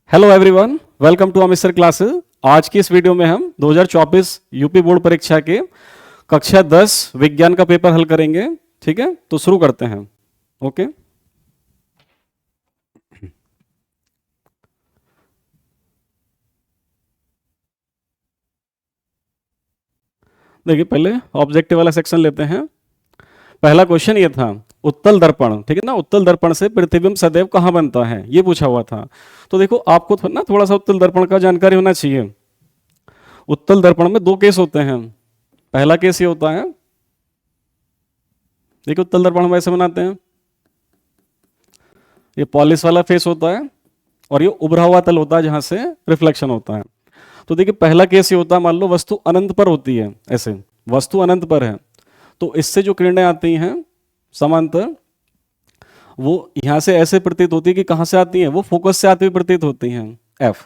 Hello everyone, welcome to Amisar classes. आज की इस वीडियो में हम 2024 यूपी बोर्ड परीक्षा के कक्षा 10 विज्ञान का पेपर हल करेंगे। ठीक है, तो शुरू करते हैं। ओके, देखिए पहले ऑब्जेक्टिव वाला सेक्शन लेते हैं। पहला क्वेश्चन ये था, उत्तल दर्पण, ठीक है ना, उत्तल दर्पण से प्रतिबिंब सदैव कहाँ बनता है, ये पूछा हुआ था। तो देखो आपको ना थोड़ा सा उत्तल दर्पण का जानकारी होना चाहिए। उत्तल दर्पण में दो केस होते हैं। पहला केस ये होता है, देखिए उत्तल दर्पण हम ऐसे बनाते हैं, ये पॉलिश वाला फेस होता है और ये उभरा हुआ तल होता है जहां से रिफ्लेक्शन होता है। तो देखिए पहला केस ये होता है, मान लो वस्तु अनंत पर होती है, ऐसे वस्तु अनंत पर है, तो इससे जो किरणें आती हैं समांतर, वो यहां से ऐसे प्रतीत होती है कि कहां से आती हैं, वो फोकस से आती हुई प्रतीत होती हैं। एफ,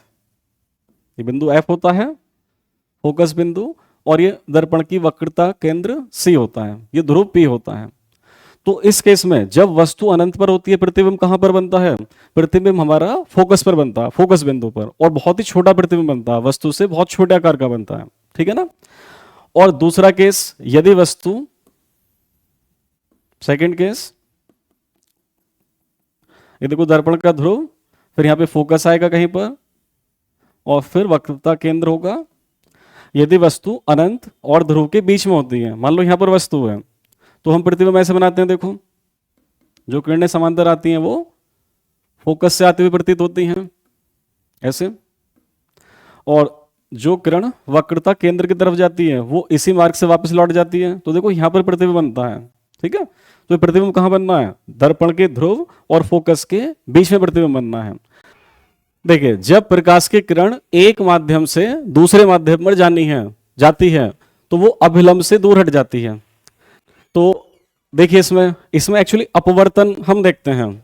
ये बिंदु एफ होता है फोकस बिंदु, और ये दर्पण की वक्रता केंद्र सी होता है, ये ध्रुव पी होता है। तो इस केस में जब वस्तु अनंत पर होती है, प्रतिबिंब कहां पर बनता है, प्रतिबिंब हमारा फोकस पर बनता है, फोकस बिंदु पर, और बहुत ही छोटा प्रतिबिंब बनता है, वस्तु से बहुत छोटे आकार का बनता है। ठीक है ना। और दूसरा केस, यदि वस्तु, सेकंड केस, ये देखो दर्पण का ध्रुव, फिर यहां पे फोकस आएगा कहीं पर, और फिर वक्रता केंद्र होगा। यदि वस्तु अनंत और ध्रुव के बीच में होती है, मान लो यहां पर वस्तु है, तो हम प्रतिबिंब ऐसे बनाते हैं। देखो जो किरणें समांतर आती हैं वो फोकस से आती हुई प्रतीत होती हैं ऐसे, और जो किरण वक्रता केंद्र की तरफ जाती है वो इसी मार्ग से वापस लौट जाती है। तो देखो यहां पर प्रतिबिंब बनता है। ठीक है, तो प्रतिबिंब कहां बनना है, दर्पण के ध्रुव और फोकस के बीच में प्रतिबिंब बनना है। देखिए जब प्रकाश की किरण एक माध्यम से दूसरे माध्यम पर जाती है तो वो अभिलंब से दूर हट जाती है। तो देखिए इसमें इसमें एक्चुअली अपवर्तन हम देखते हैं।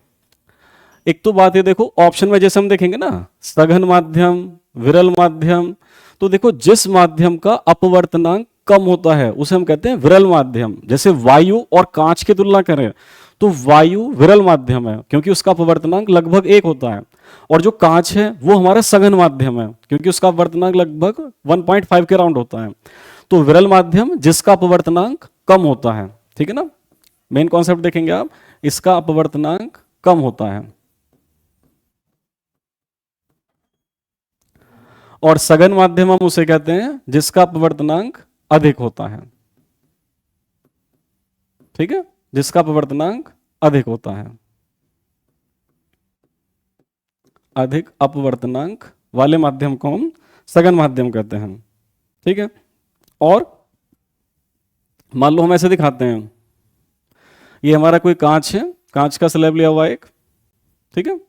एक तो बात ये देखो, ऑप्शन में जैसे हम देखेंगे ना, सघन माध्यम, विरल माध्यम, तो देखो जिस माध्यम का अपवर्तनांक कम होता है उसे हम कहते हैं विरल माध्यम। जैसे वायु और कांच की तुलना करें तो वायु विरल माध्यम है क्योंकि उसका अपवर्तनांक लगभग 1 होता है, और जो कांच है वो हमारा सघन माध्यम है क्योंकि उसका अपवर्तनांक लगभग 1.5 के राउंड होता है। तो विरल माध्यम जिसका अपवर्तनांक कम होता है। ठीक है ना, मेन कॉन्सेप्ट देखेंगे आप, इसका अपवर्तनांक कम होता है। और सघन माध्यम हम उसे कहते हैं जिसका अपवर्तनांक अधिक होता है। ठीक है, जिसका अपवर्तनांक अधिक होता है, अधिक अपवर्तनांक वाले माध्यम को हम सघन माध्यम कहते हैं। ठीक है, और मान लो हम ऐसे दिखाते हैं, ये हमारा कोई कांच है, कांच का स्लैब लिया हुआ एक, ठीक है,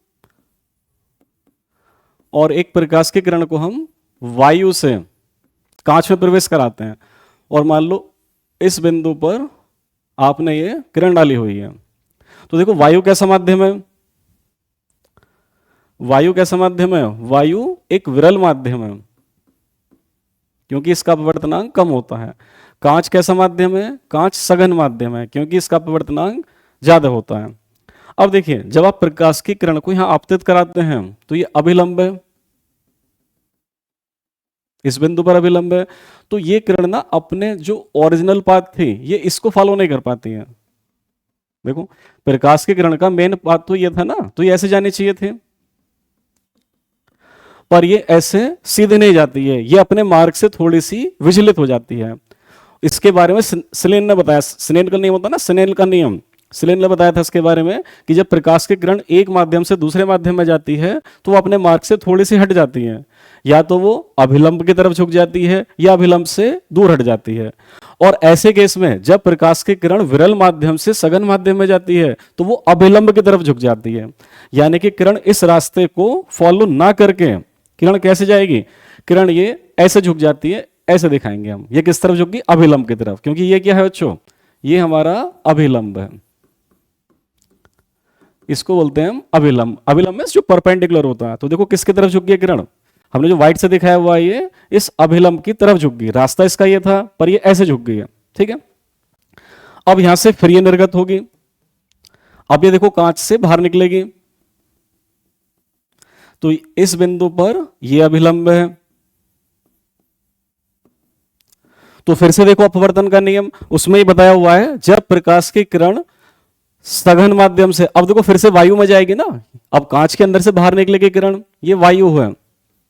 और एक प्रकाश की किरण को हम वायु से कांच में प्रवेश कराते हैं, और मान लो इस बिंदु पर आपने ये किरण डाली हुई है। तो देखो वायु कैसा माध्यम है, वायु कैसा माध्यम है, वायु एक विरल माध्यम है क्योंकि इसका अपवर्तनांक कम होता है। कांच कैसा माध्यम है, कांच सघन माध्यम है क्योंकि इसका अपवर्तनांक ज्यादा होता है। अब देखिए जब आप प्रकाश की किरण को यहां आपतित कराते हैं तो ये अभिलंब है, इस बिंदु पर अभिलंब है, तो ये किरण ना अपने जो ओरिजिनल पाथ थी ये इसको फॉलो नहीं कर पाती है। देखो प्रकाश की किरण का मेन पाथ तो ये था ना, तो ये ऐसे जाने चाहिए थे, पर ये ऐसे सीधे नहीं जाती है, ये अपने मार्ग से थोड़ी सी विचलित हो जाती है। इसके बारे में स्नेल ने बताया, स्नेल का नियम होता है ना, स्नेल का नियम, स्नेल ने बताया था इसके बारे में कि जब प्रकाश की किरण एक माध्यम से दूसरे माध्यम में जाती है तो वो अपने मार्ग से थोड़ी सी हट जाती है, या तो वो अभिलंब की तरफ झुक जाती है या अभिलंब से दूर हट जाती है। और ऐसे केस में जब प्रकाश की किरण विरल माध्यम से सघन माध्यम में जाती है तो वो अभिलंब की तरफ झुक जाती है, यानी कि किरण इस रास्ते को फॉलो ना करके किरण कैसे जाएगी, किरण ये ऐसे झुक जाती है, ऐसे दिखाएंगे हम, ये किस तरफ झुकी, अभिलंब की तरफ, क्योंकि ये क्या है बच्चों, ये हमारा अभिलंब है, इसको बोलते हैं हम अभिलंब। अभिलंब में जो परपेंडिकुलर होता है, तो देखो किसकी तरफ झुक गई किरण, हमने जो व्हाइट से दिखाया हुआ है ये इस अभिलंब की तरफ झुक गई, रास्ता इसका ये था पर ये ऐसे झुक गई है। ठीक है, अब यहां से फिर ये निर्गत होगी, अब ये देखो कांच से बाहर निकलेगी, तो इस बिंदु पर यह अभिलंब है। तो फिर से देखो अपवर्तन का नियम, उसमें ही बताया हुआ है जब प्रकाश की किरण सघन माध्यम से, अब देखो फिर से वायु में जाएगी ना, अब कांच के अंदर से बाहर निकलेगी किरण, ये वायु है,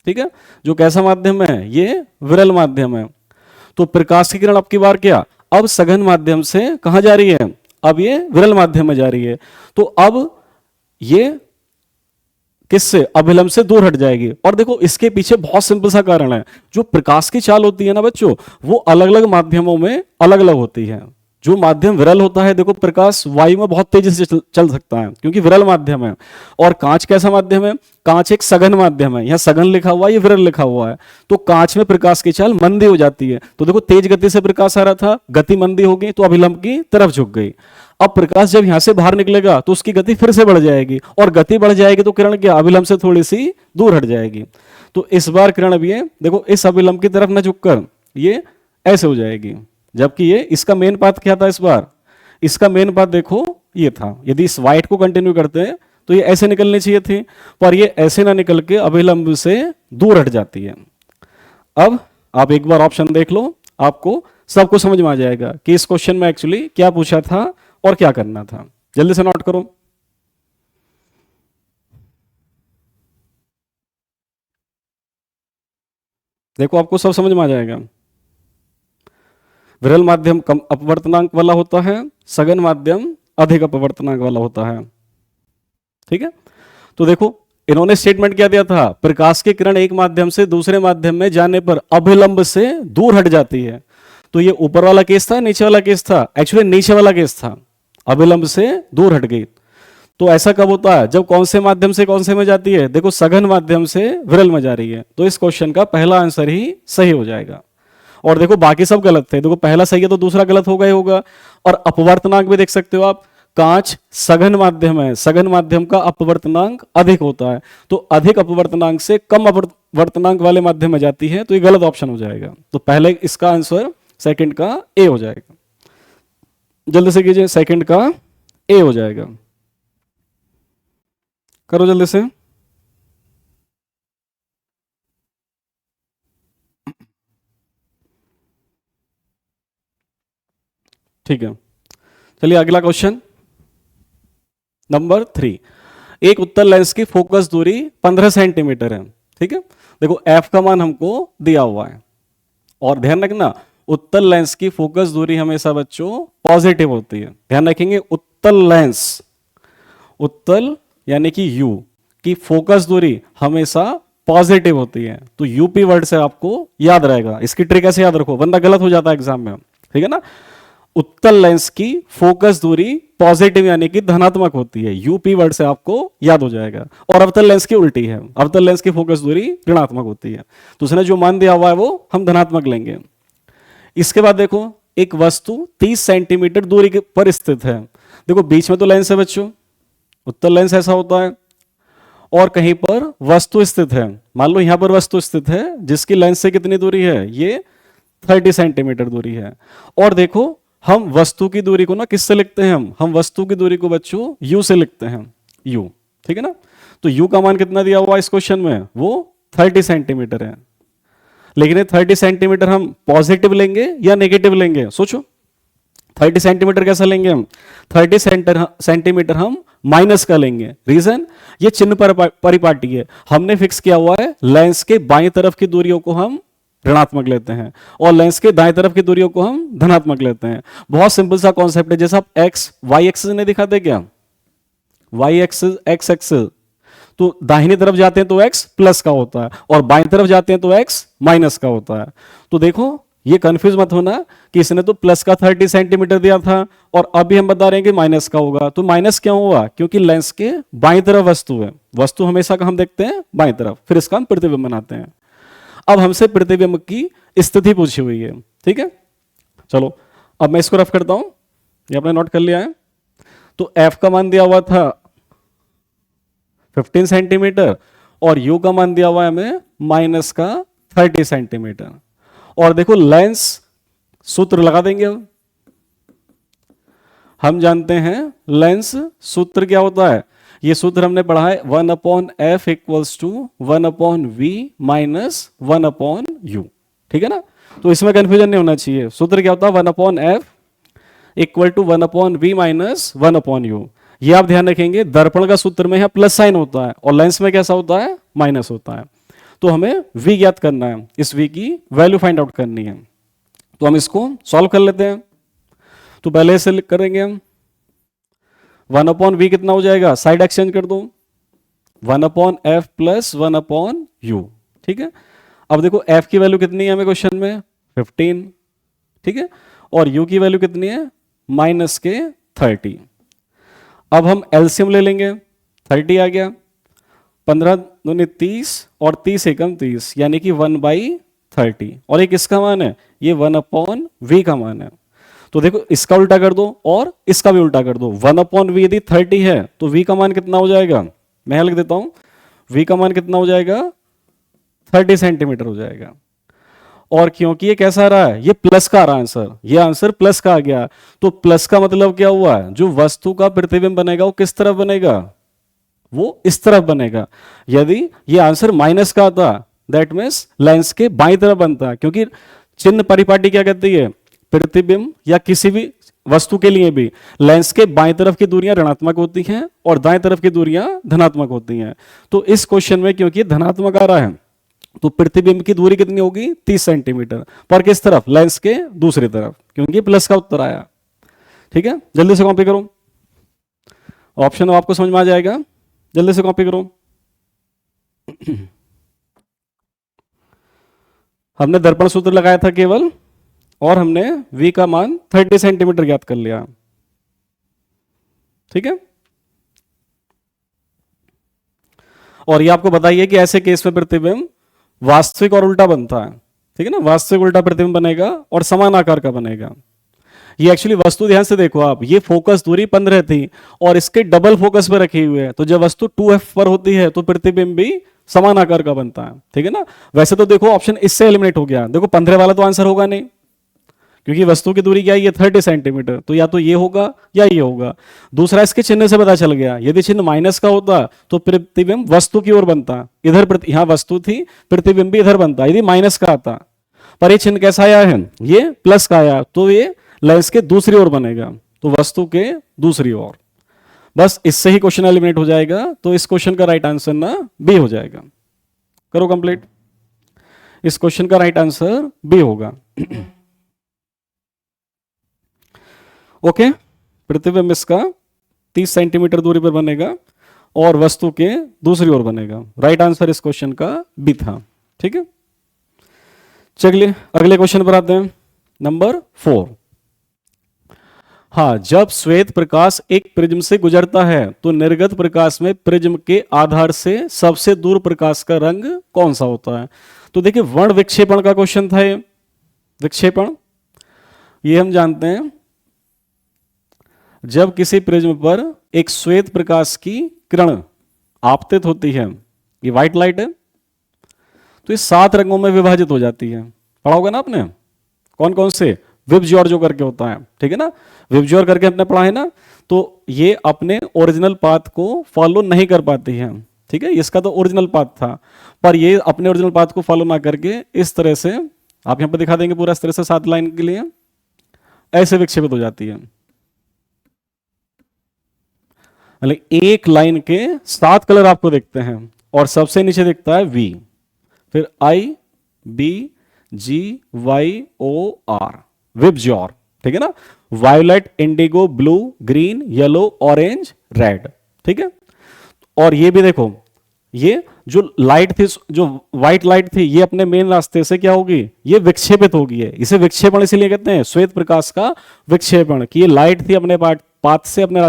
ठीक है, जो कैसा माध्यम है, ये विरल माध्यम है। तो प्रकाश की किरण अब की बार क्या, अब सघन माध्यम से कहां जा रही है, अब ये विरल माध्यम में जा रही है। तो अब ये किससे, अभिलंब से दूर हट जाएगी। और देखो इसके पीछे बहुत सिंपल सा कारण है, जो प्रकाश की चाल होती है ना बच्चों, वो अलग अलग माध्यमों में अलग अलग होती है। जो माध्यम विरल होता है, देखो प्रकाश वायु में बहुत तेजी से चल सकता है क्योंकि विरल माध्यम है। और कांच कैसा माध्यम है, कांच एक सघन माध्यम है, यहाँ सघन लिखा हुआ है, ये विरल लिखा हुआ है। तो कांच में प्रकाश की चाल मंदी हो जाती है। तो देखो तेज गति से प्रकाश आ रहा था, गति मंदी हो गई तो अभिलंब की तरफ झुक गई। अब प्रकाश जब यहां से बाहर निकलेगा तो उसकी गति फिर से बढ़ जाएगी, और गति बढ़ जाएगी तो किरण क्या, अभिलंब से थोड़ी सी दूर हट जाएगी। तो इस बार किरण अब ये देखो इस अभिलंब की तरफ न झुककर ये ऐसे हो जाएगी, जबकि ये इसका मेन पाथ क्या था इस बार, इसका मेन पाथ देखो ये था। यदि इस वाइट को कंटिन्यू करते हैं तो ये ऐसे निकलनी चाहिए थी, पर ये ऐसे ना निकल के अभिलंब से दूर हट जाती है। अब आप एक बार ऑप्शन देख लो, आपको सबको समझ में आ जाएगा कि इस क्वेश्चन में एक्चुअली क्या पूछा था और क्या करना था। जल्दी से नोट करो। देखो आपको सब समझ में आ जाएगा। विरल माध्यम कम अपवर्तनांक वाला होता है, सघन माध्यम अधिक अपवर्तनांक वाला होता है, ठीक है। तो देखो इन्होंने स्टेटमेंट क्या दिया था, प्रकाश की किरण एक माध्यम से दूसरे माध्यम में जाने पर अभिलंब से दूर हट जाती है। तो ये ऊपर वाला केस था, नीचे वाला केस था, एक्चुअली नीचे वाला केस था, अभिलंब से दूर हट गई। तो ऐसा कब होता है, जब कौन से माध्यम से कौन से में जाती है, देखो सघन माध्यम से विरल में जा रही है। तो इस क्वेश्चन का पहला आंसर ही सही हो जाएगा। और देखो बाकी सब गलत थे, देखो पहला सही है तो दूसरा गलत होगा ही होगा। और अपवर्तनांक भी देख सकते हो आप, कांच सघन माध्यम है, सघन माध्यम का अपवर्तनांक अधिक होता है, तो अधिक अपवर्तनांक से कम अपवर्तनांक वाले माध्यम में जाती है, तो ये गलत ऑप्शन हो जाएगा। तो पहले इसका आंसर सेकंड का ए हो जाएगा। जल्दी से कीजिए, सेकंड का ए हो जाएगा, करो जल्दी से। ठीक है, चलिए अगला क्वेश्चन नंबर 3। एक उत्तल लेंस की फोकस दूरी 15 सेंटीमीटर है, ठीक है। देखो एफ का मान हमको दिया हुआ है, और ध्यान रखना उत्तल लेंस की फोकस दूरी हमेशा बच्चों पॉजिटिव होती है। ध्यान रखेंगे उत्तल लेंस, उत्तल यानी कि यू की फोकस दूरी हमेशा पॉजिटिव होती है। तो यूपी वर्ड से आपको याद रहेगा, इसकी ट्रिक ऐसे याद रखो, वरना गलत हो जाता है एग्जाम में, ठीक है ना। उत्तल लेंस की फोकस दूरी पॉजिटिव यानी कि धनात्मक होती है, यूपी वर्ड से आपको याद हो जाएगा। और अवतल लेंस की उल्टी है, अवतल लेंस की फोकस दूरी ऋणात्मक होती है। तो उसने जो मान दिया हुआ है वो हम धनात्मक लेंगे। इसके बाद देखो एक वस्तु 30 सेंटीमीटर दूरी पर स्थित है, देखो बीच में तो लेंस है बच्चों, उत्तल लेंस ऐसा होता है, और कहीं पर वस्तु स्थित है। मान लो यहां पर वस्तु स्थित है जिसकी लेंस से कितनी दूरी है, ये 30 सेंटीमीटर दूरी है। और देखो हम वस्तु की दूरी को ना किससे लिखते हैं, हम वस्तु की दूरी को बच्चों u से लिखते हैं, u, ठीक है ना। तो u का मान कितना दिया हुआ इस क्वेश्चन में, वो 30 सेंटीमीटर है। लेकिन ये 30 सेंटीमीटर हम पॉजिटिव लेंगे या नेगेटिव लेंगे, सोचो। 30 सेंटीमीटर कैसा लेंगे हम, 30 सेंटीमीटर हम माइनस का लेंगे। रीजन, ये चिन्ह परिपाटी है, हमने फिक्स किया हुआ है लेंस के बाईं तरफ की दूरियों को हम ऋणात्मक लेते हैं और लेंस के दाएं तरफ की दूरियों को हम धनात्मक लेते हैं। बहुत सिंपल सा कॉन्सेप्ट है, जैसा आप एक्स वाई एक्सिस नहीं दिखाते क्या, वाई एक्सिस एक्स एक्सिस, तो दाहिनी तरफ जाते हैं तो एक्स प्लस का होता है और बाईं तरफ जाते हैं तो एक्स माइनस का होता है। तो देखो ये कंफ्यूज मत होना कि इसने तो प्लस का 30 सेंटीमीटर दिया था और अभी हम बता रहे हैं कि माइनस का होगा। तो माइनस क्यों हुआ, क्योंकि लेंस के बाईं तरफ वस्तु है, वस्तु हमेशा का हम देखते हैं बाईं तरफ, फिर इसका हम प्रतिबिंब बनाते हैं। अब हमसे प्रतिबिंब की स्थिति पूछी हुई है, ठीक है। चलो अब मैं इसको रफ करता हूं, ये आपने नोट कर लिया है। तो एफ का मान दिया हुआ था 15 सेंटीमीटर और यू का मान दिया हुआ है हमें माइनस का 30 सेंटीमीटर। और देखो लेंस सूत्र लगा देंगे, हम जानते हैं लेंस सूत्र क्या होता है, ये सूत्र हमने पढ़ा है 1/f equals to 1/v minus 1/u, ठीक है ना। तो इसमें कंफ्यूजन नहीं होना चाहिए। सूत्र क्या होता है 1/f equal to 1/v minus 1/u। ये आप ध्यान रखेंगे, दर्पण का सूत्र में यहाँ प्लस साइन होता है और लेंस में कैसा होता है, माइनस होता है। तो हमें v ज्ञात करना है, इस v की वैल्यू फाइंड आउट करनी है। तो हम इसको सॉल्व कर लेते हैं। तो पहले से करेंगे हम 1/v कितना हो जाएगा, साइड एक्सचेंज कर दो, 1/f प्लस 1/u, ठीक है। अब देखो f की वैल्यू कितनी है हमें क्वेश्चन में 15, ठीक है, और u की वैल्यू कितनी है माइनस के 30। अब हम एलसीएम ले लेंगे, 30 आ गया, 15 दूनी 30 और 30 एकम 30, यानी कि 1/30। और ये किसका मान है, ये 1/v का मान है। तो देखो इसका उल्टा कर दो और इसका भी उल्टा कर दो। 1/v यदि 30 है तो v का मान कितना हो जाएगा, मैं यहां लिख देता हूं, v का मान कितना हो जाएगा 30 सेंटीमीटर हो जाएगा। और क्योंकि ये कैसा आ रहा है, ये प्लस का आ रहा है आंसर, ये आंसर प्लस का आ गया। तो प्लस का मतलब क्या हुआ, जो वस्तु का प्रतिबिंब बनेगा वो किस तरफ बनेगा, वो इस तरफ बनेगा। यदि ये आंसर माइनस का आता दैट मीन्स लेंस के बाईं तरफ बनता, क्योंकि चिन्ह परिपाटी क्या कहती है, प्रतिबिंब या किसी भी वस्तु के लिए भी लेंस के बाईं तरफ की दूरियां ऋणात्मक होती हैं और दाएं तरफ की दूरियां धनात्मक होती हैं। तो इस क्वेश्चन में क्योंकि धनात्मक आ रहा है तो प्रतिबिंब की दूरी कितनी होगी 30 सेंटीमीटर, पर किस तरफ, लेंस के दूसरी तरफ, क्योंकि प्लस का उत्तर आया। ठीक है, जल्दी से कॉपी करो, ऑप्शन आपको समझ में आ जाएगा, जल्दी से कॉपी करो। हमने दर्पण सूत्र लगाया था केवल, और हमने v का मान 30 सेंटीमीटर ज्ञात कर लिया। ठीक है, और ये आपको बताइए कि ऐसे केस में प्रतिबिंब वास्तविक और उल्टा बनता है। ठीक है ना, वास्तविक उल्टा प्रतिबिंब बनेगा और समान आकार का बनेगा। ये एक्चुअली वस्तु ध्यान से देखो आप, ये फोकस दूरी 15 थी और इसके डबल फोकस पे रखी हुई है, तो जब वस्तु 2f पर होती है तो प्रतिबिंब भी समान आकार का बनता है। ठीक है ना, वैसे तो देखो ऑप्शन इससे एलिमिनेट हो गया, देखो 15 वाला तो आंसर होगा नहीं, क्योंकि वस्तु की दूरी क्या है, ये 30 सेंटीमीटर, तो या तो ये होगा या ये होगा। दूसरा, इसके चिन्ह से पता चल गया, यदि चिन्ह माइनस का होता तो प्रतिबिंब वस्तु की ओर बनता, इधर यहां वस्तु थी, प्रतिबिंब भी इधर बनता यदि माइनस का आता। पर ये चिन्ह कैसा आया है, ये प्लस का आया, तो ये लेंस के दूसरी ओर बनेगा, तो वस्तु के दूसरी ओर। बस इससे ही क्वेश्चन एलिमिनेट हो जाएगा। तो इस क्वेश्चन का राइट आंसर ना बी हो जाएगा। करो कंप्लीट, इस क्वेश्चन का राइट आंसर बी होगा। ओके, प्रतिबिंब इसका 30 सेंटीमीटर दूरी पर बनेगा और वस्तु के दूसरी ओर बनेगा। राइट आंसर इस क्वेश्चन का बी था। ठीक है, चलिए अगले क्वेश्चन पर आते हैं, नंबर 4। हाँ, जब श्वेत प्रकाश एक प्रिज्म से गुजरता है तो निर्गत प्रकाश में प्रिज्म के आधार से सबसे दूर प्रकाश का रंग कौन सा होता है। तो देखिए वर्ण विक्षेपण का क्वेश्चन था ये। विक्षेपण ये हम जानते हैं, जब किसी प्रिज्म पर एक श्वेत प्रकाश की किरण आपतित होती है, ये व्हाइट लाइट है, तो ये 7 रंगों में विभाजित हो जाती है। पढ़ा होगा ना आपने, कौन कौन से, विबज्योर जो करके होता है। ठीक है ना, विबज्योर करके हमने पढ़ा है ना, तो ये अपने ओरिजिनल पाथ को फॉलो नहीं कर पाती है। ठीक है, इसका तो ओरिजिनल पाथ था, पर ये अपने ओरिजिनल पाथ को फॉलो ना करके इस तरह से, आप यहां पर दिखा देंगे पूरा इस तरह से 7 लाइन के लिए, ऐसे विक्षेपित हो जाती है। एक लाइन के 7 कलर आपको दिखते हैं और सबसे नीचे दिखता है V, फिर I, B, G, Y, O, R, विबज्योर। ठीक है ना, violet, Indigo, blue, green, yellow, orange, red. ठीक है, और ये भी देखो, ये जो लाइट थी, जो व्हाइट लाइट थी, ये अपने मेन रास्ते से क्या होगी, ये विक्षेपित होगी है। इसे विक्षेपण इसीलिए कहते हैं, श्वेत प्रकाश का विक्षेपण, कि ये लाइट थी अपने पाथ से, अपने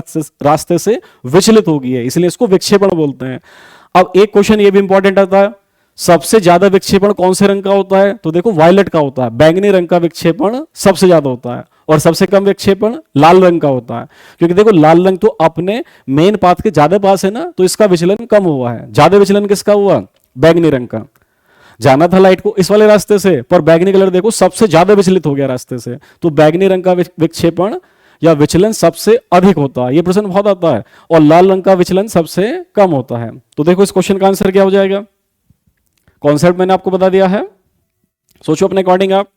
रास्ते से विचलित होगी है, इसलिए इसको विक्षेपण बोलते हैं। अब एक क्वेश्चन ये भी इंपॉर्टेंट आता है, सबसे ज्यादा विक्षेपण कौन से रंग का होता है, तो देखो वायलेट का होता है, बैंगनी रंग का विक्षेपण सबसे ज्यादा होता है, और सबसे कम विक्षेपण लाल रंग का होता है। क्योंकि देखो लाल रंग तो अपने मेन पाथ के ज्यादा पास है ना, तो इसका विचलन कम हुआ है। ज्यादा विचलन किसका हुआ, बैंगनी रंग का। जाना था लाइट को इस वाले रास्ते से, पर बैंगनी कलर देखो सबसे ज्यादा विचलित हो गया रास्ते से, तो बैंगनी रंग का विक्षेपण या विचलन सबसे अधिक होता है, ये प्रश्न बहुत आता है, और लाल रंग का विचलन सबसे कम होता है। तो देखो इस क्वेश्चन का आंसर क्या हो जाएगा, कॉन्सेप्ट मैंने आपको बता दिया है, सोचो अपने अकॉर्डिंग आप।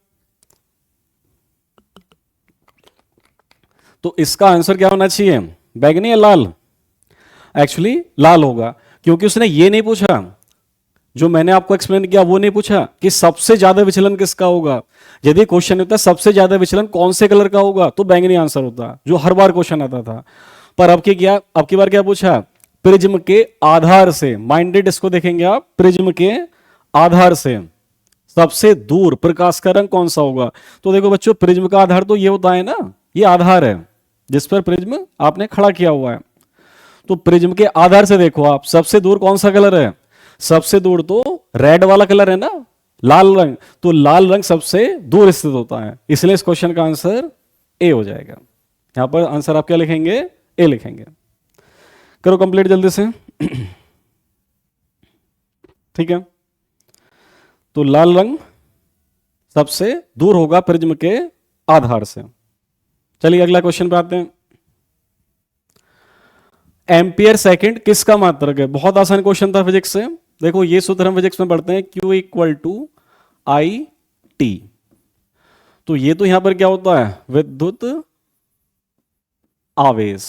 तो इसका आंसर क्या होना चाहिए, बैगनी या लाल? एक्चुअली लाल होगा, क्योंकि उसने ये नहीं पूछा, जो मैंने आपको एक्सप्लेन किया वो नहीं पूछा कि सबसे ज्यादा विचलन किसका होगा। यदि क्वेश्चन होता सबसे ज्यादा विचलन कौन से कलर का होगा तो बैंगनी आंसर होता, जो हर बार क्वेश्चन आता था। पर अब की बार क्या पूछा, प्रिज्म के आधार से, माइंडेड इसको देखेंगे आप, प्रिज्म के आधार से सबसे दूर प्रकाश का रंग कौन सा होगा। तो देखो बच्चों, प्रिज्म का आधार तो ये होता है ना, ये आधार है जिस पर प्रिज्म आपने खड़ा किया हुआ है। तो प्रिज्म के आधार से देखो आप, सबसे दूर कौन सा कलर है, सबसे दूर तो रेड वाला कलर है ना, लाल रंग, तो लाल रंग सबसे दूर स्थित होता है, इसलिए इस क्वेश्चन का आंसर ए हो जाएगा। यहां पर आंसर आप क्या लिखेंगे, ए लिखेंगे। करो कंप्लीट जल्दी से। ठीक है, तो लाल रंग सबसे दूर होगा प्रिज्म के आधार से। चलिए अगला क्वेश्चन पे आते हैं। एम्पियर सेकंड किसका मात्रक है, बहुत आसान क्वेश्चन था फिजिक्स से। देखो ये सूत्र हम फिजिक्स में पढ़ते हैं, Q equal to I T. तो ये तो यहां पर क्या होता है, विद्युत आवेश,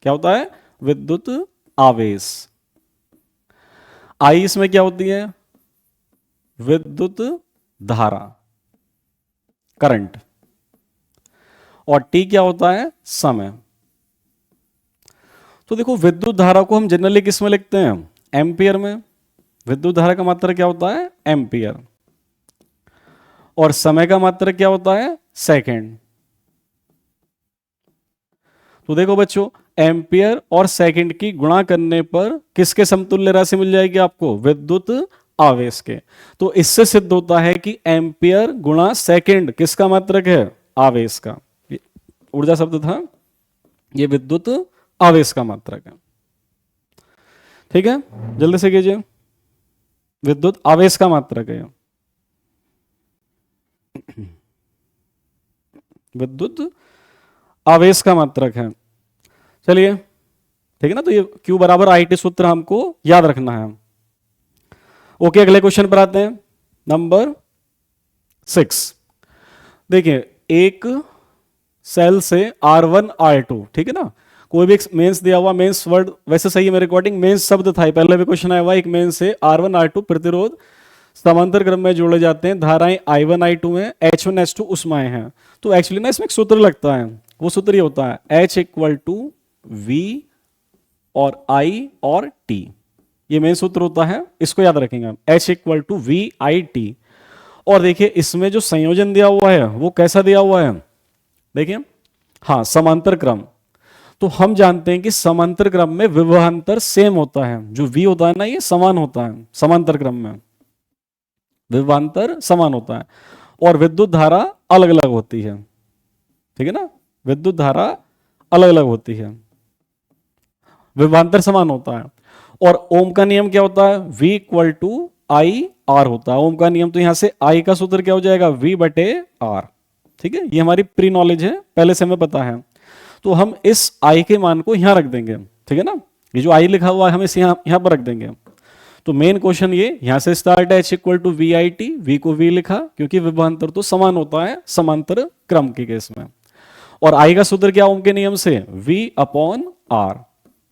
क्या होता है, विद्युत आवेश। आई इसमें क्या होती है, विद्युत धारा, करंट, और टी क्या होता है, समय। तो देखो विद्युत धारा को हम जनरली किस में लिखते हैं, एम्पियर में। विद्युत धारा का मात्रक क्या होता है, एम्पियर, और समय का मात्रक क्या होता है, सेकंड। तो देखो बच्चों, एम्पियर और सेकंड की गुणा करने पर किसके समतुल्य राशि मिल जाएगी आपको, विद्युत आवेश के। तो इससे सिद्ध होता है कि एम्पियर गुणा सेकंड किसका मात्रक है, आवेश का। ऊर्जा शब्द था, ये विद्युत आवेश का मात्रक है। ठीक है, जल्दी से कीजिए, विद्युत आवेश का मात्रक है, विद्युत आवेश का मात्रक है। चलिए ठीक है ना, तो ये Q बराबर आई टी सूत्र हमको याद रखना है। ओके, अगले क्वेश्चन पर आते हैं, नंबर 6। देखिए एक सेल से R1 R2, ठीक है ना, कोई भी मेंस दिया हुआ, मेंस वर्ड वैसे सही है मेरे अकॉर्डिंग, मेंस शब्द था, पहले भी क्वेश्चन आया हुआ, एक मेंस से R1 R2 प्रतिरोध समांतर क्रम में जोड़े जाते हैं, धाराएं I1 I2 में, H1 H2 उसमें हैं। तो एक्चुअली ना इसमें एक सूत्र लगता है, वो सूत्र ये होता है H इक्वल टू V और I और T, ये मेन सूत्र होता है, इसको याद रखेंगे हम, H equal to V I T। और देखिए इसमें जो संयोजन दिया हुआ है वो कैसा दिया हुआ है, देखिए, हाँ समांतर क्रम। तो हम जानते हैं कि समांतर क्रम में विभवांतर सेम होता है, जो V होता है ना ये समान होता है, समांतर क्रम में विभवांतर समान होता है, और विद्युत धारा अलग अलग होती है, ठीक है ना, विद्युत धारा अलग अलग होती है, विभवांतर समान होता है। और ओम का नियम क्या होता है, V equal to I R होता है। ओम का नियम, तो यहां से I का सूत्र क्या हो जाएगा, V बटे R। ठीक है, ये हमारी प्री नॉलेज है, पहले से हमें पता है। तो हम इस I के मान को यहां रख देंगे, ठीक है ना, ये जो I लिखा हुआ है हम इसे यहां पर रख देंगे। तो मेन क्वेश्चन ये यहां से स्टार्ट है, H equal to V I T, V को V लिखा क्योंकि विभवांतर तो समान होता है समांतर क्रम के केस में। और I का सूत्र क्या ओम के नियम से, V अपॉन R,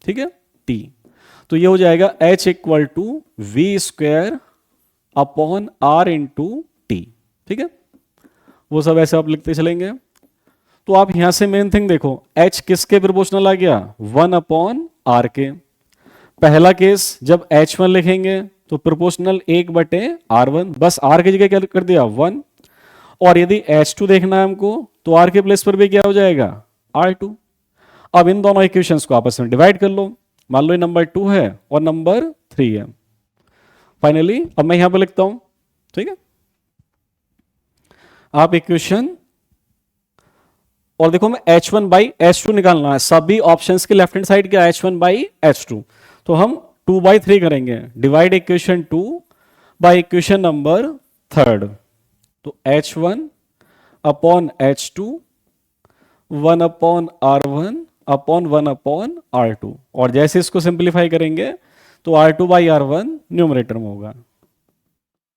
ठीक है, T। तो ये हो जाएगा H equal to V square upon R into T, ठीक है, वो सब ऐसे आप लिखते चलेंगे। तो आप यहां से मेन थिंग देखो, H किसके प्रोपोर्शनल आ गया, 1 अपॉन R के। पहला केस जब H1 लिखेंगे तो प्रोपोर्शनल 1 बटे R1, बस R की जगह क्या कर दिया 1। और यदि H2 देखना है हमको तो R के प्लेस पर भी क्या हो जाएगा R2। अब इन दोनों इक्वेशंस को आपस में डिवाइड कर लो, मान लो ये नंबर 2 है और नंबर 3 है। फाइनली अब मैं यहां पर लिखता हूं, ठीक है, आप इक्वेशन, और देखो मैं H1 बाई H2 निकालना है, सभी ऑप्शंस के लेफ्ट हैंड साइड क्या H1 बाई H2, तो हम 2/3 करेंगे, divide equation 2 by equation number 3। तो H1 upon H2 1 upon R1 upon 1 upon R2, और जैसे इसको सिंप्लीफाई करेंगे तो R2 बाई R1 न्यूमरेटर में होगा।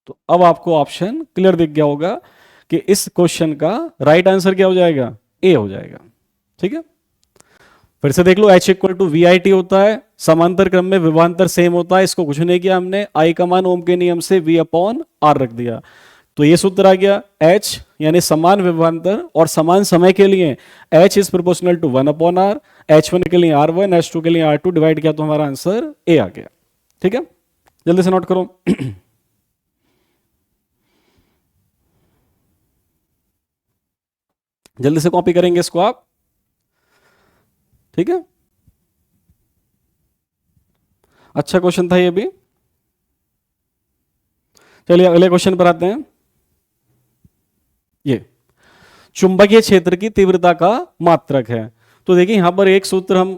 तो अब आपको ऑप्शन क्लियर दिख गया होगा कि इस क्वेश्चन का राइट आंसर क्या हो जाएगा, ए हो जाएगा। ठीक है, फिर से देख लो, H equal to V I T होता है, समांतर क्रम में विभवांतर सेम होता है, इसको कुछ नहीं किया हमने, I का मान ओम के नियम से V अपॉन R रख दिया, तो ये सूत्र आ गया, H यानी समान विभवांतर और समान समय के लिए H is proportional to 1 upon R, H1 के लिए R1, H2 के लिए R2 डिवाइड किया तो हमारा आंसर ए आ गया। ठीक है, जल्दी से नोट करो। जल्दी से कॉपी करेंगे इसको आप। ठीक है, अच्छा क्वेश्चन था ये भी। चलिए अगले क्वेश्चन पर आते हैं। ये चुंबकीय क्षेत्र की तीव्रता का मात्रक है। तो देखिए यहां पर एक सूत्र हम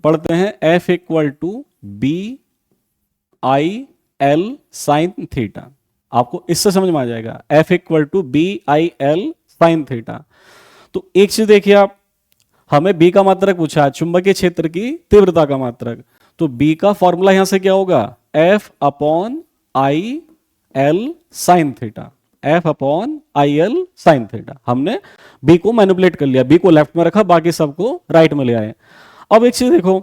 पढ़ते हैं, F equal to B I L sine theta. आपको इससे समझ में आ जाएगा, F equal to B I L sine theta. तो एक चीज देखिए आप, हमें B का मात्रक पूछा है, चुंबकीय क्षेत्र की तीव्रता का मात्रक, तो B का फॉर्मूला यहां से क्या होगा, F upon I L sine theta, F upon I L sine theta. हमने B को मैनिपुलेट कर लिया, B को लेफ्ट में रखा, बाकी सबको राइट में ले आए। अब एक चीज देखो,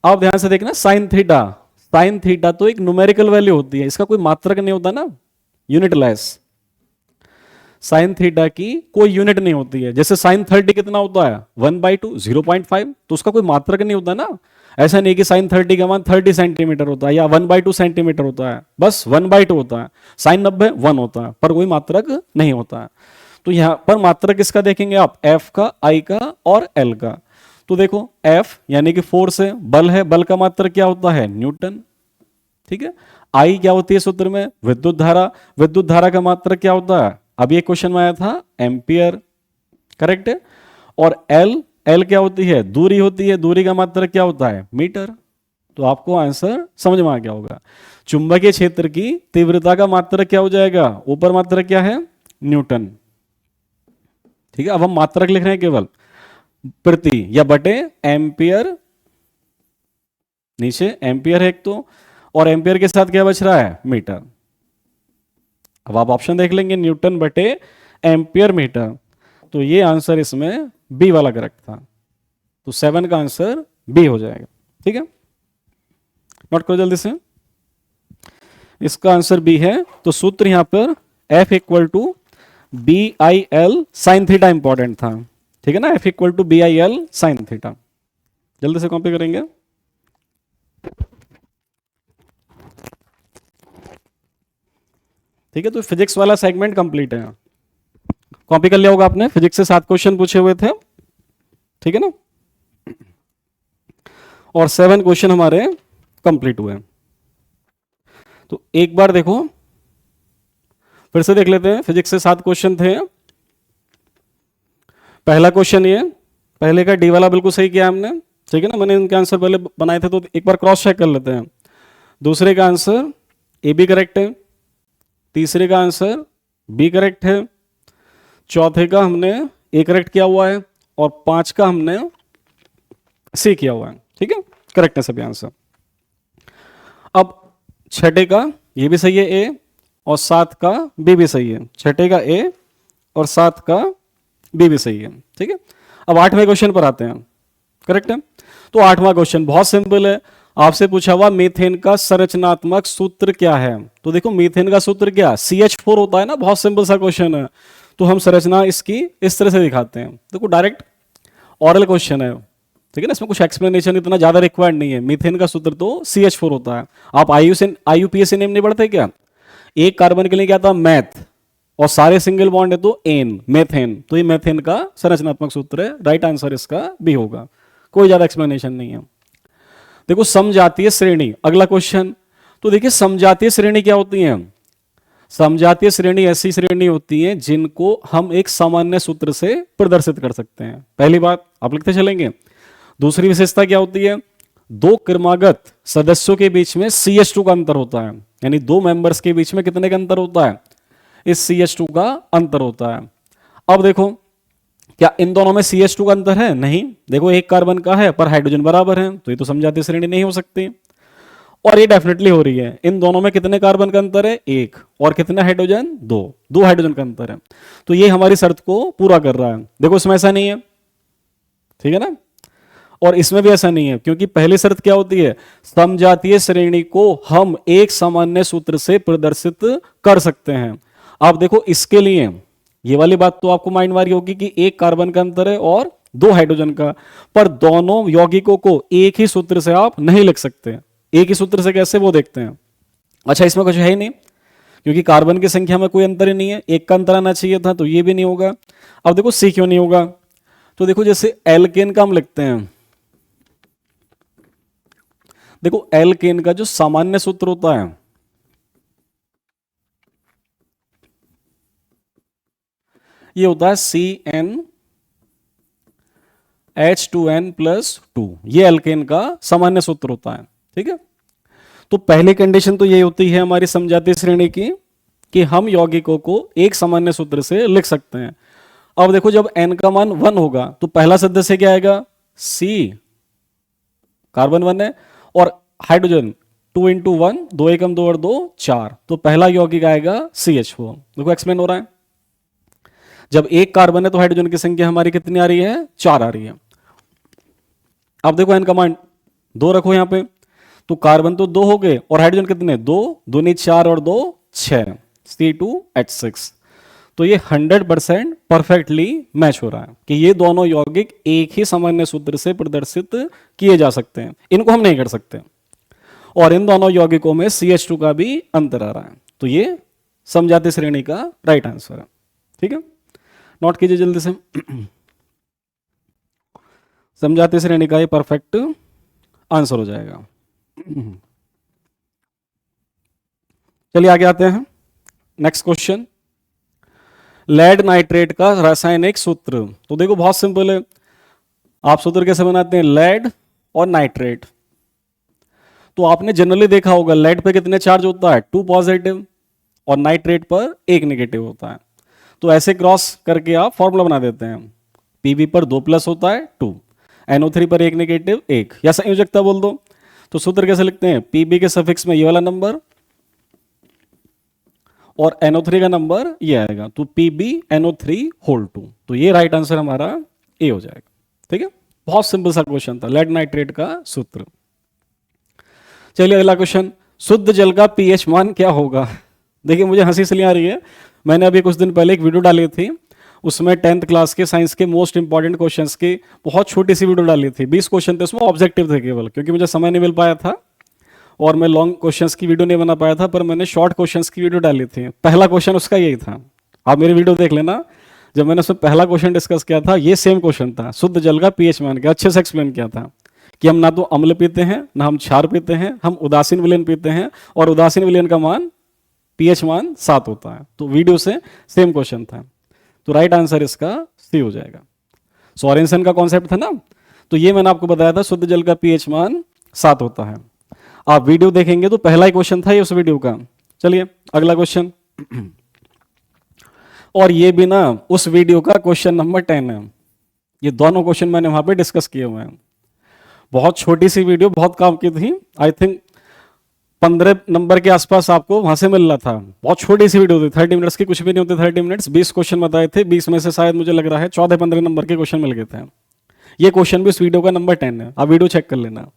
आप ध्यान से देखना, साइन थीटा तो एक न्यूमेरिकल वैल्यू होती है, इसका कोई मात्रक नहीं होता ना, यूनिटलेस। साइन थीटा की कोई यूनिट नहीं होती है, जैसे साइन 30 कितना होता है, 1/2 0.5, तो उसका कोई मात्रक नहीं होता ना। ऐसा नहीं कि साइन 30 का मान 30 सेंटीमीटर होता है या 1/2 सेंटीमीटर होता है, बस 1/2 होता है। साइन 90 1 होता है, पर कोई मात्रक नहीं होता है। तो यहां पर मात्रक किसका देखेंगे आप, एफ का, आई का और एल का। तो देखो एफ यानी कि फोर्स है, बल है, बल का मात्रक क्या होता है, न्यूटन। ठीक है, आई क्या होती है सूत्र में, विद्युत धारा, विद्युत धारा का मात्रक क्या होता है, अभी एक क्वेश्चन में आया था, एम्पियर, करेक्ट है। और एल, एल क्या होती है, दूरी होती है, दूरी का मात्रक क्या होता है, मीटर। तो आपको आंसर समझ में आ गया होगा। चुंबकीय क्षेत्र की तीव्रता का मात्रक क्या हो जाएगा, ऊपर मात्रक क्या है, न्यूटन। ठीक है, अब हम मात्रक लिख रहे हैं केवल, प्रति या बटे एम्पियर, नीचे एम्पियर है एक तो, और एम्पियर के साथ क्या बच रहा है, मीटर। अब आप ऑप्शन देख लेंगे, न्यूटन बटे एम्पियर मीटर, तो ये आंसर इसमें बी वाला करेक्ट था, तो 7 का आंसर बी हो जाएगा। ठीक है, नोट करो जल्दी से, इसका आंसर बी है। तो सूत्र यहां पर F equal to B I L sine theta important था। ठीक है ना, F equal to B I L sine theta. जल्दी से कॉपी करेंगे। ठीक है, तो फिजिक्स वाला सेगमेंट कंप्लीट है, कॉपी कर लिया होगा आपने, फिजिक्स से 7 क्वेश्चन पूछे हुए थे। ठीक है ना, और 7 क्वेश्चन हमारे कंप्लीट हुए। तो एक बार देखो, फिर से देख लेते हैं, फिजिक्स से 7 क्वेश्चन थे। पहला क्वेश्चन ये, पहले का डी वाला बिल्कुल सही किया हमने, ठीक है ना, मैंने इनके आंसर पहले बनाए थे, तो एक बार क्रॉस चेक कर लेते हैं। दूसरे का आंसर ए भी करेक्ट है, तीसरे का आंसर बी करेक्ट है, चौथे का हमने ए करेक्ट किया हुआ है, और 5 का हमने सी किया हुआ है। ठीक है, करेक्ट है सभी आंसर। अब छठे का ये भी सही है ए, और 7 का बी भी सही है, छठे का ए और 7 का बी भी सही है। ठीक है, अब 8वें क्वेश्चन पर आते हैं, करेक्ट है। तो 8वां क्वेश्चन बहुत सिंपल है, आपसे पूछा हुआ मीथेन का संरचनात्मक सूत्र क्या है। तो देखो मीथेन का सूत्र क्या, CH4 होता है ना, बहुत सिंपल सा क्वेश्चन है। तो हम संरचना इसकी इस तरह से दिखाते हैं, देखो डायरेक्ट ऑरल क्वेश्चन है, ठीक है ना, इसमें कुछ एक्सप्लेनेशन इतना ज्यादा रिक्वायर्ड नहीं है। मीथेन का सूत्र तो CH4 होता है। आप IUPAC नेम नहीं पढ़ते क्या, एक कार्बन के लिए क्या था, मैथ, और सारे सिंगल बॉन्ड है तो एन, मेथेन, तो ये मेथेन का संरचनात्मक सूत्र है। राइट आंसर इसका बी होगा, कोई ज्यादा एक्सप्लेनेशन नहीं है। देखो समजातीय श्रेणी, अगला क्वेश्चन। तो देखिए समजातीय श्रेणी क्या होती है, समजातीय श्रेणी ऐसी श्रेणी होती है जिनको हम एक सामान्य सूत्र से प्रदर्शित कर सकते हैं। पहली बात आप लिखते चलेंगे। दूसरी विशेषता क्या होती है, दो क्रमागत सदस्यों के बीच में CH2 का अंतर होता है, यानी दो मेंबर्स के बीच में कितने का अंतर होता है, इस CH2 का अंतर होता है। अब देखो क्या इन दोनों में CH2 का अंतर है? नहीं, देखो एक कार्बन का है पर हाइड्रोजन बराबर है, तो ये तो समझाती श्रेणी नहीं हो सकती। और ये डेफिनेटली हो रही है। इन दोनों में कितने कार्बन का अंतर है? एक। और कितने हाइड्रोजन? दो। दो हाइड्रोजन का अंतर है, तो ये हमारी शर्त को पूरा कर रहा है। देखो इसमें ऐसा नहीं है, ठीक है ना, और इसमें भी ऐसा नहीं है, क्योंकि पहली शर्त क्या होती है? समजातीय श्रेणी को हम एक सामान्य सूत्र से प्रदर्शित कर सकते हैं। आप देखो इसके लिए ये वाली बात तो आपको माइंड वारी होगी कि एक कार्बन का अंतर है और दो हाइड्रोजन का, पर दोनों यौगिकों को एक ही सूत्र से आप नहीं लिख सकते। एक ही सूत्र से कैसे, वो देखते हैं। अच्छा, इसमें कुछ है ही नहीं, क्योंकि कार्बन की संख्या में कोई अंतर ही नहीं है, एक का अंतर आना चाहिए था, तो ये भी नहीं होगा। अब देखो सी क्यों नहीं होगा, तो देखो जैसे एल्केन का हम लिखते हैं, देखो एल्केन का जो सामान्य सूत्र होता है ये होता है CnH2n+2, ये एल्केन का सामान्य सूत्र होता है, ठीक है। तो पहली कंडीशन तो ये होती है हमारी समजातीय श्रेणी की कि हम यौगिकों को एक सामान्य सूत्र से लिख सकते हैं। अब देखो जब n का मान 1 होगा तो पहला सदस्य क्या आएगा? C, कार्बन 1 है, और हाइड्रोजन 2 × 1, 2 × 2 और 2 4, तो पहला यौगिक आएगा CH4। देखो एक्सप्लेन हो रहा है। जब एक कार्बन है तो हाइड्रोजन की संख्या हमारी कितनी आ रही है? 4 आ रही है। अब देखो n का मान 2 रखो यहां पे, तो कार्बन तो 2 हो गए और हाइड्रोजन कितने? 2, 2 × 4 और 2 6, C2H6। तो ये 100% परफेक्टली मैच हो रहा है कि ये दोनों यौगिक एक ही सामान्य सूत्र से प्रदर्शित किए जा सकते हैं, इनको हम नहीं कर सकते। और इन दोनों यौगिकों में CH2 का भी अंतर आ रहा है, तो ये समजातीय श्रेणी का राइट आंसर है, ठीक है। नोट कीजिए जल्दी से। समजातीय श्रेणी का ये परफेक्ट आंसर हो जाएगा। चलिए आगे आते हैं। नेक्स्ट क्वेश्चन, लेड नाइट्रेट का रासायनिक सूत्र। तो देखो बहुत सिंपल है, आप सूत्र कैसे बनाते हैं? लेड और नाइट्रेट। तो आपने जनरली देखा होगा लेड पे कितने चार्ज होता है? 2 पॉजिटिव, और नाइट्रेट पर 1 नेगेटिव होता है। तो ऐसे क्रॉस करके आप फॉर्मूला बना देते हैं। Pb पर 2 प्लस होता है 2, NO3 पर 1 नेगेटिव 1, या संयोजकता बोल दो। तो सूत्र कैसे लिखते हैं? Pb के सफिक्स में ये वाला नंबर और NO3 का नंबर ये आएगा, तो PbNO3(2). तो ये राइट आंसर हमारा ए हो जाएगा, ठीक है। बहुत सिंपल सा क्वेश्चन था, लेड नाइट्रेट का सूत्र। चलिए अगला क्वेश्चन, शुद्ध जल का पीएच मान क्या होगा? देखिए मुझे हंसी इसलिए आ रही है, मैंने अभी कुछ दिन पहले एक वीडियो डाली थी, उसमें 10th क्लास के साइंस के मोस्ट इंपॉर्टेंट क्वेश्चंस की बहुत छोटी सी वीडियो डाली थी। 20 क्वेश्चन थे उसमें, ऑब्जेक्टिव थे केवल, क्योंकि मुझे समय नहीं मिल पाया था और मैं लॉन्ग क्वेश्चंस की वीडियो नहीं बना पाया था, पर मैंने शॉर्ट क्वेश्चंस की वीडियो डाली थी। पहला क्वेश्चन उसका यही था, आप मेरी वीडियो देख लेना। जब मैंने उसमें पहला क्वेश्चन डिस्कस किया था, ये सेम क्वेश्चन था, शुद्ध जल का पीएच मान क्या, अच्छे से एक्सप्लेन किया था कि हम ना तो अम्ल पीते हैं ना हम क्षार पीते हैं, हम उदासीन विलयन पीते हैं, और उदासीन विलयन का मान पीएच मान 7 होता है। तो वीडियो से सेम क्वेश्चन था, तो राइट आंसर इसका सी हो जाएगा। सोरेनसन का कॉन्सेप्ट था ना, तो ये मैंने आपको बताया था, शुद्ध जल का पीएच मान 7 होता है। आप वीडियो देखेंगे तो पहला ही क्वेश्चन था ये उस वीडियो का। चलिए अगला क्वेश्चन, और ये भी ना उस वीडियो का क्वेश्चन नंबर 10 है। ये दोनों क्वेश्चन मैंने वहां पे डिस्कस किए हुए हैं। बहुत छोटी सी वीडियो, बहुत काम की थी, आई थिंक 15 नंबर के आसपास आपको वहां से मिल रहा था। बहुत छोटी सी वीडियो थी, 30 मिनट्स की, कुछ भी नहीं होते 30 मिनट्स। 20 क्वेश्चन बताए थे, 20 में से शायद मुझे लग रहा है 14-15 नंबर के क्वेश्चन मिल गए थे। ये क्वेश्चन भी उस वीडियो का नंबर 10 है, आप वीडियो चेक कर लेना।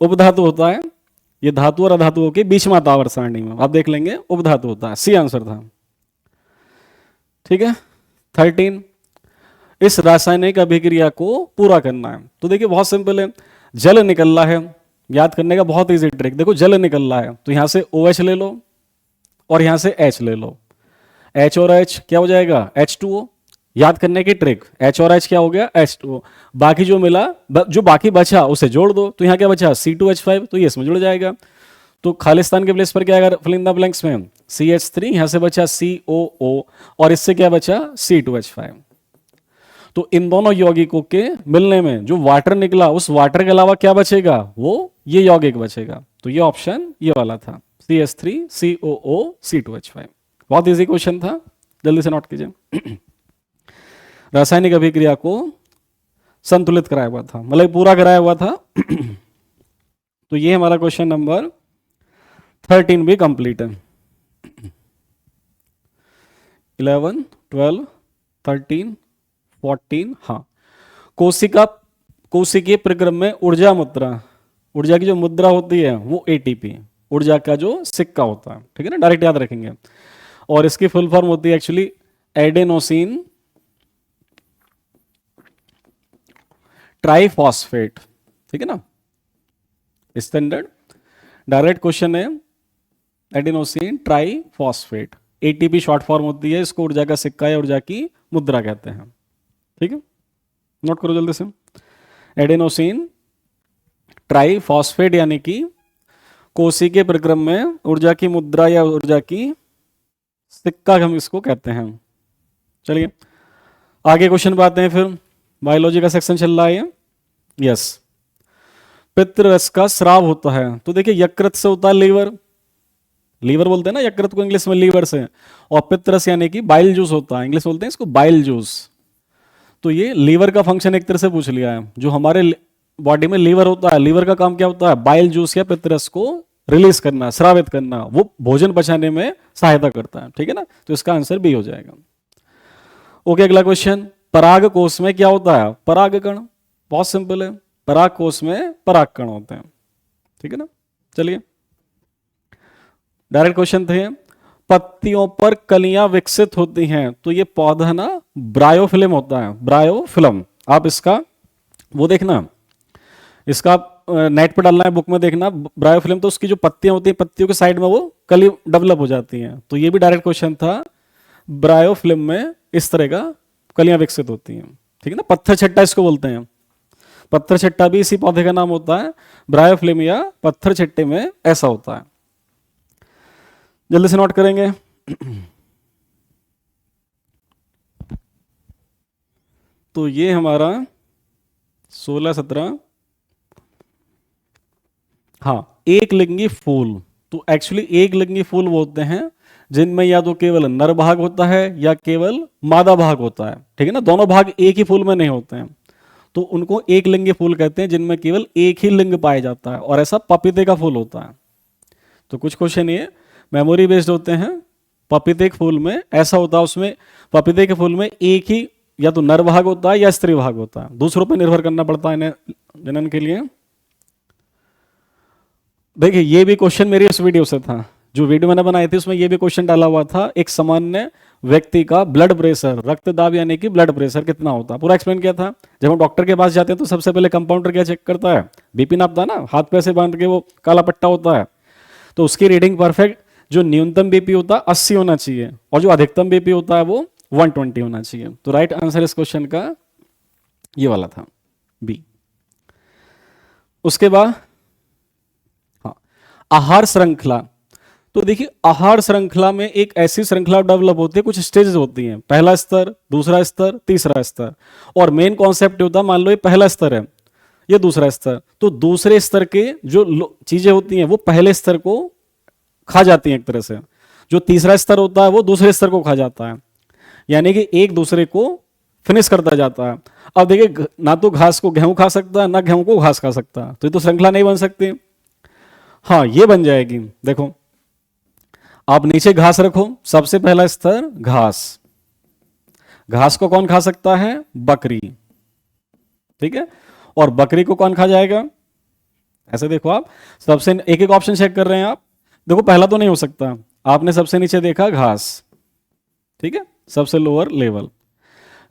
उपधातु होता है, ये धातु और अधातुओं के बीच में आता है आवर्त सारणी में, आप देख लेंगे उपधातु होता है, सी आंसर था, ठीक है। 13, इस रासायनिक अभिक्रिया को पूरा करना है। तो देखिए बहुत सिंपल है, जल निकल रहा है, याद करने का बहुत इजी ट्रिक। देखो जल निकल रहा है तो यहां से OH ले लो और यहां से H ले लो, H और H क्या हो जाएगा? H2O। याद करने की ट्रिक, H और H क्या हो गया? H2O। बाकी जो मिला, जो बाकी बचा उसे जोड़ दो, तो यहां क्या बचा? C2H5, तो ये इसमें जुड़ जाएगा। तो खालिस्तान के प्लेस पर क्या आएगा फिल इन द ब्लैंक्स में? CH3, यहां से बचा COO, और इससे क्या बचा? C2H5। तो इन दोनों यौगिकों के मिलने में जो वाटर निकला, उस वाटर के अलावा क्या बचेगा? वो ये यौगिक बचेगा। तो ये ऑप्शन ये वाला था, CH3 COO C2H5। बहुत इजी क्वेश्चन था, जल्दी से नोट कीजिए। रासायनिक अभिक्रिया को संतुलित कराया हुआ था, मतलब पूरा कराया हुआ था। तो ये हमारा क्वेश्चन नंबर 13 भी कंप्लीट है। 11, 12, 13, 14, हाँ। कोशिकीय प्रक्रम में ऊर्जा मुद्रा, ऊर्जा की जो मुद्रा होती है वो एटीपी, ऊर्जा का जो सिक्का होता है, ठीक है ना, डायरेक्ट याद रखेंगे। और इसकी फुल फॉर्म होती है एक्चुअली एडेनोसिन ट्राइफॉस्फेट, ठीक है ना, स्टैंडर्ड डायरेक्ट क्वेश्चन है। Adenosine triphosphate, ATP short form होती है, इसको ऊर्जा का सिक्का या ऊर्जा की मुद्रा कहते हैं, ठीक है, नोट करो जल्दी से। एडेनोसिन ट्राइफॉस्फेट यानी कि कोशिकीय प्रक्रम में ऊर्जा की मुद्रा या ऊर्जा की सिक्का हम इसको कहते हैं। चलिए आगे क्वेश्चन पे आते हैं, फिर बायोलॉजी का सेक्शन चल रहा है। यस, पितृरस का स्राव होता है, तो देखिए यकृत से होता है लीवर, लीवर बोलते हैं ना यकृत को इंग्लिश में लीवर से, और पितरस यानी कि बाइल जूस होता है, इंग्लिश बोलते हैं इसको बाइल जूस। तो ये लीवर का फंक्शन एक तरह से पूछ लिया है, जो हमारे बॉडी में लीवर होता है, लीवर का काम क्या होता है, बाइल जूस या पितरस को रिलीज करना, स्रावित करना, वो भोजन पचाने में सहायता करता है, ठीक है ना, तो इसका आंसर बी हो जाएगा। ओके, अगला क्वेश्चन, पराग कोश में क्या होता है, परागकण, बहुत सिंपल है, पराग कोश में परागकण होते हैं, ठीक है ना। चलिए डायरेक्ट क्वेश्चन थे, पत्तियों पर कलियां विकसित होती हैं, तो ये पौधा ना ब्रायोफिल्म होता है, ब्रायोफिल्म, आप इसका वो देखना, इसका नेट पर डालना है, बुक में देखना, ब्रायोफिल्म, तो उसकी जो पत्तियां होती हैं, पत्तियों के साइड में वो कली डेवलप हो जाती हैं, तो ये भी डायरेक्ट क्वेश्चन था, ब्रायोफिल्म में इस तरह का कलियां विकसित होती हैं, ठीक है ना। पत्थर छट्टा इसको बोलते हैं, पत्थर छट्टा भी इसी पौधे का नाम होता है, ब्रायोफिल्म या पत्थर छट्टे में ऐसा होता है। जल्दी से नोट करेंगे। तो ये हमारा 16, 17, हाँ, एक लिंगी फूल, तो एक्चुअली एक लिंगी फूल बोलते हैं जिनमें या तो केवल नर भाग होता है या केवल मादा भाग होता है, ठीक है ना, दोनों भाग एक ही फूल में नहीं होते हैं, तो उनको एक लिंगी फूल कहते हैं जिनमें केवल एक ही लिंग पाया जाता है, और ऐसा पपीते का फूल होता है। तो कुछ क्वेश्चन ये मेमोरी बेस्ड होते हैं, पपीते के फूल में ऐसा होता है, उसमें पपीते के फूल में एक ही या तो नर भाग होता है या स्त्री भाग होता है, दूसरों पर निर्भर करना पड़ता है इन्हें जनन के लिए। देखिए ये भी क्वेश्चन मेरी उस वीडियो से था, जो वीडियो मैंने बनाई थी उसमें ये भी क्वेश्चन डाला हुआ था, एक सामान्य व्यक्ति का ब्लड प्रेशर, रक्तदाब यानी कि ब्लड प्रेशर कितना होता है, पूरा एक्सप्लेन किया था। जब हम डॉक्टर के पास जाते हैं तो सबसे पहले कंपाउंडर क्या चेक करता है, बीपी नापता ना, हाथ पे से बांध के वो काला पट्टा होता है, तो उसकी रीडिंग परफेक्ट, जो न्यूनतम बीपी होता है 80 होना चाहिए, और जो अधिकतम बीपी होता है वो 120 होना चाहिए। तो राइट आंसर इस क्वेश्चन का ये वाला था, बी। उसके बाद हाँ, आहार श्रृंखला, तो देखिए आहार श्रृंखला में एक ऐसी श्रृंखला डेवलप होती है, कुछ स्टेजेस होती हैं, पहला स्तर, दूसरा स्तर, तीसरा स्तर, और मेन कॉन्सेप्ट होता है, मान लो ये पहला स्तर है, ये दूसरा स्तर, तो दूसरे स्तर के जो चीजें होती हैं वो पहले स्तर को खा जाती हैं एक तरह से, जो तीसरा स्तर होता है वो दूसरे स्तर को खा जाता है, यानी कि एक दूसरे को फिनिश करता जाता है। अब देखिए ना तो घास को गेहूं खा सकता है, ना गेहूं को घास खा सकता है, तो ये तो श्रृंखला नहीं बन सकती। हाँ ये बन जाएगी, देखो आप नीचे घास रखो, सबसे पहला स्तर घास, घास को कौन खा सकता है, बकरी, ठीक है, और बकरी को कौन खा जाएगा, ऐसे देखो आप सबसे एक एक ऑप्शन चेक कर रहे हैं आप, देखो पहला तो नहीं हो सकता, आपने सबसे नीचे देखा घास, ठीक है, सबसे लोअर लेवल,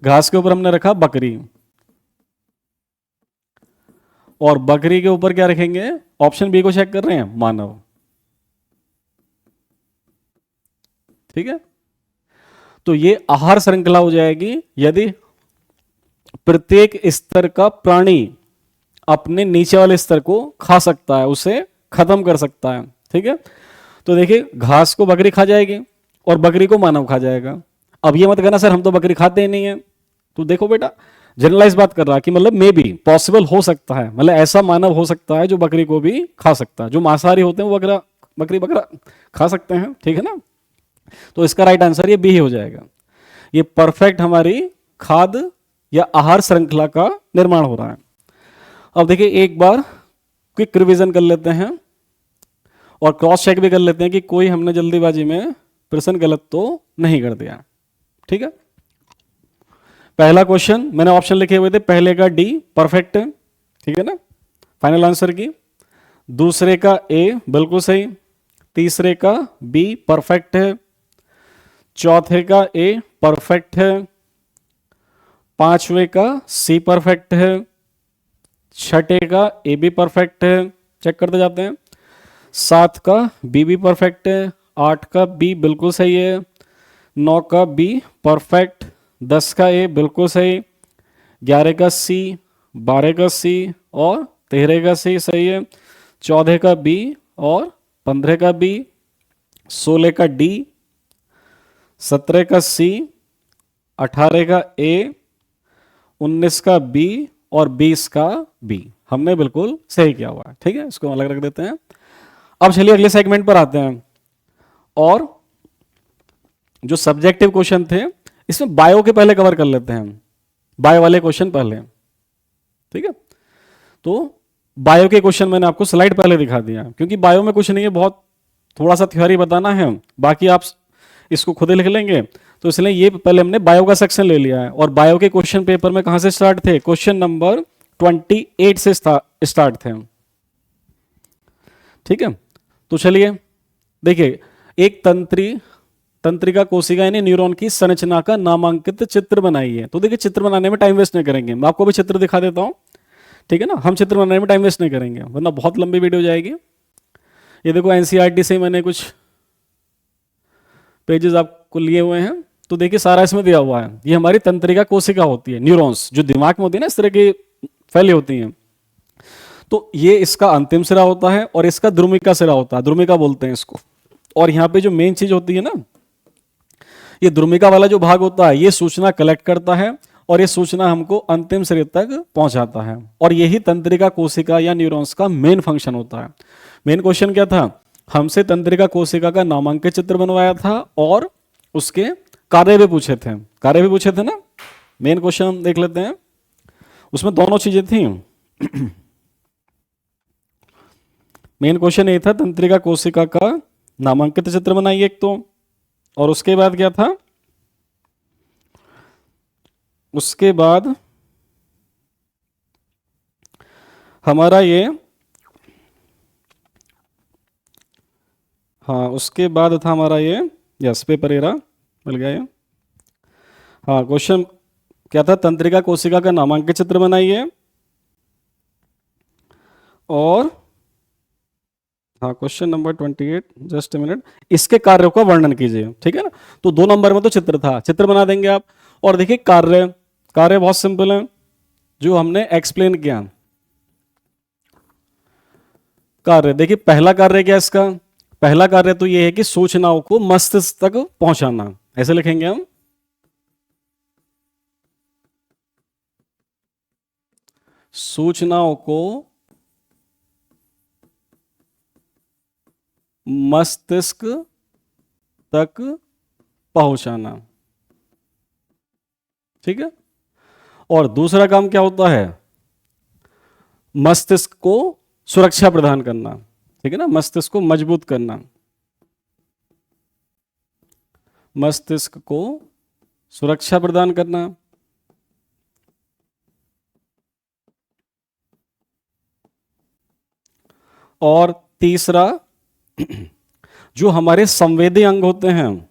घास के ऊपर हमने रखा बकरी, और बकरी के ऊपर क्या रखेंगे, ऑप्शन बी को चेक कर रहे हैं, मानव, ठीक है। तो ये आहार श्रृंखला हो जाएगी यदि प्रत्येक स्तर का प्राणी अपने नीचे वाले स्तर को खा सकता है, उसे खत्म कर सकता है, ठीक है। तो देखिए घास को बकरी खा जाएगी और बकरी को मानव खा जाएगा। अब ये मत कहना सर हम तो बकरी खाते ही नहीं है, तो देखो बेटा जनरलाइज बात कर रहा कि मतलब मे बी पॉसिबल हो सकता है, मतलब ऐसा मानव हो सकता है जो बकरी को भी खा सकता है, जो मांसाहारी होते हैं वो बकरी बकरा खा सकते हैं, ठीक है ना। तो इसका राइट आंसर ये बी हो जाएगा, ये परफेक्ट हमारी खाद्य या आहार श्रृंखला का निर्माण हो रहा है। अब देखिए एक बार क्विक रिवीजन कर लेते हैं और क्रॉस चेक भी कर लेते हैं कि कोई हमने जल्दीबाजी में प्रश्न गलत तो नहीं कर दिया। ठीक है, पहला क्वेश्चन मैंने ऑप्शन लिखे हुए थे, पहले का डी परफेक्ट है, ठीक है ना, फाइनल आंसर की। दूसरे का ए बिल्कुल सही, तीसरे का बी परफेक्ट है, चौथे का ए परफेक्ट है, पांचवे का सी परफेक्ट है, छठे का ए बी परफेक्ट है, चेक करते जाते हैं, सात का बी भी परफेक्ट है, आठ का बी बिल्कुल सही है, नौ का बी परफेक्ट, 10 का ए बिल्कुल सही, 11 का सी, 12 का सी और 13 का सी सही है, 14 का बी और 15 का बी, 16 का डी, 17 का सी, 18 का ए, 19 का बी और 20 का बी हमने बिल्कुल सही किया हुआ है। ठीक है, इसको अलग रख देते हैं। अब चलिए अगले सेगमेंट पर आते हैं और जो सब्जेक्टिव क्वेश्चन थे इसमें बायो के पहले कवर कर लेते हैं, बायो वाले क्वेश्चन पहले। ठीक है, तो बायो के क्वेश्चन मैंने आपको स्लाइड पहले दिखा दिया क्योंकि बायो में कुछ नहीं है, बहुत थोड़ा सा थ्योरी बताना है, बाकी आप इसको खुद ही लिख लेंगे, तो इसलिए ये पहले हमने बायो का सेक्शन ले लिया है। और बायो के क्वेश्चन पेपर में कहां से स्टार्ट थे, क्वेश्चन नंबर 28 से स्टार्ट थे। ठीक है, तो चलिए देखिए, एक तंत्रिका कोशिका यानी न्यूरॉन की संरचना का नामांकित चित्र बनाइए। तो देखिए चित्र बनाने में टाइम वेस्ट नहीं करेंगे, मैं आपको भी चित्र दिखा देता हूं। ठीक है ना, हम चित्र बनाने में टाइम वेस्ट नहीं करेंगे वरना बहुत लंबी वीडियो जाएगी। ये देखो एनसीईआरटी से मैंने कुछ पेजेस आपको लिए हुए हैं, तो देखिए सारा इसमें दिया हुआ है। ये हमारी तंत्रिका कोशिका होती है, न्यूरॉन्स जो दिमाग में होती है ना, इस तरह की फैली होती हैं। तो ये इसका अंतिम सिरा होता है और इसका द्रुमिका सिरा होता है, द्रुमिका बोलते हैं इसको। और यहाँ पे जो मेन चीज होती है ना, ये द्रुमिका वाला जो भाग होता है ये सूचना कलेक्ट करता है और ये सूचना हमको अंतिम सिरे तक पहुंचाता है। और यही तंत्रिका कोशिका या न्यूरॉन्स का मेन फंक्शन होता है। मेन क्वेश्चन क्या था, हमसे तंत्रिका कोशिका का नामांकित चित्र बनवाया था और उसके कार्य भी पूछे थे, कार्य भी पूछे थे ना। मेन क्वेश्चन हम देख लेते हैं, उसमें दोनों चीजें थी। मेन क्वेश्चन ये था तंत्रिका कोशिका का नामांकित चित्र बनाइए एक तो, और उसके बाद क्या था, उसके बाद हमारा ये, हाँ उसके बाद था हमारा ये, यस पेपर एरा मिल गया ये। हाँ क्वेश्चन क्या था, तंत्रिका कोशिका का नामांकित चित्र बनाइए और हाँ question number 28, just a minute, इसके कार्यों का वर्णन कीजिए। ठीक है ना, तो 2 नंबर में तो चित्र था, चित्र बना देंगे आप। और देखिए कार्य, कार्य बहुत सिंपल है जो हमने एक्सप्लेन किया। कार्य देखिए, पहला कार्य क्या है इसका, पहला कार्य तो यह है कि सूचनाओं को मस्तिष्क तक पहुंचाना, ऐसे लिखेंगे हम। सूचनाओं को मस्तिष्क तक पहुंचाना। ठीक है, और दूसरा काम क्या होता है, मस्तिष्क को सुरक्षा प्रदान करना। ठीक है ना, मस्तिष्क को मजबूत करना, मस्तिष्क को सुरक्षा प्रदान करना। और तीसरा जो हमारे संवेदी अंग होते हैं,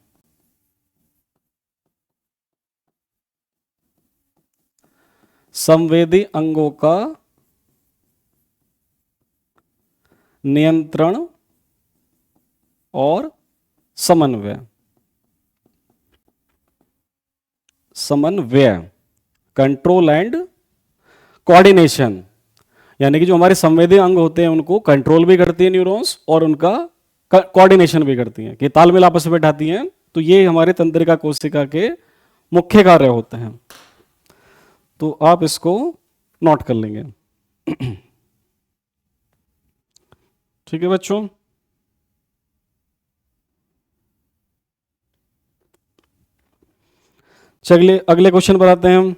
संवेदी अंगों का नियंत्रण और समन्वय, समन्वय कंट्रोल एंड कोऑर्डिनेशन, यानी कि जो हमारे संवेदी अंग होते हैं उनको कंट्रोल भी करती है न्यूरॉन्स और उनका कोऑर्डिनेशन भी करती हैं, कि तालमेल आपस में बैठाती हैं। तो ये हमारे तंत्रिका कोशिका के मुख्य कार्य होते हैं। तो आप इसको नोट कर लेंगे। ठीक है बच्चों, चलिए अगले क्वेश्चन पर आते हैं हम।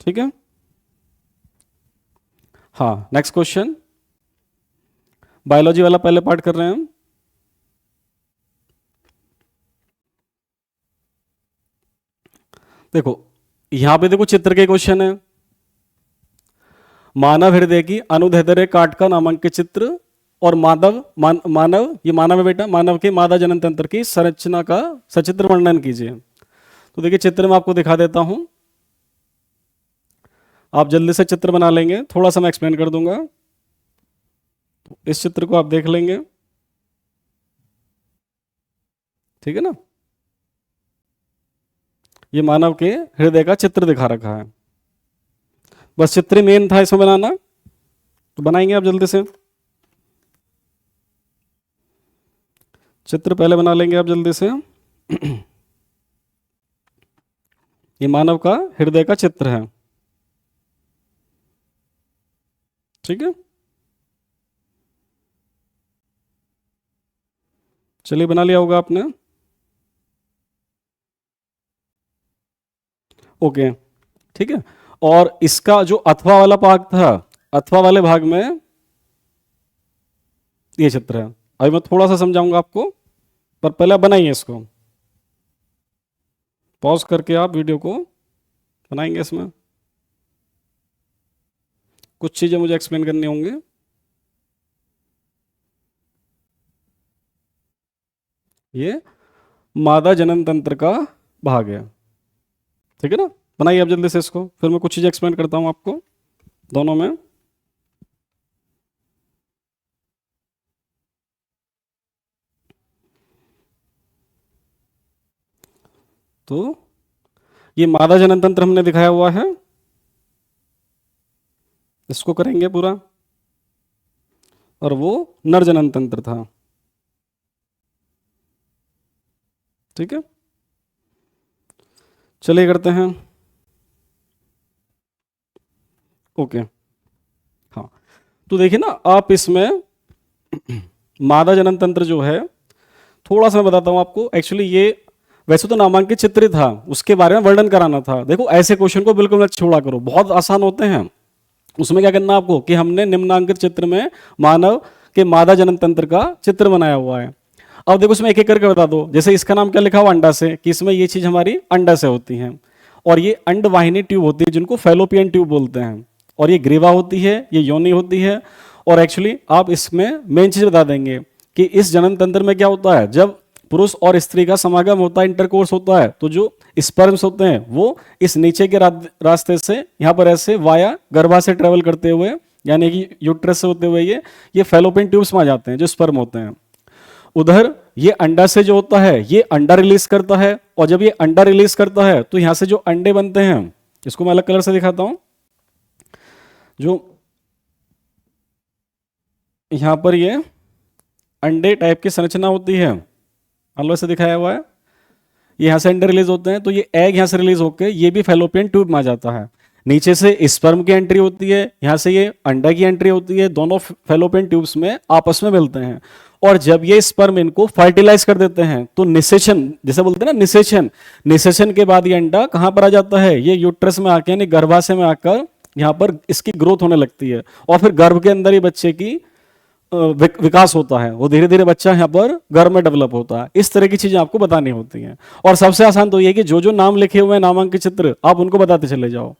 ठीक है, हाँ नेक्स्ट क्वेश्चन, बायोलॉजी वाला पहले पार्ट कर रहे हैं हम। देखो यहां पे देखो चित्र के क्वेश्चन है, मानव हृदय की अनुदैर्ध्य काट का नामांकित चित्र और मानव ये मानव है बेटा, मानव के मादा जनन तंत्र की संरचना का सचित्र वर्णन कीजिए। तो देखिए चित्र में आपको दिखा देता हूं, आप जल्दी से चित्र बना लेंगे, थोड़ा सा मैं एक्सप्लेन कर दूंगा। इस चित्र को आप देख लेंगे, ठीक है ना, ये मानव के हृदय का चित्र दिखा रखा है। बस चित्र मेन था इसमें बनाना, तो बनाएंगे आप जल्दी से। चित्र पहले बना लेंगे आप जल्दी से। ये मानव का हृदय का चित्र है, ठीक है। चलिए बना लिया होगा आपने, ओके ठीक है। और इसका जो अथवा वाला भाग था, अथवा वाले भाग में ये चित्र है। अभी मैं थोड़ा सा समझाऊंगा आपको, पर पहले आप बनाइए इसको, पॉज करके आप वीडियो को बनाएंगे। इसमें कुछ चीजें मुझे एक्सप्लेन करनी होंगी। ये मादा जनन तंत्र का भाग है, ठीक है ना। बनाइए आप जल्दी से इसको, फिर मैं कुछ चीजें एक्सप्लेन करता हूं आपको दोनों में। तो ये मादा जनन तंत्र हमने दिखाया हुआ है, इसको करेंगे पूरा, और वो नर जनन तंत्र था, ठीक है। चलिए करते हैं, ओके हाँ। तो देखिए ना आप इसमें मादा जनन तंत्र जो है, थोड़ा सा मैं बताता हूं आपको। एक्चुअली ये वैसे तो नामांकित चित्र था, उसके बारे में वर्णन कराना था। देखो ऐसे क्वेश्चन को बिल्कुल मत छोड़ा करो, बहुत आसान होते हैं। उसमें क्या करना आपको कि हमने निम्नांकित चित्र में मानव के मादा जनन तंत्र का चित्र बनाया हुआ है। अब देखो इसमें एक एक करके बता दो। जैसे इसका नाम क्या लिखा हुआ, अंडा से, कि इसमें ये चीज हमारी अंडा से होती है, और ये अंडवाहिनी ट्यूब होती है जिनको फैलोपियन ट्यूब बोलते हैं, और ये ग्रीवा होती है, ये योनि होती है। और एक्चुअली आप इसमें मेन चीज बता देंगे कि इस जनन तंत्र में क्या होता है, जब पुरुष और स्त्री का समागम होता है, इंटरकोर्स होता है, तो जो स्पर्म्स होते हैं वो इस नीचे के रास्ते से यहां पर ऐसे वाया गर्भाशय ट्रेवल करते हुए, यानी कि यूट्रस से होते हुए ये फैलोपियन ट्यूब्स में आ जाते हैं, जो स्पर्म होते हैं। उधर ये अंडा से जो होता है, ये अंडा रिलीज करता है, और जब ये अंडा रिलीज करता है तो यहां से जो अंडे बनते हैं, इसको मैं अलग कलर से दिखाता हूं। जो यहां पर ये अंडे टाइप की संरचना होती है, मान लो ऐसे दिखाया हुआ है, ये यहाँ से अंडे रिलीज होते हैं, तो ये एग यहाँ से रिलीज होकर ये भी फैलोपियन ट्यूब में आ जाता है। नीचे से स्पर्म की एंट्री होती है, यहाँ से ये अंडा की एंट्री होती है, दोनों फैलोपियन ट्यूब्स में आपस में मिलते हैं। और जब ये स्पर्म इनको फर्टिलाइज कर देते हैं तो निषेचन, जैसे बोलते हैं ना निषेचन, निषेचन के बाद ये अंडा कहाँ पर आ जाता है, ये यूट्रस में आके यानी गर्भाशय में आकर यहाँ पर इसकी ग्रोथ होने लगती है, और फिर गर्भ के अंदर ही बच्चे की विकास होता है। वो धीरे धीरे बच्चा यहाँ पर गर्भ में डेवलप होता है। इस तरह की चीजें आपको बतानी होती हैं। और सबसे आसान तो ये कि जो जो नाम लिखे हुए हैं नामांकित चित्र, आप उनको बताते चले जाओ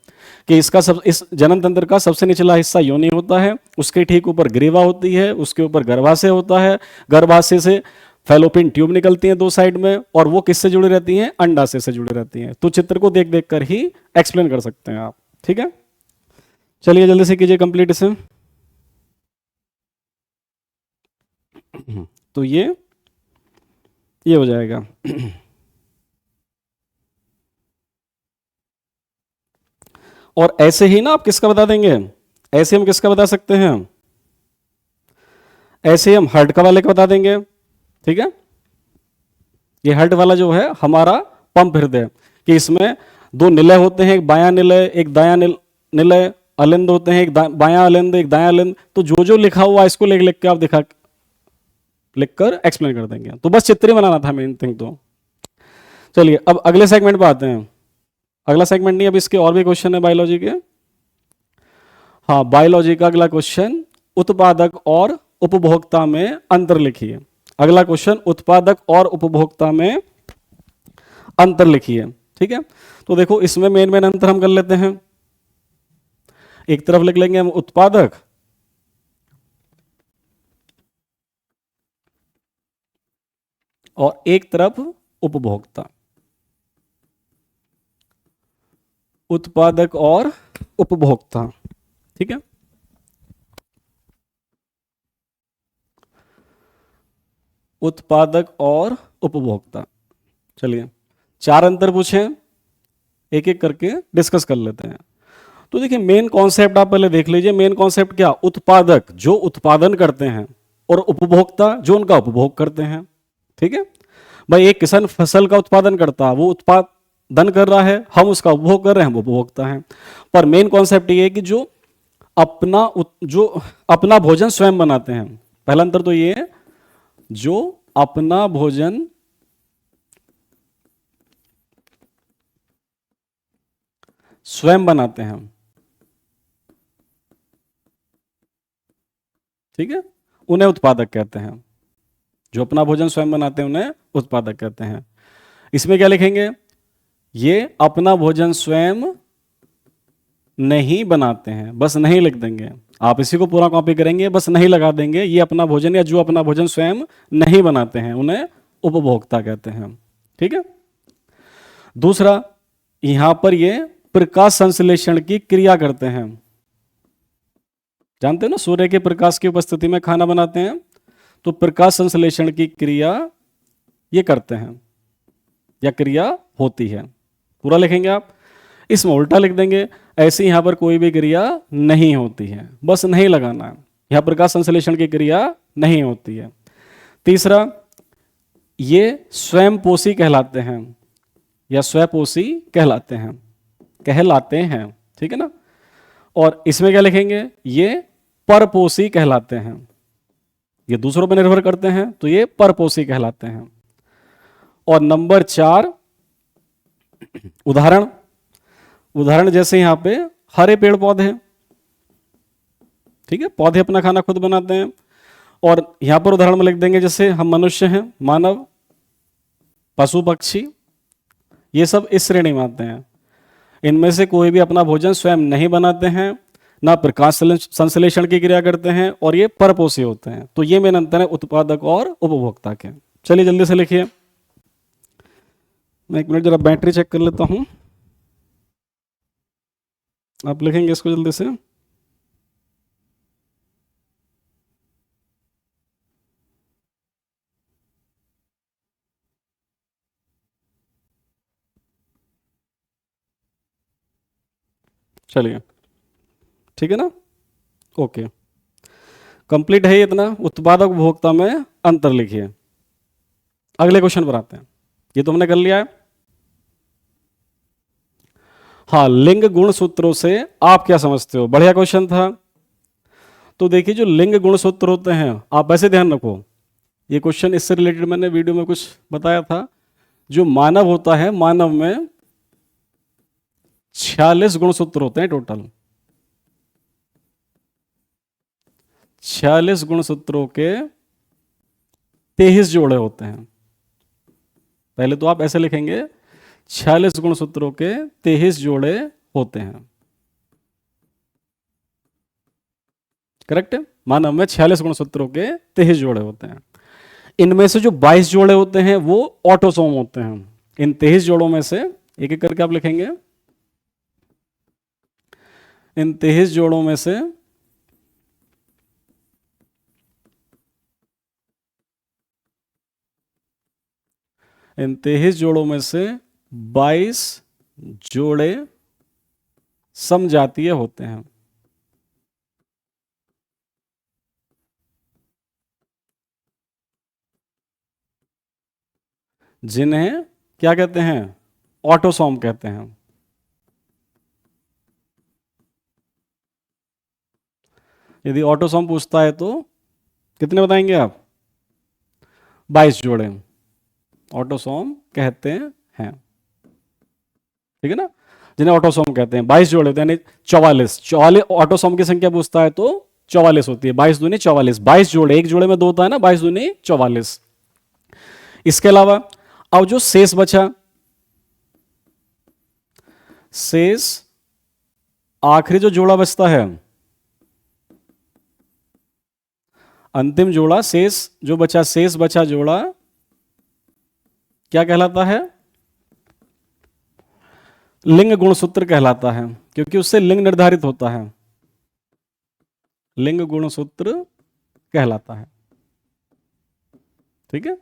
कि इस जनन तंत्र का सबसे निचला हिस्सा योनि होता है, उसके ठीक ऊपर ग्रीवा होती है, उसके ऊपर गर्भाशय होता है, गर्भाशय से फैलोपियन ट्यूब निकलती हैं दो साइड में, और वो किससे जुड़ी रहती हैं, अंडाशय से जुड़ी रहती हैं। तो चित्र को देख देख कर ही एक्सप्लेन कर सकते हैं आप, ठीक है। चलिए जल्दी से कीजिए कंप्लीट इसे। तो ये हो जाएगा। और ऐसे ही ना आप किसका बता देंगे, ऐसे हम किसका बता सकते हैं, ऐसे हम हार्ट का वाले का बता देंगे, ठीक है। ये हार्ट वाला जो है हमारा पंप हृदय, कि इसमें दो निलय होते हैं, एक बायां निलय एक दायां निलय, अलिंद होते हैं, एक बायां अलिंद एक दायां अलिंद। तो जो जो लिखा हुआ इसको लिख लिख के आप लिखकर एक्सप्लेन कर देंगे। तो बस चित्र ही बनाना था मेन थिंग तो, चलिए अब अगले सेगमेंट पे आते हैं। अगला सेगमेंट नहीं, अब इसके और भी क्वेश्चन है बायोलॉजी के। हाँ, बायोलॉजी का अगला क्वेश्चन, उत्पादक और उपभोक्ता में अंतर लिखिए। अगला क्वेश्चन, उत्पादक और उपभोक्ता में अंतर लिखिए। ठीक है, तो देखो इसमें मेन मेन अंतर हम कर लेते हैं। एक तरफ लिख लेंगे हम उत्पादक, और एक तरफ उपभोक्ता। उत्पादक और उपभोक्ता, ठीक है। उत्पादक और उपभोक्ता, चलिए 4 अंतर पूछे, एक एक करके डिस्कस कर लेते हैं। तो देखिए मेन कॉन्सेप्ट आप पहले देख लीजिए। मेन कॉन्सेप्ट क्या, उत्पादक जो उत्पादन करते हैं और उपभोक्ता जो उनका उपभोग करते हैं। ठीक है भाई, एक किसान फसल का उत्पादन करता है, वो उत्पादन कर रहा है, हम उसका उपभोग कर रहे हैं, वो उपभोक्ता है। पर मेन कॉन्सेप्ट ये है कि जो अपना भोजन स्वयं बनाते हैं। पहला अंतर तो ये है, जो अपना भोजन स्वयं बनाते हैं, ठीक है, उन्हें उत्पादक कहते हैं। जो अपना भोजन स्वयं बनाते हैं उन्हें उत्पादक कहते हैं। इसमें क्या लिखेंगे, ये अपना भोजन स्वयं नहीं बनाते हैं, बस नहीं लिख देंगे। आप इसी को पूरा कॉपी करेंगे, बस नहीं लगा देंगे। ये अपना भोजन या जो अपना भोजन स्वयं नहीं बनाते हैं उन्हें उपभोक्ता कहते हैं। ठीक है, दूसरा, यहां पर ये प्रकाश संश्लेषण की क्रिया करते हैं। जानते हो ना, सूर्य के प्रकाश की उपस्थिति में खाना बनाते हैं, तो प्रकाश संश्लेषण की क्रिया ये करते हैं या क्रिया होती है। पूरा लिखेंगे आप, इसमें उल्टा लिख देंगे। ऐसे यहां पर कोई भी क्रिया नहीं होती है, बस नहीं लगाना है। यहां प्रकाश संश्लेषण की क्रिया नहीं होती है। तीसरा, ये स्वयंपोषी कहलाते हैं या स्वयंपोषी कहलाते हैं, ठीक है ना। और इसमें क्या लिखेंगे, ये परपोषी कहलाते हैं। ये दूसरों पर निर्भर करते हैं, तो ये परपोषी कहलाते हैं। और नंबर 4, उदाहरण जैसे यहां पे हरे पेड़ पौधे हैं, ठीक है, पौधे अपना खाना खुद बनाते हैं। और यहां पर उदाहरण में लिख देंगे, जैसे हम मनुष्य हैं, मानव, पशु पक्षी, ये सब इस श्रेणी में आते हैं। इनमें से कोई भी अपना भोजन स्वयं नहीं बनाते हैं, ना प्रकाश संश्लेषण की क्रिया करते हैं, और ये परपोषी होते हैं। तो ये मेन अंतर है उत्पादक और उपभोक्ता के। चलिए जल्दी से लिखिए। मैं 1 मिनट जरा बैटरी चेक कर लेता हूं, आप लिखेंगे इसको जल्दी से। चलिए, ठीक है ना, ओके, कंप्लीट है ये इतना। उत्पादक उपभोक्ता में अंतर लिखिए। अगले क्वेश्चन पर आते हैं। ये तो हमने कर लिया है। हाँ, लिंग गुण सूत्रों से आप क्या समझते हो, बढ़िया क्वेश्चन था। तो देखिए जो लिंग गुण सूत्र होते हैं, आप ऐसे ध्यान रखो, ये क्वेश्चन इससे रिलेटेड मैंने वीडियो में कुछ बताया था। जो मानव होता है, मानव में 46 गुण सूत्र होते हैं टोटल। 46 गुण सूत्रों के 23 जोड़े होते हैं। पहले तो आप ऐसे लिखेंगे, 46 गुण सूत्रों के 23 जोड़े होते हैं। करेक्ट है, मानव में 46 गुण सूत्रों के 23 जोड़े होते हैं। इनमें से जो 22 जोड़े होते हैं वो ऑटोसोम होते हैं। इन 23 जोड़ों में से एक एक करके आप लिखेंगे। इन 23 जोड़ों में से इन 23 जोड़ों में से 22 जोड़े समजातीय होते हैं। जिन्हें क्या कहते हैं, ऑटोसोम कहते हैं। यदि ऑटोसोम पूछता है तो कितने बताएंगे आप, 22 जोड़े ऑटोसोम कहते हैं, ठीक है ना, जिन्हें ऑटोसोम कहते हैं। 22 जोड़े होते हैं, यानी 44। 44 ऑटोसोम की संख्या पूछता है तो 44 होती है। 22 दूनी 44, 22 जोड़े, एक जोड़े में 2 होता है ना, 22 दूनी 44। इसके अलावा अब जो शेष बचा, शेष आखिरी जो जोड़ा बचता है, अंतिम जोड़ा, शेष जो बचा, शेष बचा जोड़ा क्या कहलाता है? लिंग गुणसूत्र कहलाता है, क्योंकि उससे लिंग निर्धारित होता है, लिंग गुणसूत्र कहलाता है। ठीक है,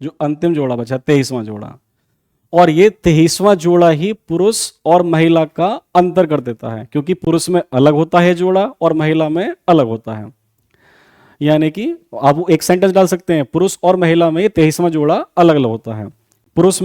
जो अंतिम जोड़ा बचा 23वां जोड़ा, और ये 23वां जोड़ा ही पुरुष और महिला का अंतर कर देता है, क्योंकि पुरुष में अलग होता है जोड़ा और महिला में अलग होता है। यानी कि आप एक सेंटेंस डाल सकते हैं, पुरुष और महिला में ये 23वां जोड़ा अलग अलग होता है। पुरुष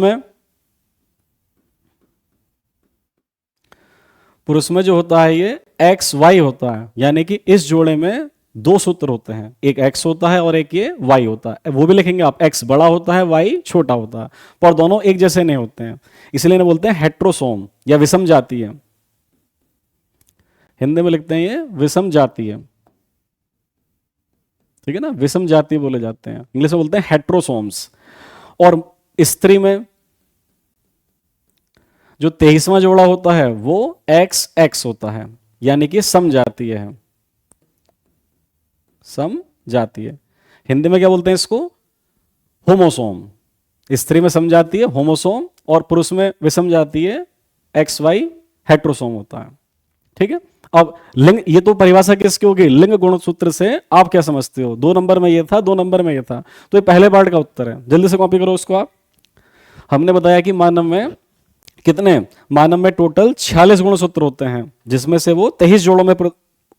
में जो होता है ये एक्स वाई होता है, यानी कि इस जोड़े में 2 सूत्र होते हैं, एक एक्स होता है और एक ये वाई होता है। वो भी लिखेंगे आप, एक्स बड़ा होता है, वाई छोटा होता है, पर दोनों एक जैसे नहीं होते हैं, इसलिए इन्हें बोलते हैं हेट्रोसोम या विषम जातीय। हिंदी में लिखते हैं ये विषम जातीय, ठीक है ना, विषम जातीय बोले जाते हैं, इंग्लिश में बोलते हैं हेट्रोसोम्स। और स्त्री में जो 23वां जोड़ा होता है वो एक्स एक्स होता है, यानी कि समजातीय है, समजातीय। हिंदी में क्या बोलते हैं इसको? होमोसोम। स्त्री में समजातीय होमोसोम और पुरुष में विषम जातीय एक्स वाई हेट्रोसोम होता है। ठीक है, अब लिंग, ये तो परिभाषा किसकी होगी? लिंग गुणसूत्र से आप क्या समझते हो? 2 नंबर में ये था, 2 नंबर में ये था, तो ये पहले पार्ट का उत्तर है। जल्दी से कॉपी करो उसको आप। हमने बताया कि मानव में कितने, मानव में टोटल 46 गुणसूत्र होते हैं, जिसमें से वो 23 जोड़ों में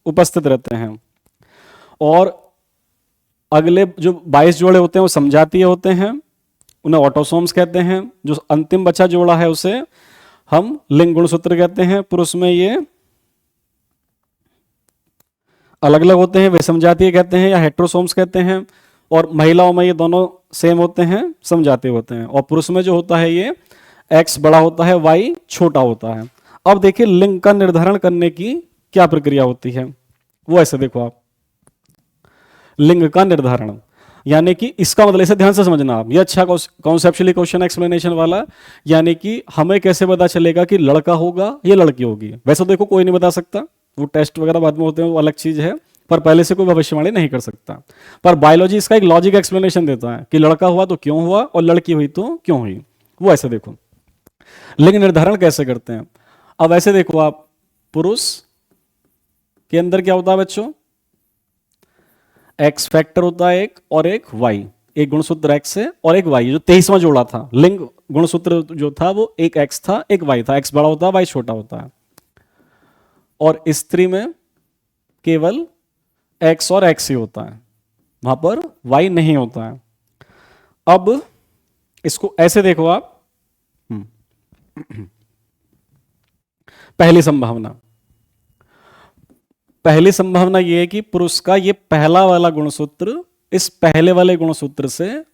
उपस्थित रहते हैं, और अगले जो 22 जोड़े होते हैं वो समजातीय होते हैं, उन्हें ऑटोसोम्स कहते हैं। जो अंतिम बचा जोड़ा है उसे हम लिंग गुणसूत्र कहते हैं। पुरुष में ये अलग अलग होते हैं, वे समजातीय कहते हैं या हेट्रोसोम्स कहते हैं, और महिलाओं में ये दोनों सेम होते हैं, समजातीय होते हैं। और पुरुष में जो होता है ये एक्स बड़ा होता है, वाई छोटा होता है। अब देखिए लिंग का निर्धारण करने की क्या प्रक्रिया होती है, वो ऐसे देखो आप। लिंग का निर्धारण, यानी कि इसका मतलब, इसे ध्यान से समझना आप, ये अच्छा कॉन्सेप्चुअली क्वेश्चन एक्सप्लेनेशन वाला। यानी कि हमें कैसे पता चलेगा कि लड़का होगा या लड़की होगी? वैसे देखो कोई नहीं बता सकता, वो टेस्ट वगैरह बाद में होते हैं, वो अलग चीज है, पर पहले से कोई भविष्यवाणी नहीं कर सकता। पर बायोलॉजी इसका एक लॉजिक एक्सप्लेनेशन देता है कि लड़का हुआ तो क्यों हुआ और लड़की हुई तो क्यों हुई। वो ऐसे देखो लिंग निर्धारण कैसे करते हैं। अब ऐसे देखो आप, पुरुष के अंदर क्या होता है बच्चों? एक्स फैक्टर होता है एक, और एक वाई, एक गुणसूत्र एक्स है और एक वाई। जो 23वां जोड़ा था, लिंग गुणसूत्र जो था वो एक एक्स था एक वाई था, एक्स बड़ा होता है वाई छोटा होता है। और स्त्री में केवल एक्स और एक्स ही होता है, वहां पर वाई नहीं होता है। अब इसको ऐसे देखो आप, पहली संभावना यह है कि पुरुष का ये पहला वाला गुणसूत्र इस पहले वाले गुणसूत्र से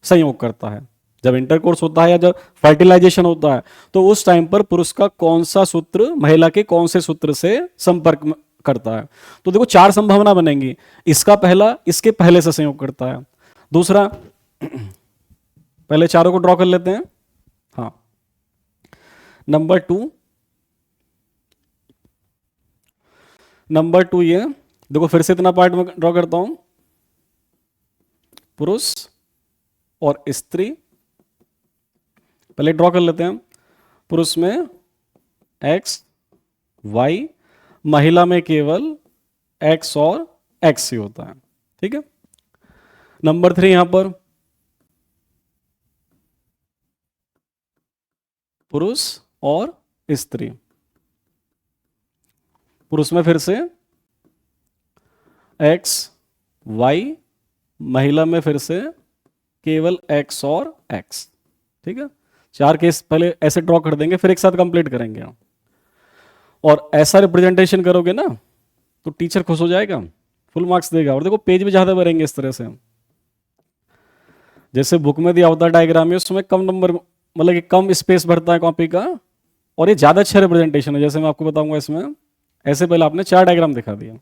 संयोग करता है। जब इंटरकोर्स होता है या जब फर्टिलाइजेशन होता है तो उस टाइम पर पुरुष का कौन सा सूत्र महिला के कौन से सूत्र से संपर्क करता है। तो देखो 4 संभावना बनेंगी, इसका पहला इसके पहले से संयोग करता है। दूसरा, पहले चारों को ड्रॉ कर लेते हैं। हाँ, नंबर 2 ये देखो, फिर से इतना पार्ट में ड्रॉ करता हूं, पुरुष और स्त्री पहले ड्रॉ कर लेते हैं। पुरुष में एक्स वाई, महिला में केवल एक्स और एक्स ही होता है। ठीक है, नंबर 3 यहां पर पुरुष और स्त्री, पुरुष में फिर से एक्स वाई, महिला में फिर से केवल एक्स और एक्स। ठीक है, 4 केस पहले ऐसे ड्रॉ कर देंगे, फिर एक साथ कंप्लीट करेंगे। और ऐसा रिप्रेजेंटेशन करोगे ना तो टीचर खुश हो जाएगा, फुल मार्क्स देगा। और देखो पेज भी ज्यादा भरेंगे इस तरह से, जैसे बुक में दिया होता है डायग्राम में, उसमें कम नंबर मतलब कि कम स्पेस भरता है कॉपी का, और ये ज़्यादा अच्छा रिप्रेजेंटेशन है, जैसे मैं आपको बताऊंगा इसमें। ऐसे पहले आपने 4 डायग्राम दिखा दिया।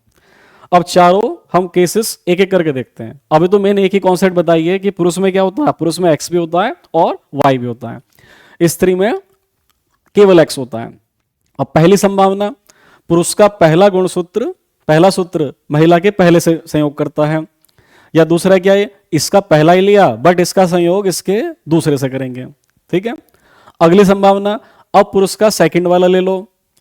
अब चारों हम केसेस एक एक करके देखते हैं। अभी तो मैंने एक ही कॉन्सेप्ट बताई है कि पुरुष में क्या होता है, पुरुष में एक्स भी होता है और वाई भी होता है, स्त्री में केवल एक्स होता है। अब पहली संभावना, पुरुष का पहला गुणसूत्र, पहला सूत्र महिला के पहले से संयोग करता है, या दूसरा क्या है, इसका पहला ही लिया बट इसका संयोग इसके दूसरे से करेंगे। ठीक है। अगली संभावना, अब पुरुष का सेकंड वाला ले लो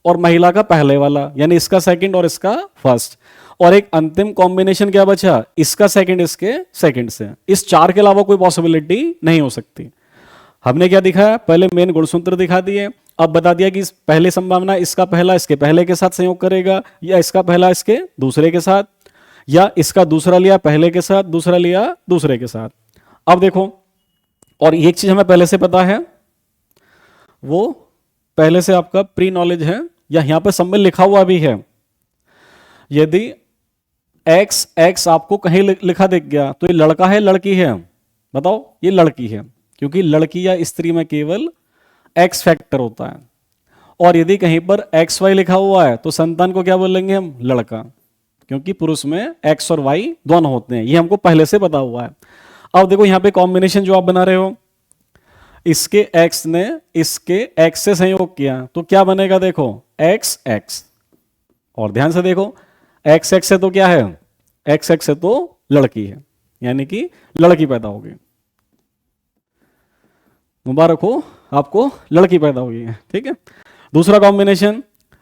और महिला का पहले वाला, यानी इसका सेकंड और इसका फर्स्ट, और एक अंतिम कॉम्बिनेशन क्या बचा, इसका सेकंड इसके सेकंड से। इस 4 के अलावा कोई पॉसिबिलिटी नहीं हो सकती। हमने क्या दिखाया, पहले मेन गुणसूत्र दिखा दिए, अब बता दिया कि पहले संभावना इसका पहला इसके पहले के साथ संयोग करेगा, या इसका पहला इसके दूसरे के साथ, या इसका दूसरा लिया पहले के साथ, दूसरा लिया दूसरे के साथ। अब देखो, और एक चीज हमें पहले से पता है, वो पहले से आपका प्री नॉलेज है, या यहां पर सब में लिखा हुआ भी है। यदि एक्स एक्स आपको कहीं लिखा दिख गया तो ये लड़का है लड़की है, बताओ, ये लड़की है, क्योंकि लड़की या स्त्री में केवल एक्स फैक्टर होता है। और यदि कहीं पर एक्स वाई लिखा हुआ है तो संतान को क्या बोलेंगे हम, लड़का, क्योंकि पुरुष में एक्स और वाई दोनों होते हैं, ये हमको पहले से पता हुआ है। अब देखो यहां पे कॉम्बिनेशन जो आप बना रहे हो, इसके एक्स ने इसके एक्स से संयोग किया तो क्या बनेगा, देखो एक्स एक्स, और ध्यान से देखो एक्स एक्स से तो क्या है, एक्स एक्स से तो लड़की है, यानी कि लड़की पैदा होगी। मुबारक हो आपको, लड़की पैदा हुई है। ठीक है। दूसरा कॉम्बिनेशन,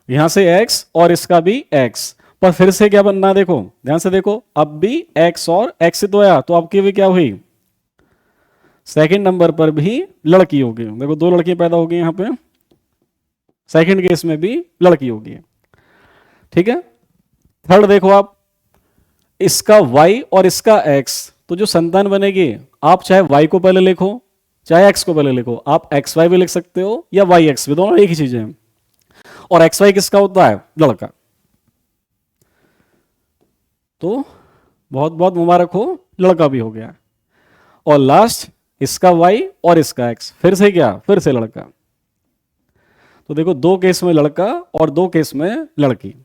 यहां से एक्स और इसका भी एक्स, पर फिर से क्या बनना है, देखो ध्यान से देखो, अब भी एक्स और एक्स से तो आया, तो आपकी भी क्या हुई, सेकंड नंबर पर भी लड़की होगी। देखो 2 लड़कियां पैदा होगी यहां पे, सेकंड केस में भी लड़की होगी। ठीक है। थर्ड देखो आप, इसका y और इसका x, तो जो संतान बनेगी, आप चाहे y को पहले लिखो चाहे x को पहले लिखो, आप एक्स वाई भी लिख सकते हो या वाई एक्स भी, दोनों एक ही चीज है। और एक्स वाई किसका होता है, लड़का। तो बहुत बहुत मुबारक हो, लड़का भी हो गया। और लास्ट, इसका y और इसका x, फिर से क्या, फिर से लड़का। तो देखो 2 केस में लड़का और 2 केस में लड़की।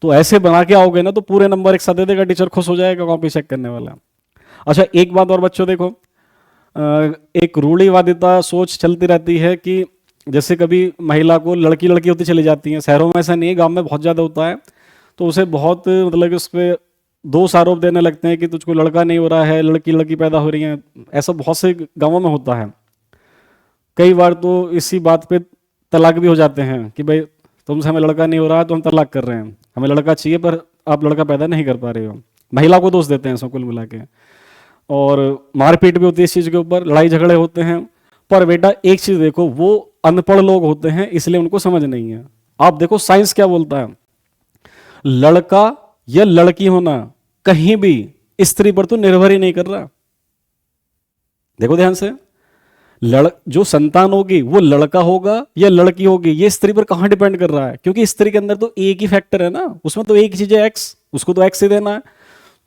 तो ऐसे बना के आओगे ना तो पूरे नंबर एक साथ दे देगा, टीचर खुश हो जाएगा कॉपी चेक करने वाला। अच्छा एक बात और बच्चों देखो, एक रूढ़िवादिता सोच चलती रहती है कि जैसे कभी महिला को लड़की लड़की होती चली जाती है, शहरों में ऐसा नहीं है, गांव में बहुत ज़्यादा होता है, तो उसे बहुत मतलब कि उस पर दोष आरोप देने लगते हैं कि तुझको लड़का नहीं हो रहा है, लड़की लड़की पैदा हो रही है। ऐसा बहुत से गाँवों में होता है। कई बार तो इसी बात पे तलाक भी हो जाते हैं कि भाई तुमसे हमें लड़का नहीं हो रहा है तो हम तलाक कर रहे हैं, हमें लड़का चाहिए पर आप लड़का पैदा नहीं कर पा रहे हो। महिला को दोष देते हैं सब कुल मिला के, और मारपीट भी होती है इस चीज़ के ऊपर, लड़ाई झगड़े होते हैं। पर बेटा एक चीज़ देखो, वो अनपढ़ लोग होते हैं इसलिए उनको समझ नहीं है। आप देखो साइंस क्या बोलता है, लड़का या लड़की होना कहीं भी स्त्री पर तो निर्भर ही नहीं कर रहा। देखो ध्यान से, जो संतान होगी वो लड़का होगा या लड़की होगी, ये स्त्री पर कहां डिपेंड कर रहा है, क्योंकि स्त्री के अंदर तो एक ही फैक्टर है ना, उसमें तो एक ही चीज है एक्स, उसको तो एक्स ही देना है।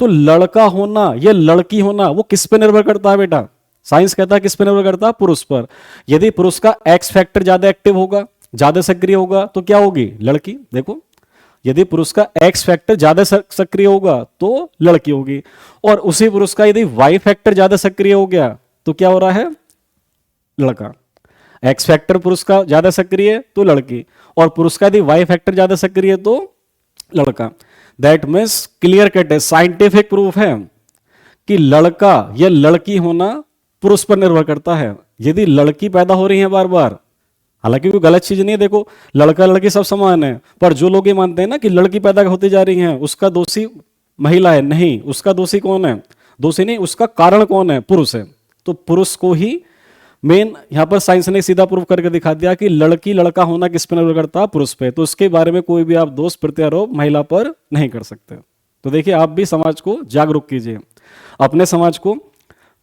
तो लड़का होना या लड़की होना वो किस पे निर्भर करता है बेटा, साइंस कहता है किस पे निर्भर करता है, पुरुष पर। यदि पुरुष का एक्स फैक्टर ज्यादा एक्टिव होगा, ज्यादा सक्रिय होगा, तो क्या होगी, लड़की। देखो यदि पुरुष का एक्स फैक्टर ज्यादा सक्रिय होगा तो लड़की होगी, और उसी पुरुष का यदि वाई फैक्टर ज्यादा सक्रिय हो गया तो क्या हो रहा है, लड़का। एक्स फैक्टर पुरुष का ज्यादा सक्रिय तो लड़की, और पुरुष का यदि वाई फैक्टर ज्यादा सक्रिय तो लड़का। दैट मीन्स क्लियर कट है, साइंटिफिक प्रूफ है कि लड़का या लड़की होना पुरुष पर निर्भर करता है। यदि लड़की पैदा हो रही है बार बार, हालांकि कोई गलत चीज नहीं है, देखो लड़का लड़की सब समान है, पर जो लोग ये मानते हैं ना कि लड़की पैदा होती जा रही है उसका दोषी महिला है, नहीं, उसका दोषी कौन है, दोषी नहीं, उसका कारण कौन है, पुरुष है। तो पुरुष को ही मेन यहां पर साइंस ने सीधा प्रूव करके दिखा दिया कि लड़की लड़का होना किस पे निर्भर करता है, पुरुष पे। तो उसके बारे में कोई भी आप दोष प्रत्यारोप महिला पर नहीं कर सकते। तो देखिए आप भी समाज को जागरूक कीजिए, अपने समाज को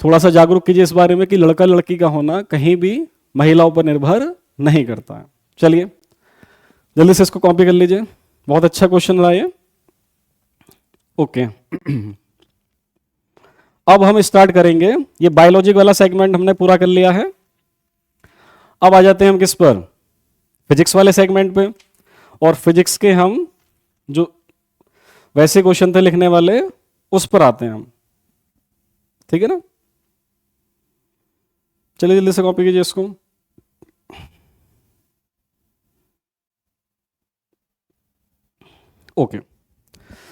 थोड़ा सा जागरूक कीजिए इस बारे में कि लड़का लड़की का होना कहीं भी महिलाओं पर निर्भर नहीं करता है। चलिए जल्दी से इसको कॉपी कर लीजिए, बहुत अच्छा क्वेश्चन रहा ये। ओके अब हम स्टार्ट करेंगे, ये बायोलॉजी वाला सेगमेंट हमने पूरा कर लिया है। अब आ जाते हैं हम किस पर, फिजिक्स वाले सेगमेंट पे। और फिजिक्स के हम जो वैसे क्वेश्चन थे लिखने वाले उस पर आते हैं हम, ठीक है ना। चलिए जल्दी से कॉपी कीजिए इसको। ओके,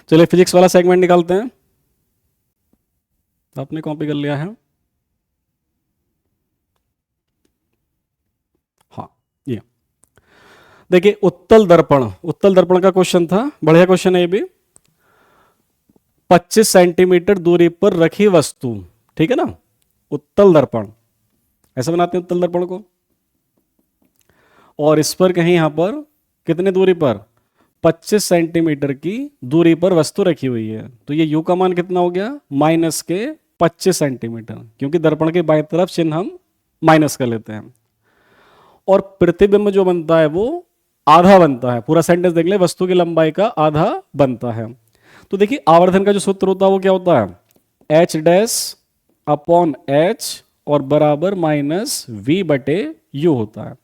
चलिए फिजिक्स वाला सेगमेंट निकालते हैं। आपने कॉपी कर लिया है, हाँ ये देखिए उत्तल दर्पण, उत्तल दर्पण का क्वेश्चन था, बढ़िया क्वेश्चन है ये भी। 25 सेंटीमीटर दूरी पर रखी वस्तु, ठीक है ना, उत्तल दर्पण ऐसे बनाते हैं उत्तल दर्पण को। और इस पर कहीं यहां पर कितने दूरी पर, 25 सेंटीमीटर की दूरी पर वस्तु रखी हुई है। तो ये u का मान कितना हो गया, माइनस के 25 सेंटीमीटर, क्योंकि दर्पण के बाएं तरफ चिन्ह हम माइनस कर लेते हैं। और प्रतिबिंब जो बनता है वो आधा बनता है, पूरा सेंटेंस देख ले, वस्तु की लंबाई का आधा बनता है। तो देखिए आवर्धन का जो सूत्र होता है वो क्या होता है, एच डैश अपॉन एच और बराबर माइनस वी बटे यू होता है।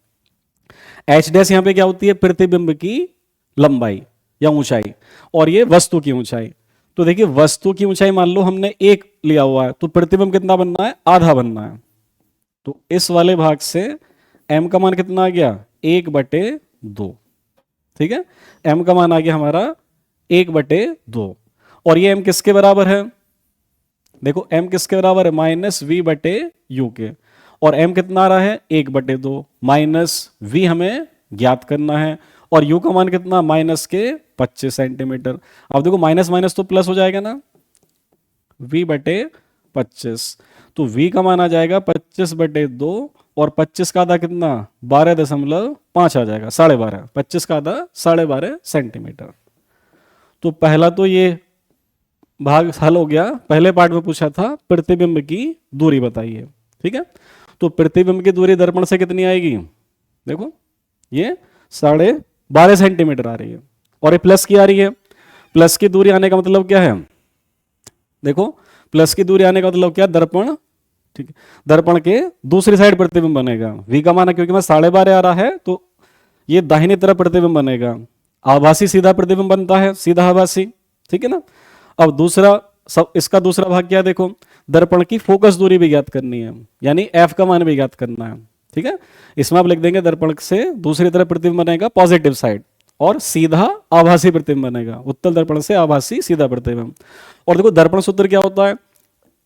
एच डैश यहां पे क्या होती है, प्रतिबिंब की लंबाई या ऊंचाई, और ये वस्तु की ऊंचाई। तो देखिए वस्तु की ऊंचाई मान लो हमने 1 लिया हुआ है, तो प्रतिबिंब कितना बनना है, आधा बनना है। तो इस वाले भाग से m का मान कितना आ गया, 1/2, ठीक है। m का मान आ गया हमारा 1/2। और ये m किसके बराबर है, देखो m किसके बराबर है, माइनस वी बटे यू के। और m कितना आ रहा है, 1/2, माइनस v हमें ज्ञात करना है, और u का मान कितना, माइनस के 25 सेंटीमीटर। अब देखो माइनस माइनस तो प्लस हो जाएगा ना, v/25, तो v का मान आ जाएगा 25/2, और 25 का आधा कितना, 12.5 आ जाएगा, 12.5, 25 का आधा 12.5 सेंटीमीटर। तो पहला तो ये भाग हल हो गया। पहले पार्ट में पूछा था प्रतिबिंब की दूरी बताइए, ठीक है। तो प्रतिबिंब की दूरी दर्पण से कितनी आएगी, देखो ये 12.5 सेंटीमीटर आ रही है, और ये प्लस की आ रही है। प्लस की दूरी आने का मतलब क्या है, देखो प्लस की दूरी आने का मतलब क्या, दर्पण, ठीक है, दर्पण के दूसरी साइड प्रतिबिंब बनेगा। v का मान है, क्योंकि मैं 12.5 आ रहा है तो ये दाहिनी तरफ प्रतिबिंब बनेगा। आभासी सीधा प्रतिबिंब बनता है, सीधा आभासी, ठीक है ना। अब दूसरा सब, इसका दूसरा भाग क्या है, देखो दर्पण की फोकस दूरी भी ज्ञात करनी है, यानी f का मान भी ज्ञात करना है, ठीक है। इसमें आप लिख देंगे दर्पण से दूसरी तरफ प्रतिबिंब बनेगा पॉजिटिव साइड, और सीधा आभासी प्रतिबिंब बनेगा, उत्तल दर्पण से आभासी सीधा प्रतिबिंब। और देखो दर्पण सूत्र क्या होता है,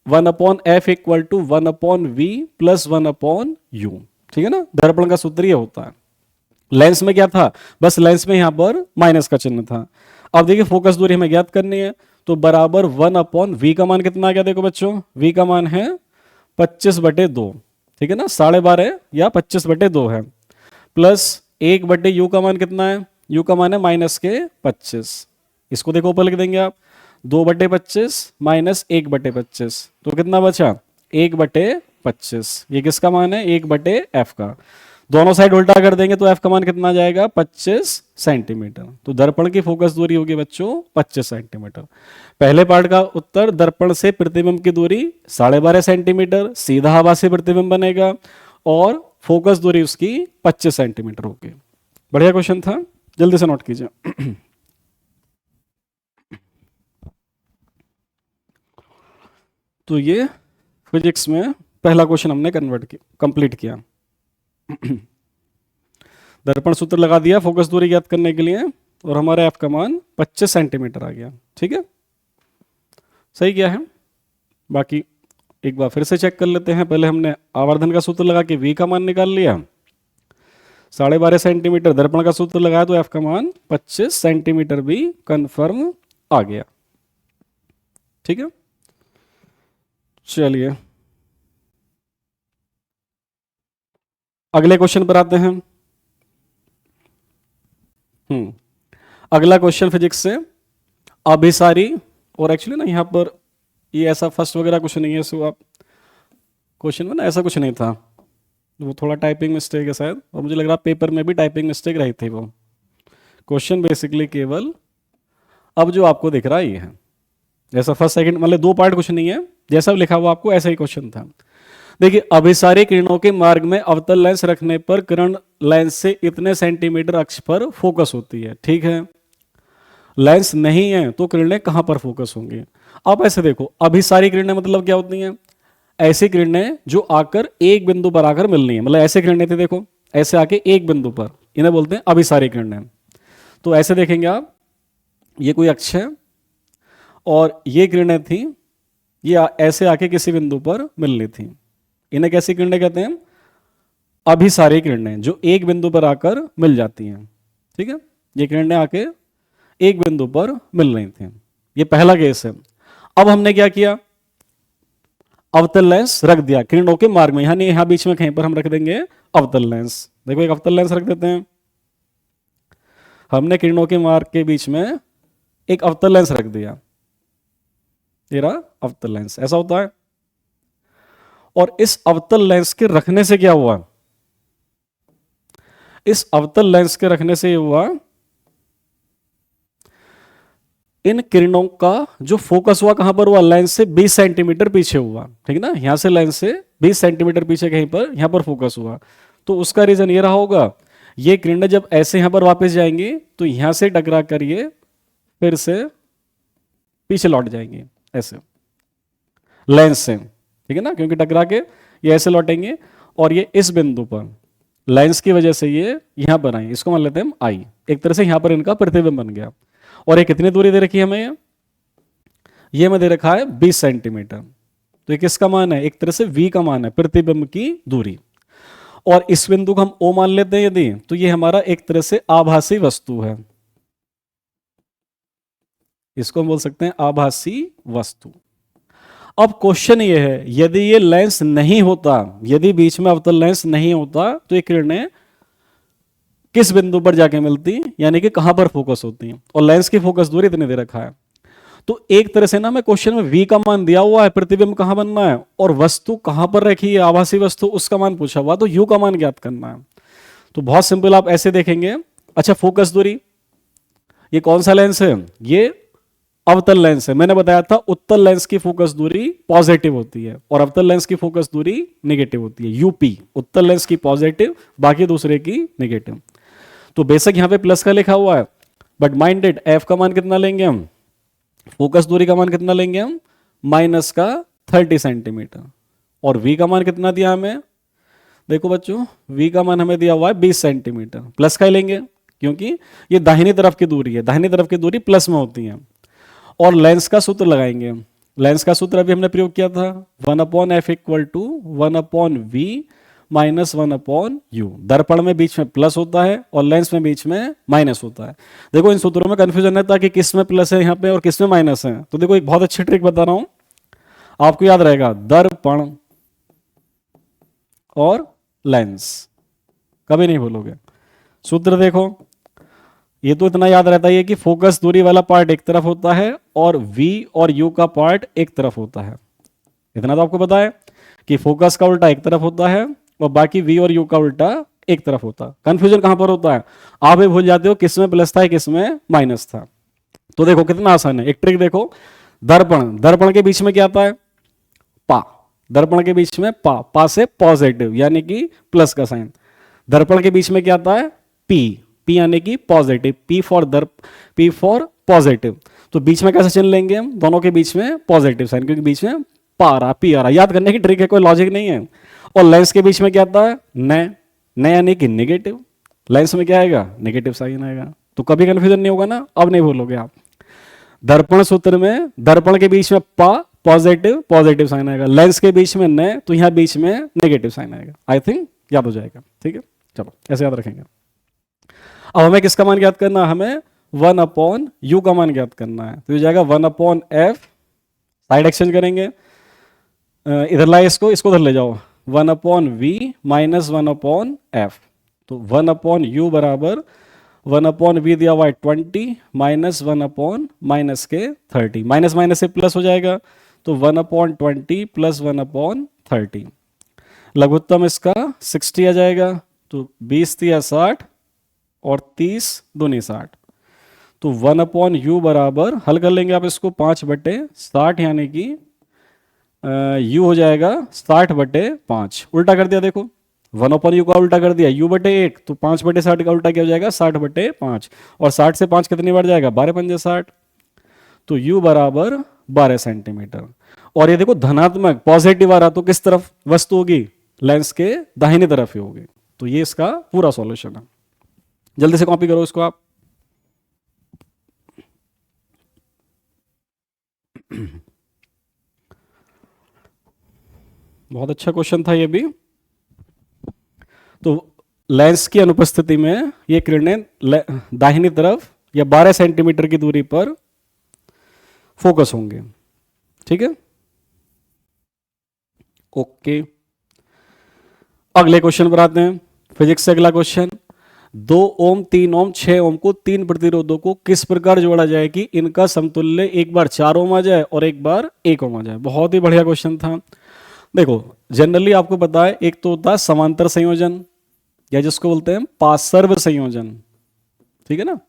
1/f equal to 1/v plus 1/u, ठीक है ना। दर्पण का सूत्र ये होता है। लेंस में क्या था, बस लेंस में यहां पर माइनस का चिन्ह था। अब देखिए फोकस दूरी हमें ज्ञात करनी है, तो बराबर 1/v का मान कितना आ गया, देखो बच्चों v का मान है 25/2, ठीक है ना, 12.5 या 25/2 है, प्लस 1/u का मान कितना है, u का मान है माइनस के 25। इसको देखो ऊपर लिख देंगे आप, 2/25 माइनस 1/25, तो कितना बचा, 1/25। ये किसका मान है, 1/f का। दोनों साइड उल्टा कर देंगे तो f का मान कितना आ जाएगा, 25 सेंटीमीटर। तो दर्पण की फोकस दूरी होगी बच्चों 25 सेंटीमीटर। पहले पार्ट का उत्तर, दर्पण से प्रतिबिंब की दूरी 12.5 सेंटीमीटर, सीधा आभासी प्रतिबिंब बनेगा, और फोकस दूरी उसकी 25 सेंटीमीटर होगी। बढ़िया क्वेश्चन था, जल्दी से नोट कीजिए। तो ये फिजिक्स में पहला क्वेश्चन हमने कंप्लीट किया। दर्पण सूत्र लगा दिया फोकस दूरी ज्ञात करने के लिए, और हमारा एफ का मान 25 सेंटीमीटर आ गया, ठीक है, सही किया है। बाकी एक बार फिर से चेक कर लेते हैं। पहले हमने आवर्धन का सूत्र लगा के v का मान निकाल लिया, 12.5 सेंटीमीटर। दर्पण का सूत्र लगाया तो एफ का मान 25 सेंटीमीटर भी कंफर्म आ गया, ठीक है। चलिए अगले क्वेश्चन पर आते हैं। अगला क्वेश्चन फिजिक्स से अभिसारी, और एक्चुअली ना यहाँ पर ये ऐसा फर्स्ट वगैरह कुछ नहीं है, सो आप क्वेश्चन में ना ऐसा कुछ नहीं था, वो थोड़ा टाइपिंग मिस्टेक है शायद, और मुझे लग रहा पेपर में भी टाइपिंग मिस्टेक रही थी। वो क्वेश्चन बेसिकली केवल अब जो आपको दिख रहा है ये है, जैसा फर्स्ट सेकंड मतलब 2 पार्ट कुछ नहीं है, जैसा लिखा हुआ आपको ऐसा ही क्वेश्चन था। देखिए, अभिसारी किरणों के मार्ग में अवतल लेंस रखने पर किरण लेंस से इतने सेंटीमीटर अक्ष पर फोकस होती है, ठीक है। लेंस नहीं है तो किरणें कहां पर फोकस होंगी? आप ऐसे देखो, अभिसारी किरणें मतलब क्या होती हैं? ऐसी किरणें जो आकर एक बिंदु पर आकर मिलनी है, मतलब ऐसे किरणें थी, देखो ऐसे आके एक बिंदु पर, इन्हें बोलते हैं अभिसारी किरणें। तो ऐसे देखेंगे आप, ये कोई अक्ष है और ये किरणें थी, ये ऐसे आके किसी बिंदु पर मिलनी थी, इन्हें कैसी किरणें कहते हैं? अभिसारी किरणें, जो एक बिंदु पर आकर मिल जाती हैं, ठीक है। ये किरणें आके एक बिंदु पर मिल रही थी, ये पहला केस है। अब हमने क्या किया? अवतल लेंस रख दिया किरणों के मार्ग में, यानी यहां बीच में कहीं पर हम रख देंगे अवतल लेंस। देखो, एक अवतल लेंस रख देते हैं, हमने किरणों के मार्ग के बीच में एक अवतल लेंस रख दिया, ये रहा अवतल लेंस, ऐसा होता है। और इस अवतल लेंस के रखने से क्या हुआ? इस अवतल लेंस के रखने से ये हुआ, इन किरणों का जो फोकस हुआ कहां पर हुआ? लेंस से 20 सेंटीमीटर पीछे हुआ, ठीक है ना। यहां से लेंस से 20 सेंटीमीटर पीछे कहीं पर यहां पर फोकस हुआ, तो उसका रीजन ये रहा होगा, ये किरणें जब ऐसे यहां पर वापस जाएंगी तो यहां से टकरा कर ये फिर से पीछे लौट जाएंगे ऐसे लेंस से, ठीक है ना, क्योंकि टकरा के ये ऐसे लौटेंगे और ये इस बिंदु पर लेंस की वजह से ये यहां पर आए, इसको मान लेते हैं हम आई। एक तरह से यहां पर इनका प्रतिबिंब बन गया। और ये कितनी दूरी दे रखी है हमें? ये हमें दे रखा है 20 सेंटीमीटर। तो ये किसका मान है? एक तरह से v का मान है, प्रतिबिंब की दूरी। और इस बिंदु को हम o मान लेते हैं यदि, तो ये हमारा एक तरह से आभासी वस्तु है, इसको हम बोल सकते हैं आभासी वस्तु। अब क्वेश्चन ये है, यदि ये लेंस नहीं होता, यदि बीच में अवतल लेंस नहीं होता, तो ये किरणें किस बिंदु पर जाके मिलती, यानी कि कहां पर फोकस होती हैं? और लेंस की फोकस दूरी इतने दे रखा है। तो एक तरह से ना, मैं क्वेश्चन में v का मान दिया हुआ है, प्रतिबिंब कहां बनना है और वस्तु कहां पर रखी है, आभासी वस्तु, उसका मान पूछा हुआ, तो u का मान ज्ञात करना है। तो बहुत सिंपल, आप ऐसे देखेंगे। अच्छा, फोकस दूरी, ये कौन सा लेंस है? ये अवतल लेंस है। मैंने बताया था उत्तल लेंस की फोकस दूरी पॉजिटिव होती है और अवतल लेंस की फोकस दूरी नेगेटिव होती है, यूपी। उत्तल लेंस की पॉजिटिव, बाकी दूसरे की नेगेटिव। तो बेशक यहां पे प्लस का लिखा हुआ है, बट माइंडेड एफ का मान कितना लेंगे हम? फोकस दूरी का मान कितना लेंगे हम? माइनस का 30 सेंटीमीटर। और v का मान कितना दिया हमें? देखो बच्चों, v का मान हमें दिया हुआ है 20 सेंटीमीटर। प्लस का ही लेंगे क्योंकि ये दाहिनी तरफ की दूरी है, दाहिनी तरफ की दूरी प्लस में होती है। और लेंस का सूत्र लगाएंगे, लेंस का सूत्र अभी हमने प्रयोग किया था, 1/f equal to 1/v minus 1/u। दर्पण में बीच में प्लस होता है और लेंस में बीच में माइनस होता है। देखो, इन सूत्रों में कंफ्यूजन रहता है कि किस में प्लस है यहाँ पे और किस में माइनस है। तो देखो, एक बहुत अच्छी ट्रिक बता रहा हूं, आपको याद रहेगा, दर्पण और लेंस, कभी नहीं भूलोगे। सूत्र देखो, ये तो इतना याद रहता है कि फोकस दूरी वाला पार्ट एक तरफ होता है और v और u का पार्ट एक तरफ होता है। इतना तो आपको पता है कि फोकस का उल्टा एक तरफ होता है और बाकी v और u का उल्टा एक तरफ होता है। कंफ्यूजन कहां पर होता है? आप भी भूल जाते हो किस में प्लस था किस में माइनस था। तो देखो कितना आसान है, एक ट्रिक देखो, दर्पण, दर्पण के बीच में क्या आता है? पा। दर्पण के बीच में पा से पॉजिटिव यानी कि प्लस का साइन। दर्पण के बीच में क्या आता है? पी, पी यानी कि पॉजिटिव, पी फॉर पॉजिटिव। तो बीच में कैसे चिन्ह लेंगे हम? दोनों के बीच में पॉजिटिव साइन, क्योंकि बीच में पा आ रहा, पी आ रहा। याद करने की ट्रिक है, कोई लॉजिक नहीं है। और लेंस के बीच में क्या आता है? न यानी कि नेगेटिव। लेंस में क्या आएगा? नेगेटिव साइन आएगा। तो कभी कंफ्यूजन नहीं होगा ना, अब नहीं भूलोगे आप। दर्पण सूत्र में दर्पण के बीच में पा, पॉजिटिव, पॉजिटिव साइन आएगा। लेंस के बीच में न, तो यहां बीच में नेगेटिव साइन आएगा। आई थिंक याद हो जाएगा, ठीक है। चलो ऐसे याद रखेंगे। अब हमें किसका मान ज्ञात करना है? हमें 1/u का मान ज्ञात करना है। तो ये जाएगा 1/f, साइड एक्सचेंज करेंगे, इधर लाए इसको, इसको उधर ले जाओ, 1/v माइनस 1/f। तो 1/u बराबर 1/v दिया हुआ है 20 माइनस 1/ माइनस के 30, माइनस माइनस से प्लस हो जाएगा, तो 1/20 प्लस 1/30। लघुत्तम इसका 60 आ जाएगा, तो 20 दिया 60 और 30 दूनी 60। तो 1/u बराबर, हल कर लेंगे आप इसको, 5/60 यानी कि यू हो जाएगा 60/5, उल्टा कर दिया देखो, 1/u का उल्टा कर दिया u/1, तो 5/60 का उल्टा क्या हो जाएगा 60/5, और 60 से 5 कितनी बार जाएगा 12×5 = 60, तो u बराबर 12 सेंटीमीटर। और ये देखो धनात्मक पॉजिटिव आ रहा तो किस तरफ वस्तु होगी, लेंस के दाहिने तरफ ही होगी। तो ये इसका पूरा सॉल्यूशन है। जल्दी से कॉपी करो इसको आप। बहुत अच्छा क्वेश्चन था ये भी। तो लेंस की अनुपस्थिति में ये किरणें दाहिनी तरफ या 12 सेंटीमीटर की दूरी पर फोकस होंगे। ठीक है, ओके। अगले क्वेश्चन पर आते हैं, फिजिक्स से अगला क्वेश्चन। 2 ओम, 3 ओम, 6 ओम को 3 प्रतिरोधों को किस प्रकार जोड़ा जाए कि इनका समतुल्य एक बार 4 ओम आ जाए और एक बार 1 ओम आ जाए। बहुत ही बढ़िया क्वेश्चन था। देखो जनरली आपको पता है, एक तो होता है समांतर संयोजन या जिसको बोलते हैं पार्श्व संयोजन, ठीक है ना।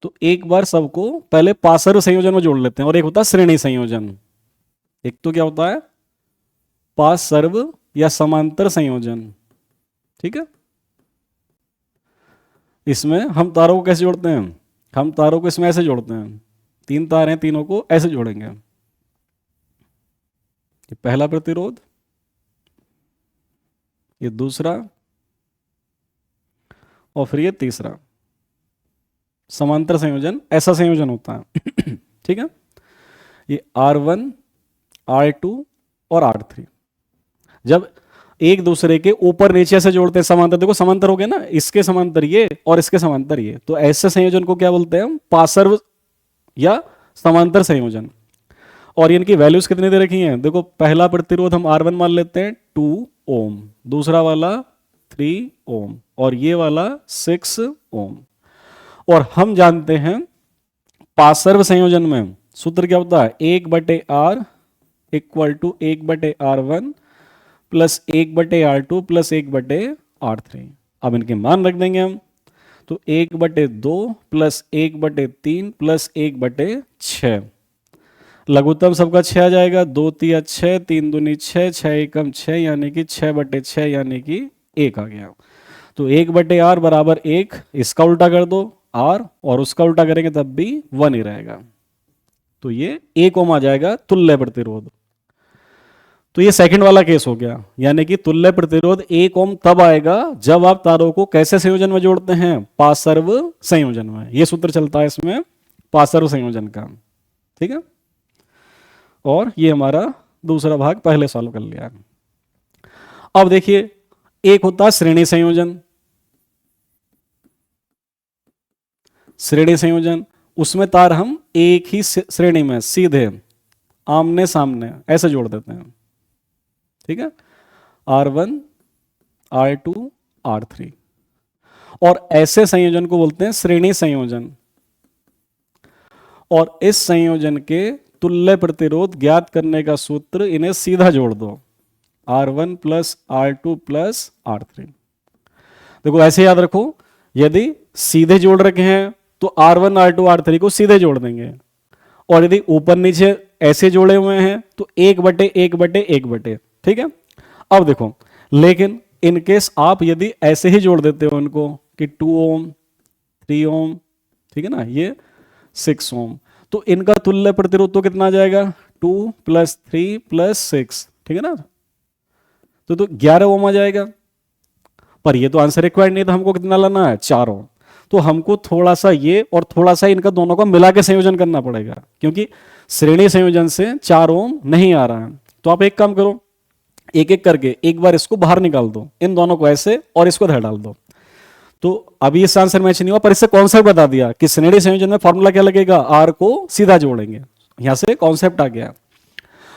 तो एक बार सबको पहले पार्श्व संयोजन में जोड़ लेते हैं, और एक होता है श्रेणी संयोजन। एक तो क्या होता है पार्श्व या समांतर संयोजन, ठीक है। इसमें हम तारों को कैसे जोड़ते हैं, हम तारों को इसमें ऐसे जोड़ते हैं, 3 तार हैं, तीनों को ऐसे जोड़ेंगे। ये पहला प्रतिरोध, ये दूसरा, और फिर ये तीसरा। समांतर संयोजन ऐसा संयोजन होता है ठीक है। ये R1, R2 और R3 जब एक दूसरे के ऊपर नीचे से जोड़ते हैं समांतर, देखो समांतर हो गया ना, इसके समांतर ये और इसके समांतर ये, तो ऐसे संयोजन को क्या बोलते हैं हम पार्श्व या समांतर संयोजन। और इनकी वैल्यूज कितनी दे रखी हैं, देखो पहला प्रतिरोध हम R1 मान लेते हैं 2 ओम, दूसरा वाला 3 ओम, और ये वाला 6 ओम। और हम जानते हैं पार्श्व संयोजन में सूत्र क्या होता है, 1/R equal to 1/R1 plus 1/R2 plus 1/R3। अब इनके मान रख देंगे हम, तो 1/2 प्लस 1/3 प्लस 1/6, लघुत्तम सबका 6 आ जाएगा, 2 तिया 6, 3 दूनी 6, 6 एकम 6, यानी कि 6/6 यानी कि 1 आ गया। तो 1/R बराबर 1, इसका उल्टा कर दो R, और उसका उल्टा करेंगे तब भी 1 ही रहेगा, तो ये 1 ओम आ जाएगा तुल्य प्रतिरोध। तो ये सेकंड वाला केस हो गया, यानी कि तुल्य प्रतिरोध 1 ओम तब आएगा जब आप तारों को कैसे संयोजन में जोड़ते हैं, पार्श्व संयोजन में। ये सूत्र चलता है इसमें पार्श्व संयोजन का, ठीक है। और ये हमारा दूसरा भाग पहले सॉल्व कर लिया। अब देखिए एक होता है श्रेणी संयोजन, श्रेणी संयोजन उसमें तार हम एक ही श्रेणी में सीधे आमने सामने ऐसे जोड़ देते हैं, ठीक है, R1, R2, R3। और ऐसे संयोजन को बोलते हैं श्रेणी संयोजन। और इस संयोजन के तुल्य प्रतिरोध ज्ञात करने का सूत्र, इन्हें सीधा जोड़ दो, R1 plus R2 plus R3। देखो ऐसे याद रखो, यदि सीधे जोड़ रखे हैं तो R1, R2, R3 को सीधे जोड़ देंगे, और यदि ऊपर नीचे ऐसे जोड़े हुए हैं तो 1/1/1/, ठीक है। अब देखो, लेकिन इनकेस आप यदि ऐसे ही जोड़ देते हो उनको कि 2 ओम, 3 ओम, ठीक है ना, ये 6 ओम, तो इनका तुल्य प्रतिरोध तो कितना आ जाएगा, 2 + 3 + 6, ठीक है ना, तो 11 ओम आ जाएगा। पर ये तो आंसर रिक्वायर्ड नहीं था, हमको कितना लाना है, 4 ओम। तो हमको थोड़ा सा ये और थोड़ा सा इनका दोनों का मिला के संयोजन करना पड़ेगा, क्योंकि श्रेणी संयोजन से 4 ओम नहीं आ रहा है। तो आप एक काम करो, एक एक करके एक बार इसको बाहर निकाल दो, इन दोनों को ऐसे और इसको इधर डाल दो। तो अभी इससे आंसर मैच नहीं हुआ, पर इससे कॉन्सेप्ट बता दिया कि श्रेणी संयोजन में फॉर्मूला क्या लगेगा, R को सीधा जोड़ेंगे, यहां से कॉन्सेप्ट आ गया।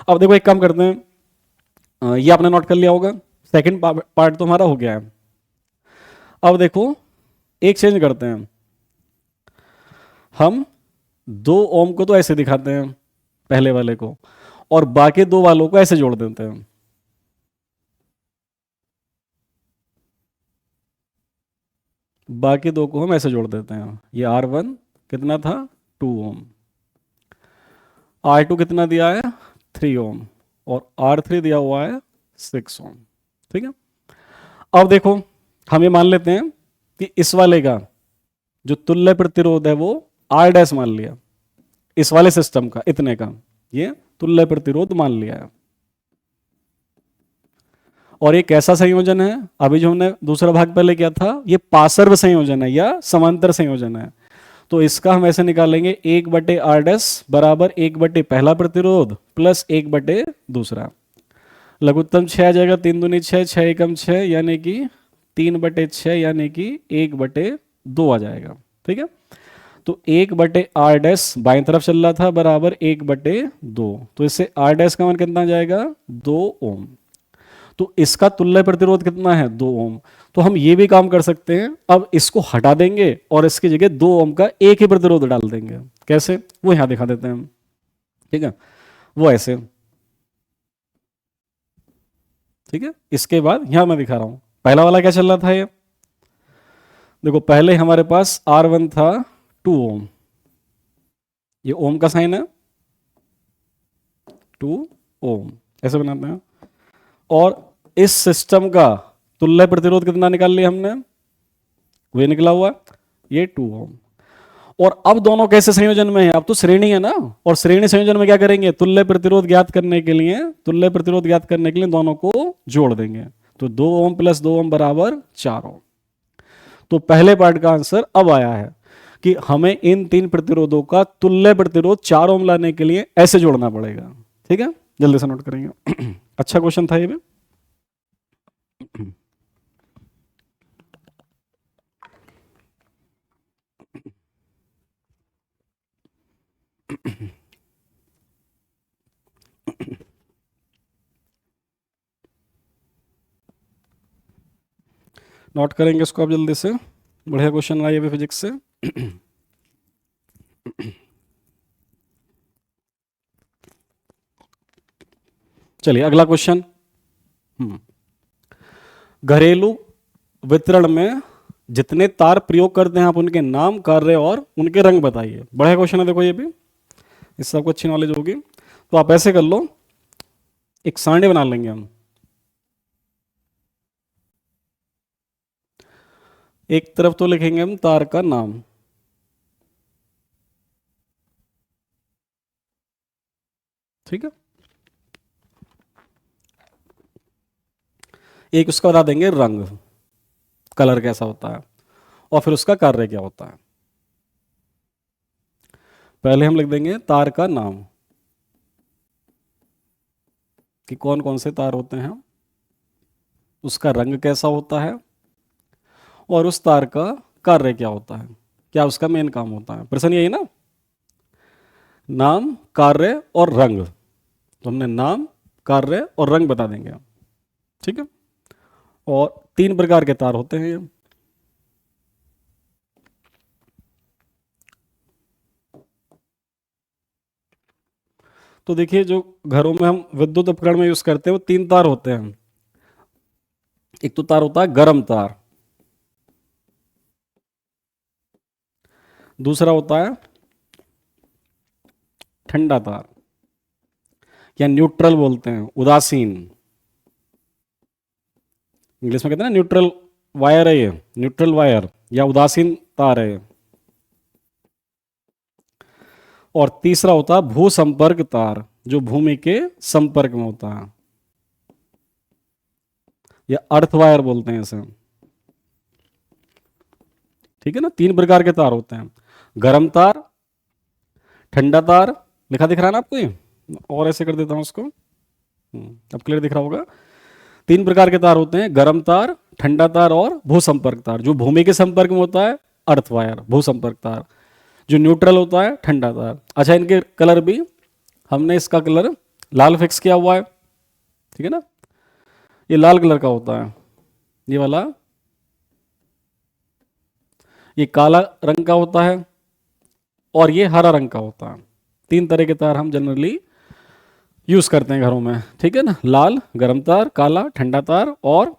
अब देखो एक काम करते हैं, ये आपने नोट कर लिया होगा, सेकंड पार्ट तो हमारा हो गया है। अब देखो एक चेंज करते हैं, हम 2 ओम को तो ऐसे दिखाते हैं पहले वाले को, और बाकी 2 वालों को ऐसे जोड़ देते हैं। बाकी 2 को हम ऐसे जोड़ देते हैं। ये R1 कितना था, 2 ओम, R2 कितना दिया है, 3 ओम और R3 दिया हुआ है 6 ओम। ठीक है, अब देखो हम ये मान लेते हैं कि इस वाले का जो तुल्य प्रतिरोध है वो R डैश मान लिया, इस वाले सिस्टम का इतने का ये तुल्य प्रतिरोध मान लिया है। और ये कैसा संयोजन है, अभी जो हमने दूसरा भाग पहले किया था, ये पार्श्व संयोजन है या समांतर संयोजन है। तो इसका हम ऐसे निकालेंगे 1/R डैश बराबर 1/ पहला प्रतिरोध प्लस 1/ दूसरा। लघुत्तम 6 आ जाएगा, 3 दूनी 6, 6 एकम 6 यानी कि 3/6 यानी कि 1/2 आ जाएगा। ठीक है, तो 1/R डैश बाईं तरफ चल रहा था बराबर 1/2, तो इससे R डैश का मान कितना आ जाएगा 2 ओम। तो इसका तुल्य प्रतिरोध कितना है 2 ओम। तो हम ये भी काम कर सकते हैं, अब इसको हटा देंगे और इसकी जगह 2 ओम का एक ही प्रतिरोध डाल देंगे। कैसे, वो यहां दिखा देते हैं हम। ठीक है, वो ऐसे। ठीक है, इसके बाद यहां मैं दिखा रहा हूं पहला वाला क्या चल रहा था। ये देखो पहले हमारे पास R1 था 2 ओम, ये ओम का साइन है 2 ओम, ऐसे बनाते हैं। और इस सिस्टम का तुल्य प्रतिरोध कितना निकाल लिया हमने, वो निकला हुआ ये 2 ओम। और अब दोनों कैसे संयोजन में है, अब तो श्रेणी है ना, और श्रेणी संयोजन में क्या करेंगे, तुल्य प्रतिरोध ज्ञात करने के लिए दोनों को जोड़ देंगे। तो 2 ओम प्लस 2 ओम बराबर 4 ओम। तो पहले पार्ट का आंसर अब आया है कि हमें इन 3 प्रतिरोधों का तुल्य प्रतिरोध 4 ओम लाने के लिए ऐसे जोड़ना पड़ेगा। ठीक है, जल्दी से नोट करेंगे। अच्छा क्वेश्चन था ये भी। नोट करेंगे इसको आप जल्दी से, बढ़िया क्वेश्चन आया ये फिजिक्स से। चलिए अगला क्वेश्चन। घरेलू वितरण में जितने तार प्रयोग करते हैं आप उनके नाम, कार्य और उनके रंग बताइए। बढ़िया क्वेश्चन है, देखो ये भी, इससे आपको अच्छी नॉलेज होगी। तो आप ऐसे कर लो, एक सारणी बना लेंगे हम। एक तरफ तो लिखेंगे हम तार का नाम, ठीक है, एक उसका बता देंगे रंग, कलर कैसा होता है, और फिर उसका कार्य क्या होता है। पहले हम लिख देंगे तार का नाम कि कौन कौन से तार होते हैं, उसका रंग कैसा होता है, और उस तार का कार्य क्या होता है, क्या उसका मेन काम होता है। प्रश्न यही ना, नाम, कार्य और रंग। तो हमने नाम, कार्य और रंग बता देंगे, ठीक है। और 3 प्रकार के तार होते हैं ये। तो देखिए जो घरों में हम विद्युत उपकरण में यूज करते हैं वो 3 तार होते हैं। एक तो तार होता है गर्म तार, दूसरा होता है ठंडा तार या न्यूट्रल बोलते हैं, उदासीन, इंग्लिश में कहते हैं ना न्यूट्रल वायर है ये, न्यूट्रल वायर या उदासीन तार है। और तीसरा होता है भू संपर्क तार, जो भूमि के संपर्क में होता है, या अर्थ वायर बोलते हैं इसे, ठीक है ना। 3 प्रकार के तार होते हैं, गर्म तार, ठंडा तार, लिखा दिख रहा है ना आपको ये, और ऐसे कर देता हूं उसको, अब क्लियर दिख रहा होगा। 3 प्रकार के तार होते हैं, गर्म तार, ठंडा तार और भू संपर्क तार। जो भूमि के संपर्क में होता है अर्थ वायर, भू संपर्क तार। जो न्यूट्रल होता है ठंडा तार। अच्छा, इनके कलर भी हमने इसका कलर लाल फिक्स किया हुआ है, ठीक है ना। ये लाल कलर का होता है, ये वाला, ये काला रंग का होता है, और ये हरा रंग का होता है। 3 तरह के तार हम जनरली यूज करते हैं घरों में, ठीक है ना। लाल गर्म तार, काला ठंडा तार और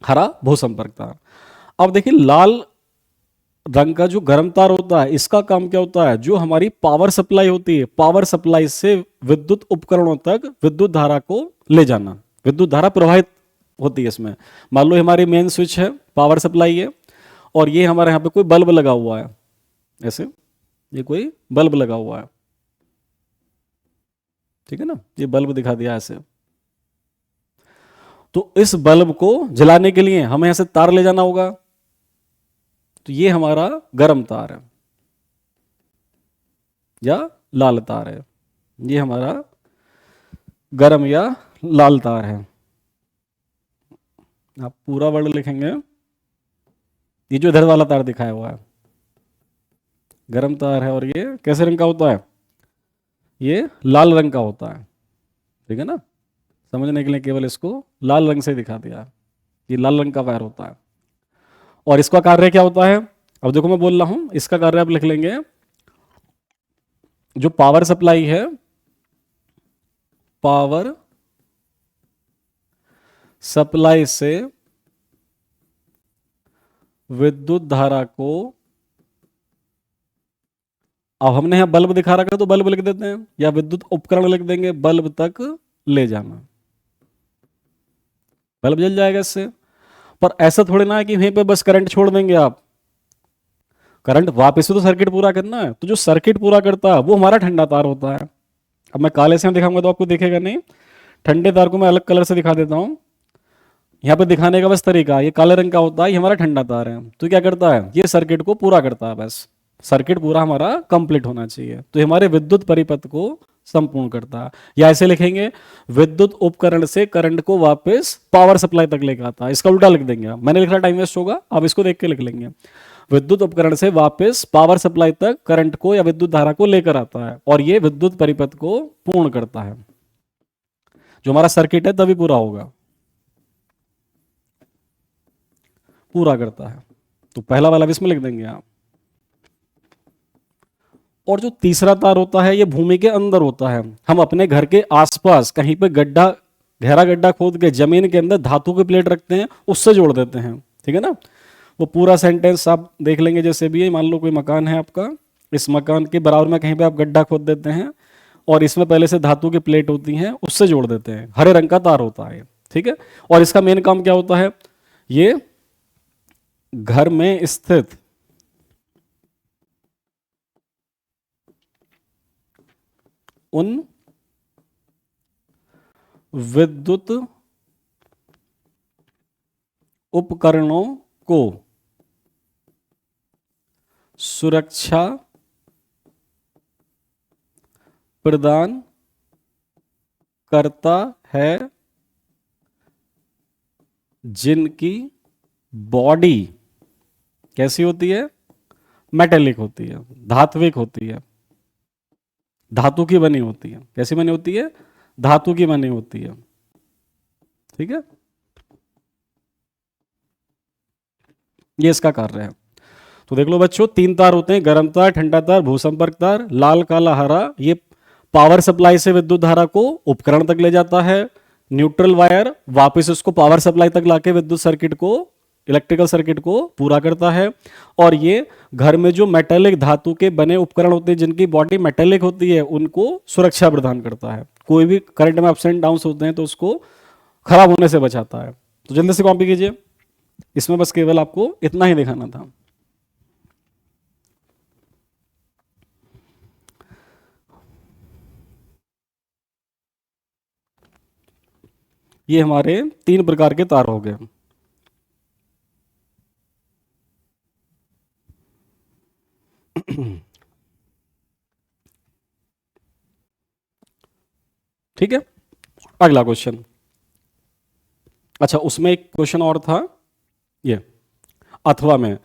हरा भू संपर्क तार। अब देखिए लाल रंग का जो गर्म तार होता है इसका काम क्या होता है, जो हमारी पावर सप्लाई होती है, पावर सप्लाई से विद्युत उपकरणों तक विद्युत धारा को ले जाना, विद्युत धारा प्रवाहित होती है इसमें। मान लो हमारी मेन स्विच है, पावर सप्लाई है, और ये हमारे यहाँ पे कोई बल्ब लगा हुआ है, ऐसे ये कोई बल्ब लगा हुआ है, ठीक है ना, ये बल्ब दिखा दिया ऐसे। तो इस बल्ब को जलाने के लिए हमें ऐसे तार ले जाना होगा, तो ये हमारा गर्म तार है या लाल तार है, ये हमारा गर्म या लाल तार है। आप पूरा वर्ड लिखेंगे, ये जो इधर वाला तार दिखाया हुआ है गर्म तार है, और ये कैसे रंग का होता है, ये लाल रंग का होता है, ठीक है ना, समझने के लिए केवल इसको लाल रंग से दिखा दिया, ये लाल रंग का वायर होता है। और इसका कार्य क्या होता है, अब देखो मैं बोल रहा हूं, इसका कार्य आप लिख लेंगे, जो पावर सप्लाई है, पावर सप्लाई से विद्युत धारा को, अब हमने यहां बल्ब दिखा रखा है तो बल्ब लिख देते हैं, या विद्युत उपकरण लिख देंगे, बल्ब तक ले जाना, बल्ब जल जाएगा इससे। पर ऐसा थोड़ी ना है कि वहीं पे बस करंट छोड़ देंगे आप, करंट वापस से तो सर्किट पूरा करना है, तो जो सर्किट पूरा करता है वो हमारा ठंडा तार होता है। अब मैं काले से दिखाऊंगा तो आपको दिखेगा नहीं, ठंडे तार को मैं अलग कलर से दिखा देता हूं, यहाँ पे दिखाने का बस तरीका, ये काले रंग का होता है, ये हमारा ठंडा तार है, तो क्या करता है, ये सर्किट को पूरा करता है, बस सर्किट पूरा हमारा कंप्लीट होना चाहिए, तो हमारे विद्युत परिपथ को संपूर्ण करता है। या ऐसे लिखेंगे, विद्युत उपकरण से करंट को वापस पावर सप्लाई तक लेकर आता है, इसका उल्टा लिख देंगे, मैंने लिखा टाइम वेस्ट होगा, आप इसको देख के लिख लेंगे, विद्युत उपकरण से वापस पावर सप्लाई तक करंट को या विद्युत धारा को लेकर आता है, और ये विद्युत परिपथ को पूर्ण करता है, जो हमारा सर्किट है तभी पूरा होगा, पूरा करता है। तो पहला वाला भी इसमें लिख देंगे आप। और जो तीसरा तार होता है, ये भूमि के अंदर होता है, हम अपने घर के आसपास कहीं पे गड्ढा, गहरा गड्ढा खोद के जमीन के अंदर धातु की प्लेट रखते हैं, उससे जोड़ देते हैं, ठीक है ना। वो पूरा सेंटेंस आप देख लेंगे, जैसे भी है, मान लो कोई मकान है आपका, इस मकान के बराबर में कहीं पे आप गड्ढा खोद देते हैं, और इसमें पहले से धातु की प्लेट होती हैं, उससे जोड़ देते हैं, हरे रंग का तार होता है, ठीक है। और इसका मेन काम क्या होता है, ये घर में स्थित उन विद्युत उपकरणों को सुरक्षा प्रदान करता है, जिनकी बॉडी कैसी होती है, मेटेलिक होती है, धात्विक होती है, धातु की बनी होती है, कैसी बनी होती है, धातु की बनी होती है, ठीक है। ये इसका कार्य है। तो देख लो बच्चों, तीन तार होते हैं, गर्म तार, ठंडा तार, भूसंपर्क तार, लाल काला हरा, ये पावर सप्लाई से विद्युत धारा को उपकरण तक ले जाता है, न्यूट्रल वायर वापस उसको पावर सप्लाई तक लाके विद्युत सर्किट को, इलेक्ट्रिकल सर्किट को पूरा करता है, और ये घर में जो मेटेलिक धातु के बने उपकरण होते हैं, जिनकी बॉडी मेटेलिक होती है, उनको सुरक्षा प्रदान करता है, कोई भी करंट में अप्स एंड डाउन्स होते हैं तो उसको खराब होने से बचाता है। तो जल्दी से कॉपी कीजिए, इसमें बस केवल आपको इतना ही दिखाना था। ये हमारे तीन प्रकार के तार हो गए। ठीक है, अगला क्वेश्चन। अच्छा, उसमें एक क्वेश्चन और था, ये अथवा में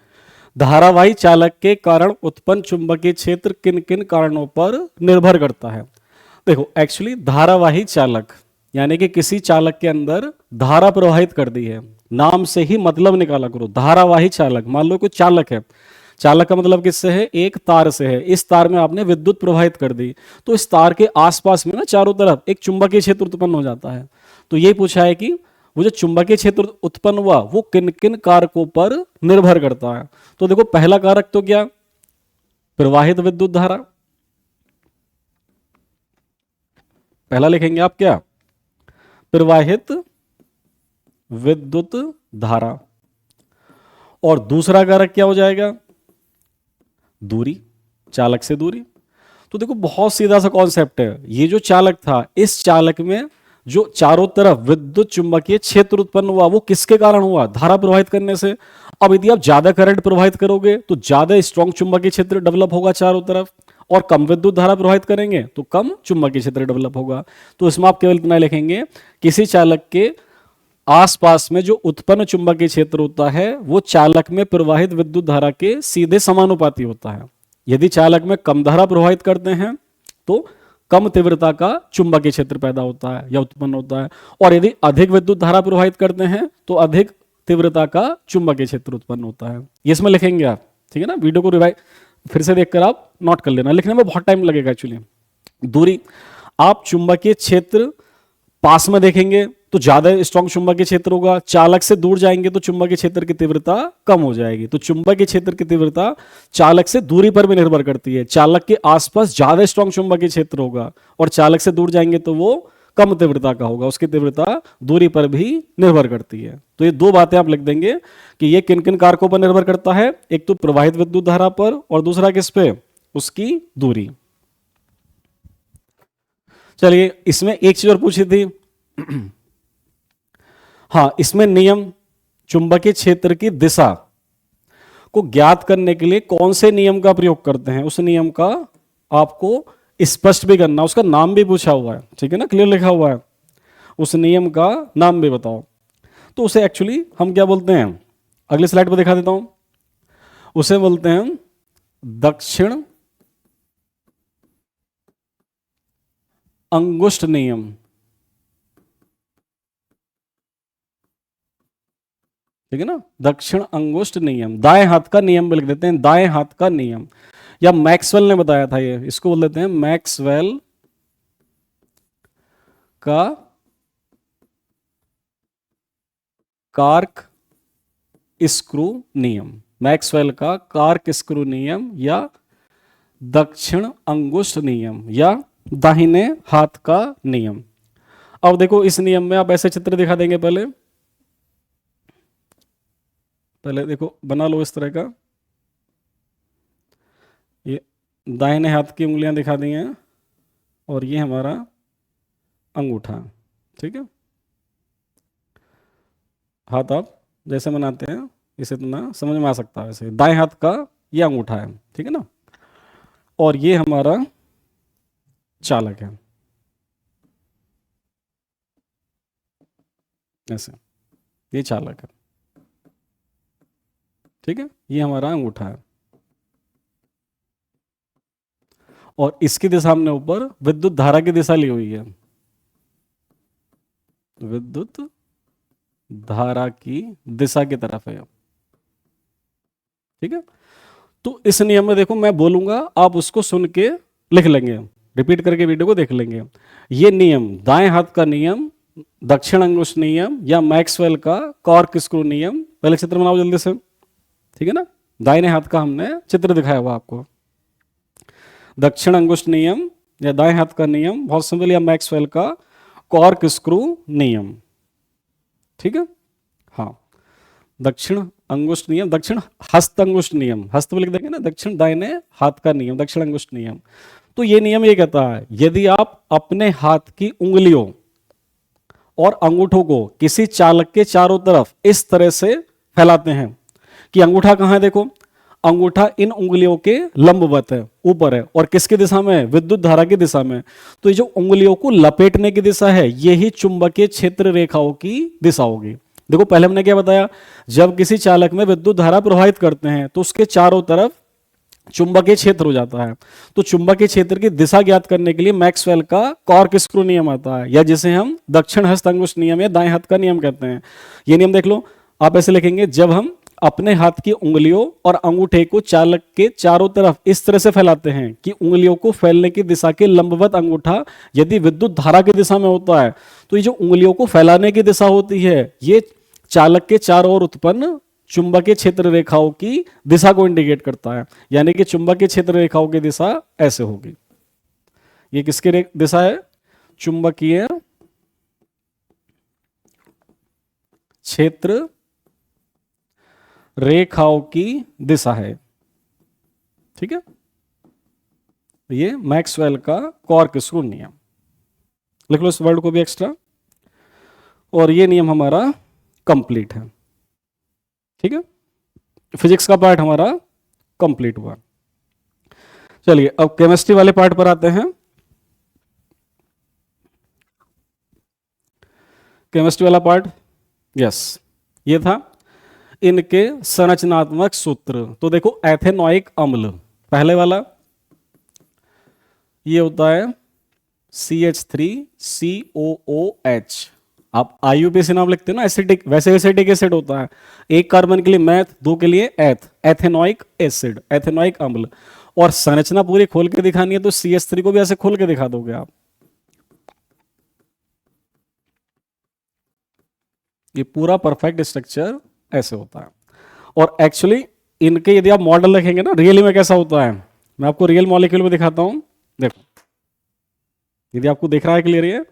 धारावाही चालक के कारण उत्पन्न चुंबकीय क्षेत्र किन किन कारणों पर निर्भर करता है। देखो, एक्चुअली धारावाही चालक यानी कि किसी चालक के अंदर धारा प्रवाहित कर दी है, नाम से ही मतलब निकाला करो, धारावाही चालक। मान लो कोई चालक है, चालक का मतलब किससे है, एक तार से है, इस तार में आपने विद्युत प्रवाहित कर दी, तो इस तार के आसपास में ना चारों तरफ एक चुंबकीय क्षेत्र उत्पन्न हो जाता है। तो ये पूछा है कि वो जो चुंबकीय क्षेत्र उत्पन्न हुआ वो किन किन कारकों पर निर्भर करता है। तो देखो पहला कारक तो क्या, प्रवाहित विद्युत धारा। पहला लिखेंगे आप क्या, प्रवाहित विद्युत धारा। और दूसरा कारक क्या हो जाएगा, दूरी, चालक से दूरी। तो देखो बहुत सीधा सा कॉन्सेप्ट है, ये जो चालक था, इस चालक में जो चारों तरफ विद्युत चुंबकीय क्षेत्र उत्पन्न हुआ वो किसके कारण हुआ, धारा प्रवाहित करने से। अब यदि आप ज्यादा करंट प्रवाहित करोगे तो ज्यादा स्ट्रॉन्ग चुंबकीय क्षेत्र डेवलप होगा चारों तरफ, और कम विद्युत धारा प्रवाहित करेंगे तो कम चुंबकीय क्षेत्र डेवलप होगा। तो इसमें आप केवल इतना लिखेंगे, किसी चालक के आसपास में जो उत्पन्न चुंबकीय क्षेत्र होता है वो चालक में प्रवाहित विद्युत धारा के सीधे समानुपाती होता है। यदि चालक में कम धारा प्रवाहित करते हैं तो कम तीव्रता का चुंबकीय क्षेत्र पैदा होता है या उत्पन्न होता है, और यदि अधिक विद्युत धारा प्रवाहित करते हैं तो अधिक तीव्रता का चुंबकीय क्षेत्र उत्पन्न होता है। ये इसमें लिखेंगे आप, ठीक है ना। वीडियो को रिवाइज फिर से देखकर आप नोट कर लेना, लिखने में बहुत टाइम लगेगा एक्चुअली। दूरी, आप चुंबकीय क्षेत्र पास में देखेंगे तो ज्यादा स्ट्रॉन्ग चुंबकीय क्षेत्र होगा, चालक से दूर जाएंगे तो चुंबकीय क्षेत्र की तीव्रता कम हो जाएगी। तो चुंबकीय क्षेत्र की तीव्रता चालक से दूरी पर भी निर्भर करती है। चालक के आसपास ज्यादा स्ट्रॉन्ग चुंबकीय क्षेत्र होगा और चालक से दूर जाएंगे तो वो कम तीव्रता का होगा, उसकी तीव्रता दूरी पर भी निर्भर करती है। तो ये दो बातें आप लिख देंगे कि ये किन किन कारकों पर निर्भर करता है, एक तो प्रवाहित विद्युत धारा पर और दूसरा किस पे, उसकी दूरी। चलिए इसमें एक चीज और पूछी थी हाँ, इसमें नियम चुंबकीय क्षेत्र की दिशा को ज्ञात करने के लिए कौन से नियम का प्रयोग करते हैं, उस नियम का आपको स्पष्ट भी करना, उसका नाम भी पूछा हुआ है, ठीक है ना, क्लियर लिखा हुआ है, उस नियम का नाम भी बताओ। तो उसे एक्चुअली हम क्या बोलते हैं, अगली स्लाइड पर दिखा देता हूं, उसे बोलते हैं दक्षिण अंगुष्ठ नियम, ठीक है ना, दक्षिण अंगुष्ठ नियम। दाएं हाथ का नियम भी लिख देते हैं, दाएं हाथ का नियम, या मैक्सवेल ने बताया था, ये इसको बोल देते हैं मैक्सवेल का कार्क स्क्रू नियम, मैक्सवेल का कार्क स्क्रू नियम या दक्षिण अंगुष्ठ नियम या दाहिने हाथ का नियम। अब देखो इस नियम में आप ऐसे चित्र दिखा देंगे, पहले देखो बना लो इस तरह का, ये दाहिने हाथ की उंगलियां दिखा दी हैं और ये हमारा अंगूठा, ठीक है। हाथ आप जैसे बनाते हैं इसे इतना समझ में आ सकता है, ऐसे दाएं हाथ का ये अंगूठा है, ठीक है ना, और ये हमारा चालक है, ऐसे ये चालक है, ठीक है, ये हमारा अंगूठा है, और इसकी दिशा हमने ऊपर विद्युत धारा की दिशा ली हुई है, विद्युत धारा की दिशा की तरफ है, ठीक है। तो इस नियम में देखो मैं बोलूंगा, आप उसको सुन के लिख लेंगे, रिपीट करके वीडियो को देख लेंगे। ये नियम दाएं हाथ का नियम, दक्षिण अंगुष्ठ नियम या मैक्सवेल का कॉर्क स्क्रू नियम, पहले चित्र बनाओ जल्दी से, ठीक है ना। दाहिने हाथ का हमने चित्र दिखाया हुआ आपको, दक्षिण अंगुष्ठ नियम या दाएं हाथ का नियम बहुत सिंपल, या मैक्सवेल का कॉर्क स्क्रू नियम, ठीक है। हाँ, दक्षिण अंगुष्ठ नियम, दक्षिण हस्त अंगुष्ठ नियम, हस्त में लिख देंगे ना, दक्षिण दाहिने हाथ का नियम, दक्षिण अंगुष्ठ नियम। तो ये नियम ये कहता है, यदि आप अपने हाथ की उंगलियों और अंगूठों को किसी चालक के चारों तरफ इस तरह से फैलाते हैं कि अंगूठा कहां है, देखो अंगूठा इन उंगलियों के लंबवत है, ऊपर है, और किसकी दिशा में, विद्युत धारा की दिशा में। तो ये जो उंगलियों को लपेटने की दिशा है, यही चुंबकीय क्षेत्र रेखाओं की दिशा होगी। देखो पहले हमने क्या बताया, जब किसी चालक में विद्युत धारा प्रवाहित करते हैं तो उसके चारों तरफ चुंबकीय क्षेत्र हो जाता है। तो चुंबकीय क्षेत्र की दिशा ज्ञात करने के लिए मैक्सवेल का कॉर्क स्क्रू नियम आता है, या जिसे हम दक्षिण हस्त अंगुष्ठ नियम या दाएं हाथ का नियम कहते हैं। ये नियम देख लो, आप ऐसे लिखेंगे, जब हम अपने हाथ की उंगलियों और अंगूठे को चालक के चारों तरफ इस तरह से फैलाते हैं कि उंगलियों को फैलने की दिशा के लंबवत अंगूठा यदि विद्युत धारा की दिशा में होता है तो ये जो उंगलियों को फैलाने की दिशा होती है, ये चालक के चारों ओर उत्पन्न चुंबकीय क्षेत्र रेखाओं की दिशा को इंडिकेट करता है। यानी कि चुंबकीय क्षेत्र रेखाओं की दिशा ऐसे होगी। ये किसकी दिशा है? चुंबकीय क्षेत्र रेखाओं की दिशा है। ठीक है, ये मैक्सवेल का कॉर्कस्क्रू नियम, लिख लो इस वर्ड को भी एक्स्ट्रा। और ये नियम हमारा कंप्लीट है। ठीक है, फिजिक्स का पार्ट हमारा कंप्लीट हुआ। चलिए अब केमिस्ट्री वाले पार्ट पर आते हैं। केमिस्ट्री वाला पार्ट, यस, ये था इनके संरचनात्मक सूत्र। तो देखो एथेनॉइक अम्ल पहले वाला, ये होता है CH3COOH। आप IUPAC नाम लिखते हैं ना, एसिडिक, वैसे एसिडिक एसिड होता है। एक कार्बन के लिए मैथ, दो के लिए एथ, एथेनॉइक एसिड, एथेनॉइक अम्ल। और संरचना पूरी खोल के दिखानी है तो CH3 को भी ऐसे खोल के दिखा दोगे आप। ये पूरा परफेक्ट स्ट्रक्चर ऐसे होता है। और एक्चुअली इनके यदि आप मॉडल रखेंगे ना, रियली में कैसा होता है, मैं आपको रियल मॉलिक्यूल में दिखाता हूं। देखो, यदि आपको दिख रहा है क्लियर है,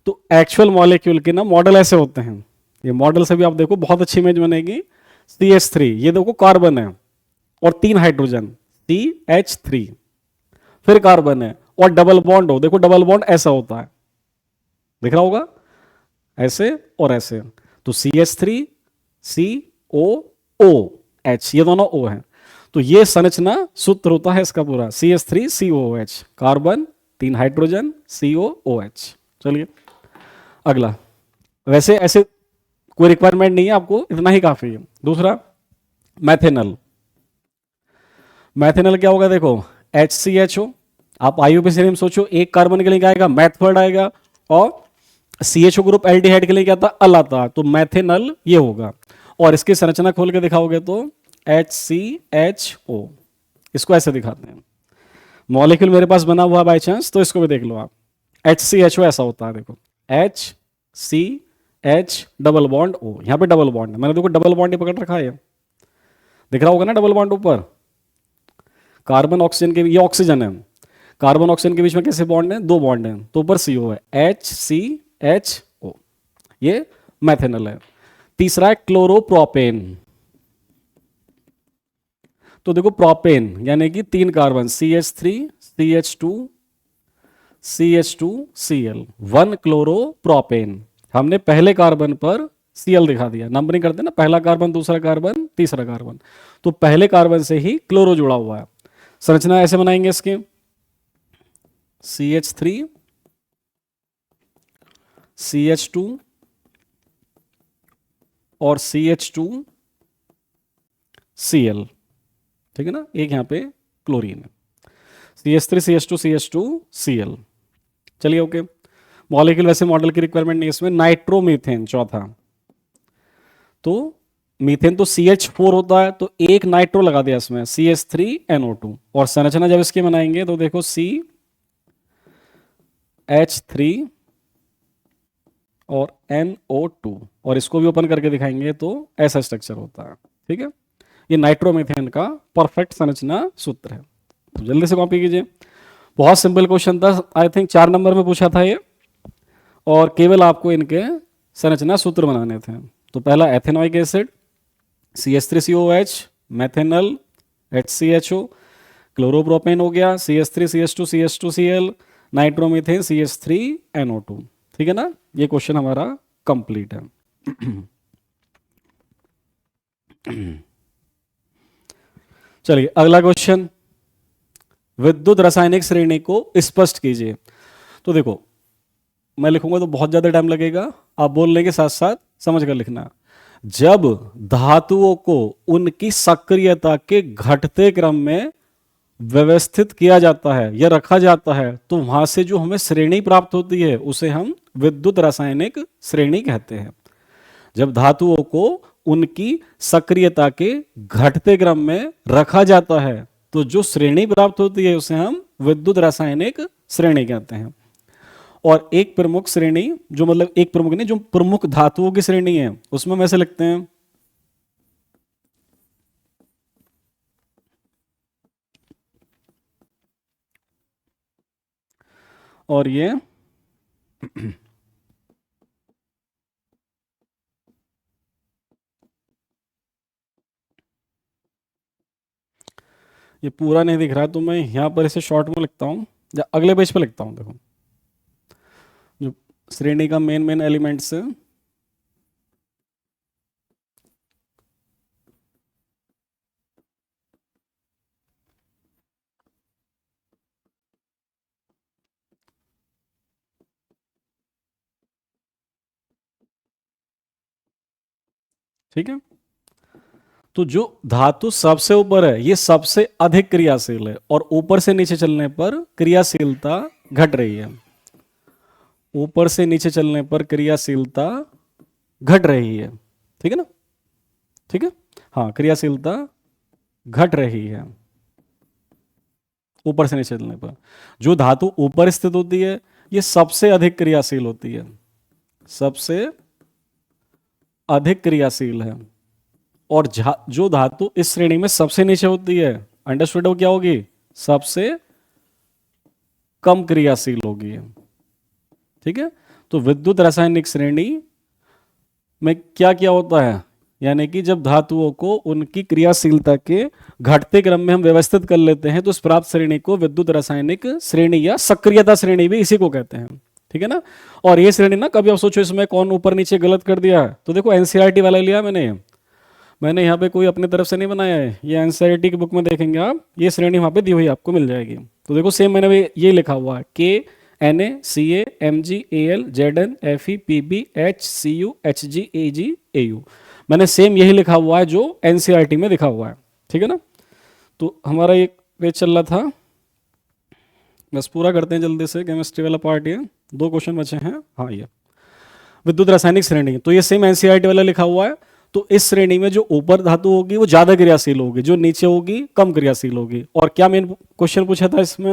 तो एक्चुअल मॉलिक्यूल के ना मॉडल ऐसे होते हैं। ये मॉडल से भी आप देखो बहुत अच्छी इमेज बनेगी। CH3, ये देखो कार्बन है और 3 हाइड्रोजन, CH3, फिर कार्बन है और डबल बॉन्ड हो, देखो डबल बॉन्ड ऐसा होता है, दिख रहा होगा, ऐसे और ऐसे। तो CH3 COOH, ये दोनों O हैं। तो ये संरचना सूत्र होता है इसका पूरा, CH3 COOH, carbon, 3 hydrogen, COOH। चलिए अगला, वैसे ऐसे कोई रिक्वायरमेंट नहीं है आपको, इतना ही काफी है। दूसरा मैथेनल। मैथेनल क्या होगा, देखो HCHO, आप IUPAC में सोचो, एक कार्बन के लिए क्या आएगा, मैथ वर्ड आएगा, और CHO ग्रुप एल्डिहाइड के लिए क्या था, अल आता, तो मैथेनल ये होगा। और इसकी संरचना खोल के दिखाओगे तो HCHO, इसको ऐसे दिखाते हैं। मॉलिक्यूल मेरे पास बना हुआ बाय चांस, तो इसको भी देख लो आप, HCHO ऐसा होता है, देखो HCH डबल बॉन्ड O, यहां पे डबल बॉन्ड है, मैंने देखो डबल बॉन्ड ही पकड़ रखा है, दिख रहा होगा ना डबल बॉन्ड ऊपर, कार्बन ऑक्सीजन के, ये ऑक्सीजन है, कार्बन ऑक्सीजन के बीच में कैसे बॉन्ड है, 2 बॉन्ड है, तो ऊपर CO है, HCHO, ये मैथेनल है। तीसरा है क्लोरोप्रोपेन। तो देखो प्रोपेन यानी कि 3 carbon, CH3 CH2 CH2Cl, 1 chloropropane. हमने पहले कार्बन पर Cl दिखा दिया, नंबरिंग करते हैं ना, पहला कार्बन, दूसरा कार्बन, तीसरा कार्बन, तो पहले कार्बन से ही क्लोरो जुड़ा हुआ है। संरचना ऐसे बनाएंगे इसके, CH3 CH2 और CH2Cl, ठीक है ना, एक यहां पे क्लोरीन है, CH3 CH2 CH2Cl। चलिए ओके, मॉलिक्यूल वैसे मॉडल की रिक्वायरमेंट नहीं इसमें। नाइट्रोमीथेन चौथा, तो मीथेन तो CH4 होता है, तो एक नाइट्रो लगा दिया इसमें, CH3NO2। और संरचना जब इसकी बनाएंगे तो देखो CH3 और NO2, और इसको भी ओपन करके दिखाएंगे तो ऐसा स्ट्रक्चर होता है। ठीक है, ये नाइट्रोमीथेन का परफेक्ट संरचना सूत्र है। तो जल्दी से कॉपी कीजिए, बहुत सिंपल क्वेश्चन था, आई थिंक 4 नंबर में पूछा था ये, और केवल आपको इनके संरचना सूत्र बनाने थे। तो पहला ethanoic acid, CH3COOH, मैथेनल, HCHO, chloropropane हो गया, CH3 CH2 CH2Cl, nitromethane CH3NO2। ठीक है ना, ये क्वेश्चन हमारा कंप्लीट है। चलिए अगला क्वेश्चन, विद्युत रासायनिक श्रेणी को स्पष्ट कीजिए। तो देखो मैं लिखूंगा तो बहुत ज्यादा टाइम लगेगा, आप बोलने के साथ साथ समझ कर लिखना। जब धातुओं को उनकी सक्रियता के घटते क्रम में व्यवस्थित किया जाता है या रखा जाता है, तो वहां से जो हमें श्रेणी प्राप्त होती है उसे हम विद्युत रासायनिक श्रेणी कहते हैं। जब धातुओं को उनकी सक्रियता के घटते क्रम में रखा जाता है तो जो श्रेणी प्राप्त होती है उसे हम विद्युत रासायनिक श्रेणी कहते हैं। और एक प्रमुख श्रेणी, जो मतलब एक प्रमुख नहीं, जो प्रमुख धातुओं की श्रेणी है उसमें हम ऐसे लिखते हैं, और ये ये पूरा नहीं दिख रहा तो मैं यहां पर इसे शॉर्ट में लिखता हूं, या अगले पेज पे लिखता हूं। देखो जो श्रेणी का मेन मेन एलिमेंट्स है, ठीक है। तो जो धातु सबसे ऊपर है ये सबसे अधिक क्रियाशील है, और ऊपर से नीचे चलने पर क्रियाशीलता घट रही है। ऊपर से नीचे चलने पर क्रियाशीलता घट रही है, ठीक है ना, ठीक है। हाँ, क्रियाशीलता घट रही है ऊपर से नीचे चलने पर। जो धातु ऊपर स्थित होती है ये सबसे अधिक क्रियाशील होती है, सबसे अधिक क्रियाशील है। और जो धातु इस श्रेणी में सबसे नीचे होती है, अंडरस्टूड, वो क्या होगी, सबसे कम क्रियाशील होगी, ठीक है। तो विद्युत रासायनिक श्रेणी में क्या क्या होता है, यानी कि जब धातुओं को उनकी क्रियाशीलता के घटते क्रम में हम व्यवस्थित कर लेते हैं तो उस प्राप्त श्रेणी को विद्युत रासायनिक श्रेणी या सक्रियता श्रेणी भी इसी को कहते हैं, ठीक है ना। और ये श्रेणी ना, कभी आप सोचो इसमें कौन ऊपर नीचे गलत कर दिया है, तो देखो एनसीईआरटी वाला लिया मैंने यहाँ पे कोई अपने तरफ से नहीं बनाया है, ये एनसीईआरटी की बुक में देखेंगे आप, ये श्रेणी वहां पे दी हुई आपको मिल जाएगी। तो देखो सेम मैंने ये लिखा हुआ है, K N A C A M G A L Z N F E P B H C U H G A G A U, मैंने सेम यही लिखा हुआ है जो एनसीईआरटी में लिखा हुआ है, ठीक है ना। तो हमारा एक पेज चल रहा था, बस पूरा करते हैं जल्दी से, केमिस्ट्री वाला पार्ट ये 2 क्वेश्चन बचे हैं। हाँ, ये विद्युत रासायनिक श्रेणी, तो ये सेम एनसीईआरटी वाला लिखा हुआ है। तो इस श्रेणी में जो ऊपर धातु होगी वो ज्यादा क्रियाशील होगी, जो नीचे होगी कम क्रियाशील होगी। और क्या मेन क्वेश्चन पूछा था इसमें,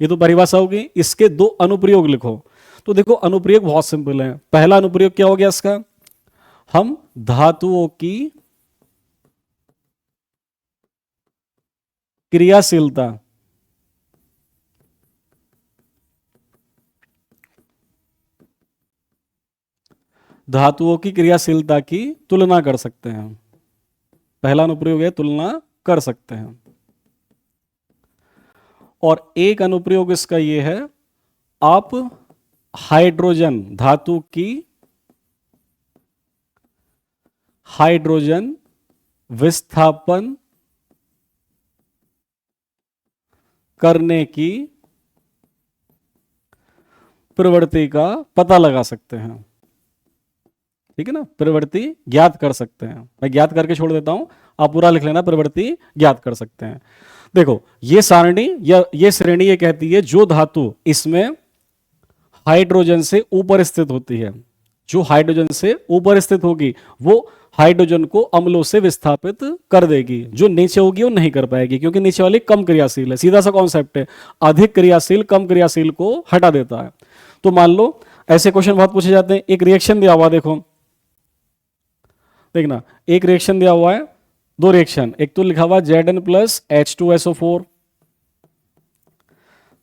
ये तो परिभाषा होगी, इसके 2 अनुप्रयोग लिखो। तो देखो अनुप्रयोग बहुत सिंपल है। पहला अनुप्रयोग क्या हो गया इसका, हम धातुओं की क्रियाशीलता धातुओं की क्रियाशीलता की तुलना कर सकते हैं। पहला अनुप्रयोग है तुलना कर सकते हैं। और एक अनुप्रयोग इसका यह है, आप हाइड्रोजन धातु की हाइड्रोजन विस्थापन करने की प्रवृत्ति का पता लगा सकते हैं, ठीक है ना। प्रवृत्ति ज्ञात कर सकते हैं, मैं ज्ञात करके छोड़ देता हूं, आप पूरा लिख लेना, प्रवृत्ति ज्ञात कर सकते हैं। देखो ये सारणी या ये श्रेणी ये कहती है जो धातु इसमें हाइड्रोजन से ऊपर स्थित होती है, जो हाइड्रोजन से ऊपर स्थित होगी वो हाइड्रोजन को अम्लों से विस्थापित कर देगी, जो नीचे होगी वो नहीं कर पाएगी, क्योंकि नीचे वाली कम क्रियाशील है। सीधा सा कॉन्सेप्ट है, अधिक क्रियाशील कम क्रियाशील को हटा देता है। तो मान लो ऐसे क्वेश्चन बहुत पूछे जाते हैं, एक रिएक्शन दिया हुआ, देखो देखना, एक रिएक्शन दिया हुआ है, 2 रिएक्शन, एक तो लिखा हुआ Zn प्लस H2SO4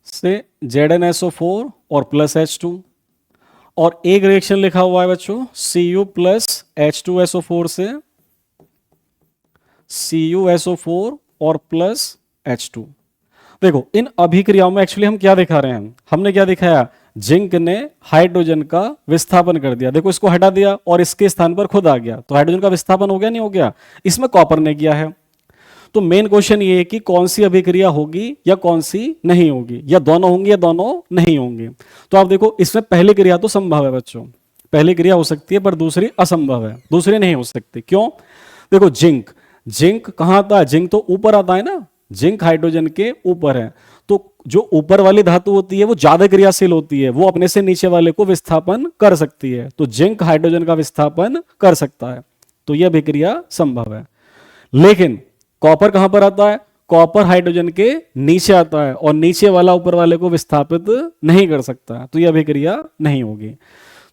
से ZnSO4 और प्लस H2, और एक रिएक्शन लिखा हुआ है बच्चों Cu प्लस H2SO4 से CuSO4 और प्लस H2। देखो इन अभिक्रियाओं में एक्चुअली हम क्या दिखा रहे हैं, हमने क्या दिखाया, जिंक ने हाइड्रोजन का विस्थापन कर दिया, देखो इसको हटा दिया और इसके स्थान पर खुद आ गया, तो हाइड्रोजन का विस्थापन हो गया नहीं हो गया, इसमें कॉपर ने किया है। तो मेन क्वेश्चन ये है कि कौन सी अभिक्रिया होगी या कौन सी नहीं होगी, या दोनों होंगी या दोनों नहीं होंगे। तो आप देखो इसमें पहली क्रिया तो संभव है बच्चों, पहली क्रिया हो सकती है, पर दूसरी असंभव है, दूसरी नहीं हो सकती। क्यों, देखो जिंक, जिंक कहां आता है, जिंक तो ऊपर आता है ना, जिंक हाइड्रोजन के ऊपर है, तो जो ऊपर वाली धातु होती है वो ज्यादा क्रियाशील होती है, वो अपने से नीचे वाले को विस्थापन कर सकती है, तो जिंक हाइड्रोजन का विस्थापन कर सकता है, तो यह अभिक्रिया संभव है। लेकिन कॉपर कहां पर आता है, कॉपर हाइड्रोजन के नीचे आता है और नीचे वाला ऊपर वाले को विस्थापित नहीं कर सकता, तो यह अभिक्रिया नहीं होगी।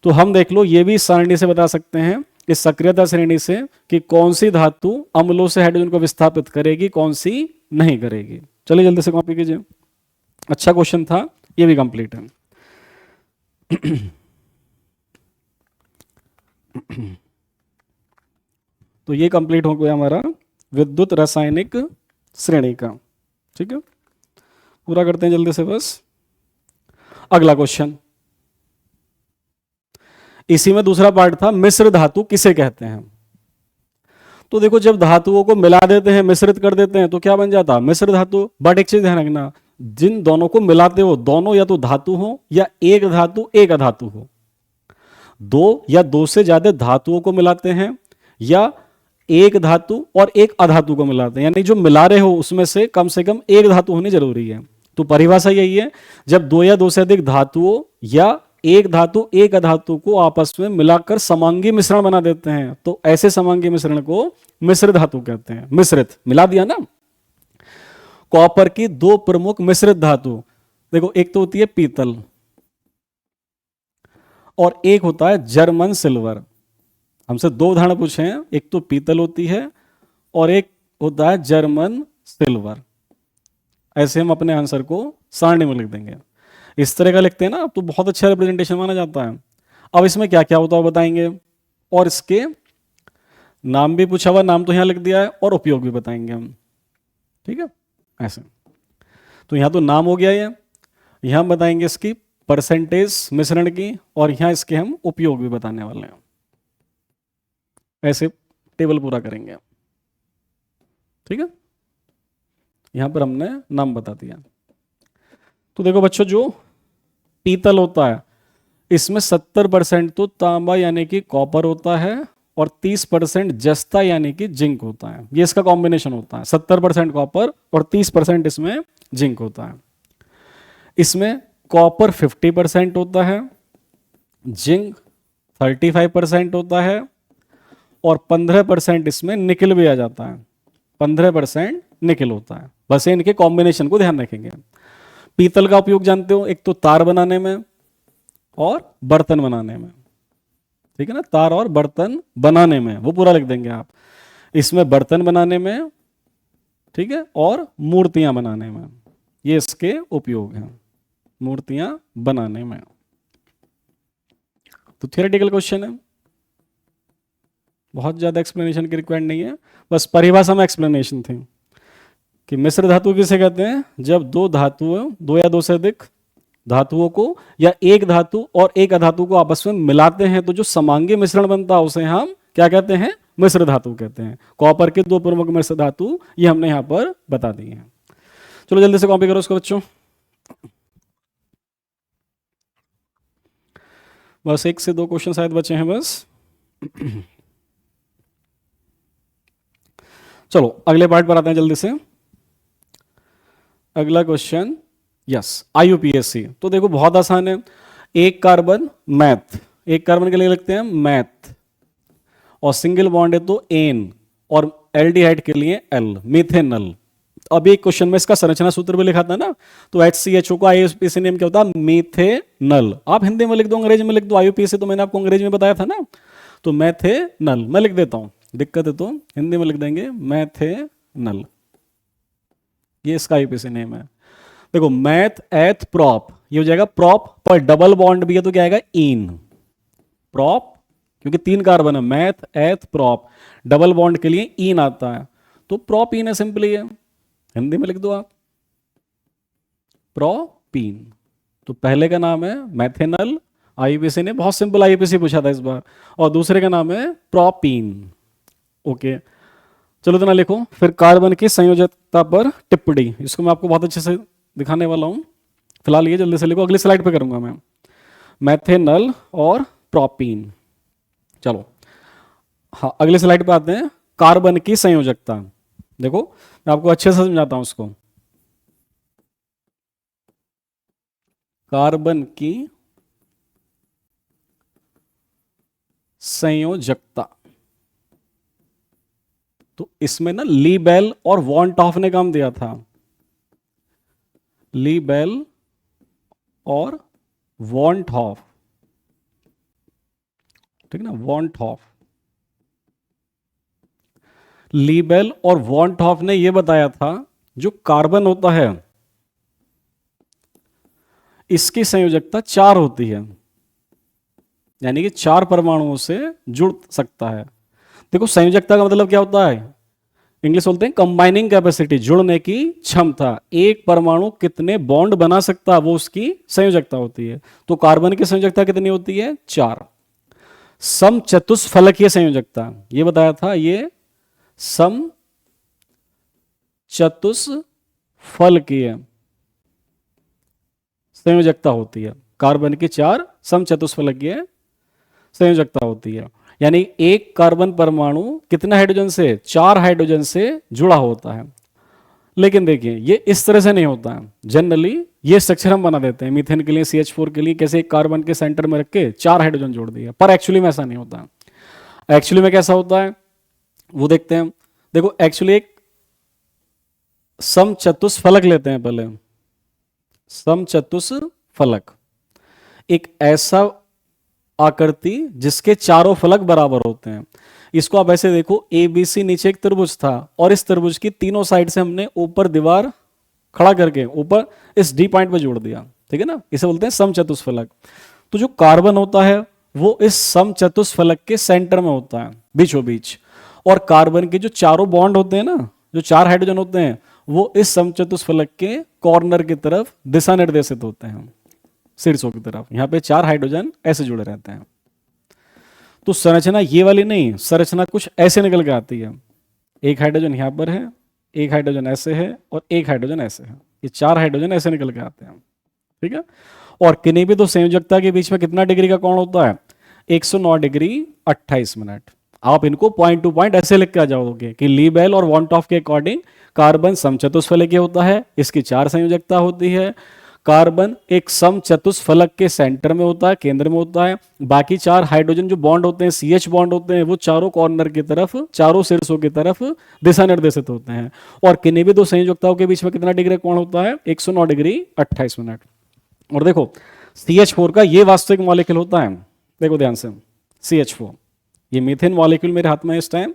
तो हम देख लो ये भी इस सारणी से बता सकते हैं, इस सक्रियता श्रेणी से, कि कौन सी धातु अम्लों से हाइड्रोजन को विस्थापित करेगी, कौन सी नहीं करेगी। चलिए जल्दी से कॉपी कीजिए। अच्छा क्वेश्चन था, ये भी कंप्लीट है। तो ये कंप्लीट हो गया हमारा विद्युत रासायनिक श्रेणी का। ठीक है, पूरा करते हैं जल्दी से बस। अगला क्वेश्चन, इसी में दूसरा पार्ट था, मिश्र धातु किसे कहते हैं। तो देखो जब धातुओं को मिला देते हैं, मिश्रित कर देते हैं, तो क्या बन जाता है, मिश्र धातु। बट एक चीज ध्यान रखना, जिन दोनों को मिलाते हो, दोनों या तो धातु हो या एक धातु एक अधातु हो। दो या दो से ज्यादा धातुओं को मिलाते हैं, या एक धातु और एक अधातु को मिलाते हैं, यानी जो मिला रहे हो उसमें से कम एक धातु होनी जरूरी है। तो परिभाषा यही है, जब दो या दो से अधिक धातुओं या एक धातु एक अधातु को आपस में मिलाकर समांगी मिश्रण बना देते हैं, तो ऐसे समांगी मिश्रण को मिश्र धातु कहते हैं। मिश्रित, मिला दिया ना। कॉपर की दो प्रमुख मिश्रित धातु, देखो एक तो होती है पीतल और एक होता है जर्मन सिल्वर। हमसे दो उदाहरण पूछे हैं, एक तो पीतल होती है और एक होता है जर्मन सिल्वर। ऐसे हम अपने आंसर को सारणी में लिख देंगे। इस तरह का लिखते हैं ना तो बहुत अच्छा रिप्रेजेंटेशन माना जाता है। अब इसमें क्या क्या होता है बताएंगे, और इसके नाम भी पूछा हुआ, नाम तो यहां लिख दिया है, और उपयोग भी बताएंगे हम। ठीक है, ऐसे। तो यहां तो नाम हो गया, ये यहां बताएंगे इसकी परसेंटेज मिश्रण की, और यहां इसके हम उपयोग भी बताने वाले हैं। ऐसे टेबल पूरा करेंगे। ठीक है, यहां पर हमने नाम बता दिया। तो देखो बच्चों, जो पीतल होता है इसमें 70% तो तांबा यानी कि कॉपर होता है, और 30% जस्ता यानी कि जिंक होता है। ये इसका कॉम्बिनेशन होता है, 70% कॉपर और 30% इसमें जिंक होता है। इसमें कॉपर 50% होता है, जिंक 35% होता है, और 15% इसमें निकल भी आ जाता है। 15% निकल होता है। बस इनके कॉम्बिनेशन को ध्यान रखेंगे। पीतल का उपयोग जानते हो, एक तो तार बनाने में और बर्तन बनाने में। ठीक है ना, तार और बर्तन बनाने में, वो पूरा लिख देंगे आप। इसमें बर्तन बनाने में, ठीक है, और मूर्तियां बनाने में, ये इसके उपयोग हैं, मूर्तियां बनाने में। तो थियोरेटिकल क्वेश्चन है, बहुत ज्यादा एक्सप्लेनेशन की रिक्वायर्ड नहीं है, बस परिभाषा में एक्सप्लेनेशन थी कि मिश्र धातु किसे कहते हैं, जब दो धातुओं, दो या दो से अधिक धातुओं को या एक धातु और एक अधातु को आपस में मिलाते हैं तो जो समांगी मिश्रण बनता है उसे हम क्या कहते हैं, मिश्र धातु कहते हैं। कॉपर के दो प्रमुख मिश्र धातु ये हमने यहां पर बता दी हैं। चलो जल्दी से कॉपी करो उसको बच्चों। बस एक से दो क्वेश्चन शायद बचे हैं बस। चलो अगले पार्ट पर आते हैं जल्दी से। अगला क्वेश्चन, यस, आईयूपीएससी। तो देखो बहुत आसान है, एक कार्बन मैथ, एक कार्बन के लिए लिखते हैं मैथ, और सिंगल बॉन्ड है तो एन, और एल्डिहाइड के लिए एल, मिथेनल। अब एक क्वेश्चन में इसका संरचना सूत्र भी लिखा था ना, तो HCHO का आईयूपीएसी नेम क्या होता है, मिथेनल। आप हिंदी में लिख दो, अंग्रेजी में लिख दो, आईयूपीएसी तो मैंने आपको अंग्रेजी में बताया था ना, तो मैथेनल मैं लिख देता हूं, दिक्कत है तो हिंदी में लिख देंगे मैथेनल। ये इसका आईयूपीएसी नेम है। देखो मैथ एथ प्रॉप, ये हो जाएगा प्रॉप, पर डबल बॉन्ड भी है तो क्या आएगा, इन प्रॉप, क्योंकि तीन कार्बन है, मैथ एथ प्रॉप, डबल बॉन्ड के लिए इन आता है, तो प्रोपीन है, सिंपली है, हिंदी में लिख दो आप प्रोपीन। तो पहले का नाम है मैथेनल, आईयूपीएसी ने बहुत सिंपल आईयूपीएसी पूछा था इस बार, और दूसरे का नाम है प्रोपीन। ओके, चलो इतना लिखो। फिर कार्बन की संयोजकता पर टिप्पणी, इसको मैं आपको बहुत अच्छे से दिखाने वाला हूं, फिलहाल ये जल्दी से लिखो, अगली स्लाइड पे करूंगा मैं। मैथेनल और प्रोपीन, चलो हाँ अगली स्लाइड पे आते हैं। कार्बन की संयोजकता, देखो मैं आपको अच्छे से समझाता हूं उसको। कार्बन की संयोजकता, तो इसमें ना ली बेल और वॉन टॉफ ने काम दिया था, ली बेल और वॉन टॉफ, ठीक ना, वॉन टॉफ। ली बेल और वॉन टॉफ ने यह बताया था जो कार्बन होता है इसकी संयोजकता 4 होती है, यानी कि 4 परमाणुओं से जुड़ सकता है। देखो संयोजकता का मतलब क्या होता है, इंग्लिश बोलते हैं कंबाइनिंग कैपेसिटी, जुड़ने की क्षमता। एक परमाणु कितने बॉन्ड बना सकता है वो उसकी संयोजकता होती है। तो कार्बन की संयोजकता कितनी होती है, 4। सम चतुष्फलकीय संयोजकता ये बताया था, ये सम चतुष्फलकीय संयोजकता होती है। कार्बन की 4 सम चतुष्फलकीय संयोजकता होती है, यानी एक कार्बन परमाणु कितने हाइड्रोजन से, 4 हाइड्रोजन से जुड़ा होता है। लेकिन देखिए ये इस तरह से नहीं होता है, जनरली ये स्ट्रक्चर हम बना देते हैं मीथेन के लिए, CH4 के लिए, कैसे एक कार्बन के सेंटर में रख के 4 हाइड्रोजन जोड़ दिया, पर एक्चुअली में ऐसा नहीं होता। एक्चुअली में कैसा होता है वो देखते हैं। देखो एक्चुअली एक समचतुष्फलक लेते हैं पहले, समचतुष्फलक एक ऐसा आकृति जिसके चारों फलक बराबर होते हैं। इसको आप ऐसे देखो, ABC नीचे एक त्रिभुज था और इस त्रिभुज की तीनों साइड से हमने ऊपर दीवार खड़ा करके ऊपर इस D पॉइंट पे जोड़ दिया, ठीक है ना, इसे बोलते हैं समचतुष्फलक। तो जो कार्बन होता है वो इस समचतुष्फलक के सेंटर में होता है, बीचों बीच। और कार्बन के जो चारों बॉन्ड होते हैं ना, जो 4 हाइड्रोजन होते हैं, वो इस समचतुष्फलक के कॉर्नर की तरफ दिशा निर्देशित होते हैं, शीर्षों की तरफ। यहां पे 4 हाइड्रोजन ऐसे जुड़े रहते हैं। तो संरचना ये वाली नहीं, संरचना कुछ ऐसे निकल के आती है। एक हाइड्रोजन यहां पर है, एक हाइड्रोजन ऐसे है और एक हाइड्रोजन ऐसे है, ये 4 हाइड्रोजन ऐसे निकल के आते हैं, ठीक है। और किन्हीं भी दो संयोजकता के बीच में कितना डिग्री का कोण होता है, 109 डिग्री 28 मिनट। आप इनको पॉइंट टू पॉइंट ऐसे लिख के आ जाओगे कि ली बेल और वॉन टॉफ के अकॉर्डिंग कार्बन समचतुष्फलकीय होता है, इसकी 4 संयोजकता होती है। कार्बन एक समचतुष्फलक के सेंटर में होता है, केंद्र में होता है। बाकी 4 हाइड्रोजन जो बॉन्ड होते हैं, CH बॉन्ड होते हैं, वो चारों कॉर्नर की तरफ, चारों शीर्षों की तरफ दिशा निर्देशित होते हैं। और किन्हीं भी दो संयोजकताओं के बीच में कितना डिग्री कोण होता है, 109 डिग्री 28 मिनट। और देखो CH4 का ये वास्तविक मॉलिक्यूल होता है, देखो ध्यान से, CH4 ये मीथेन मॉलिक्यूल मेरे हाथ में है इस टाइम।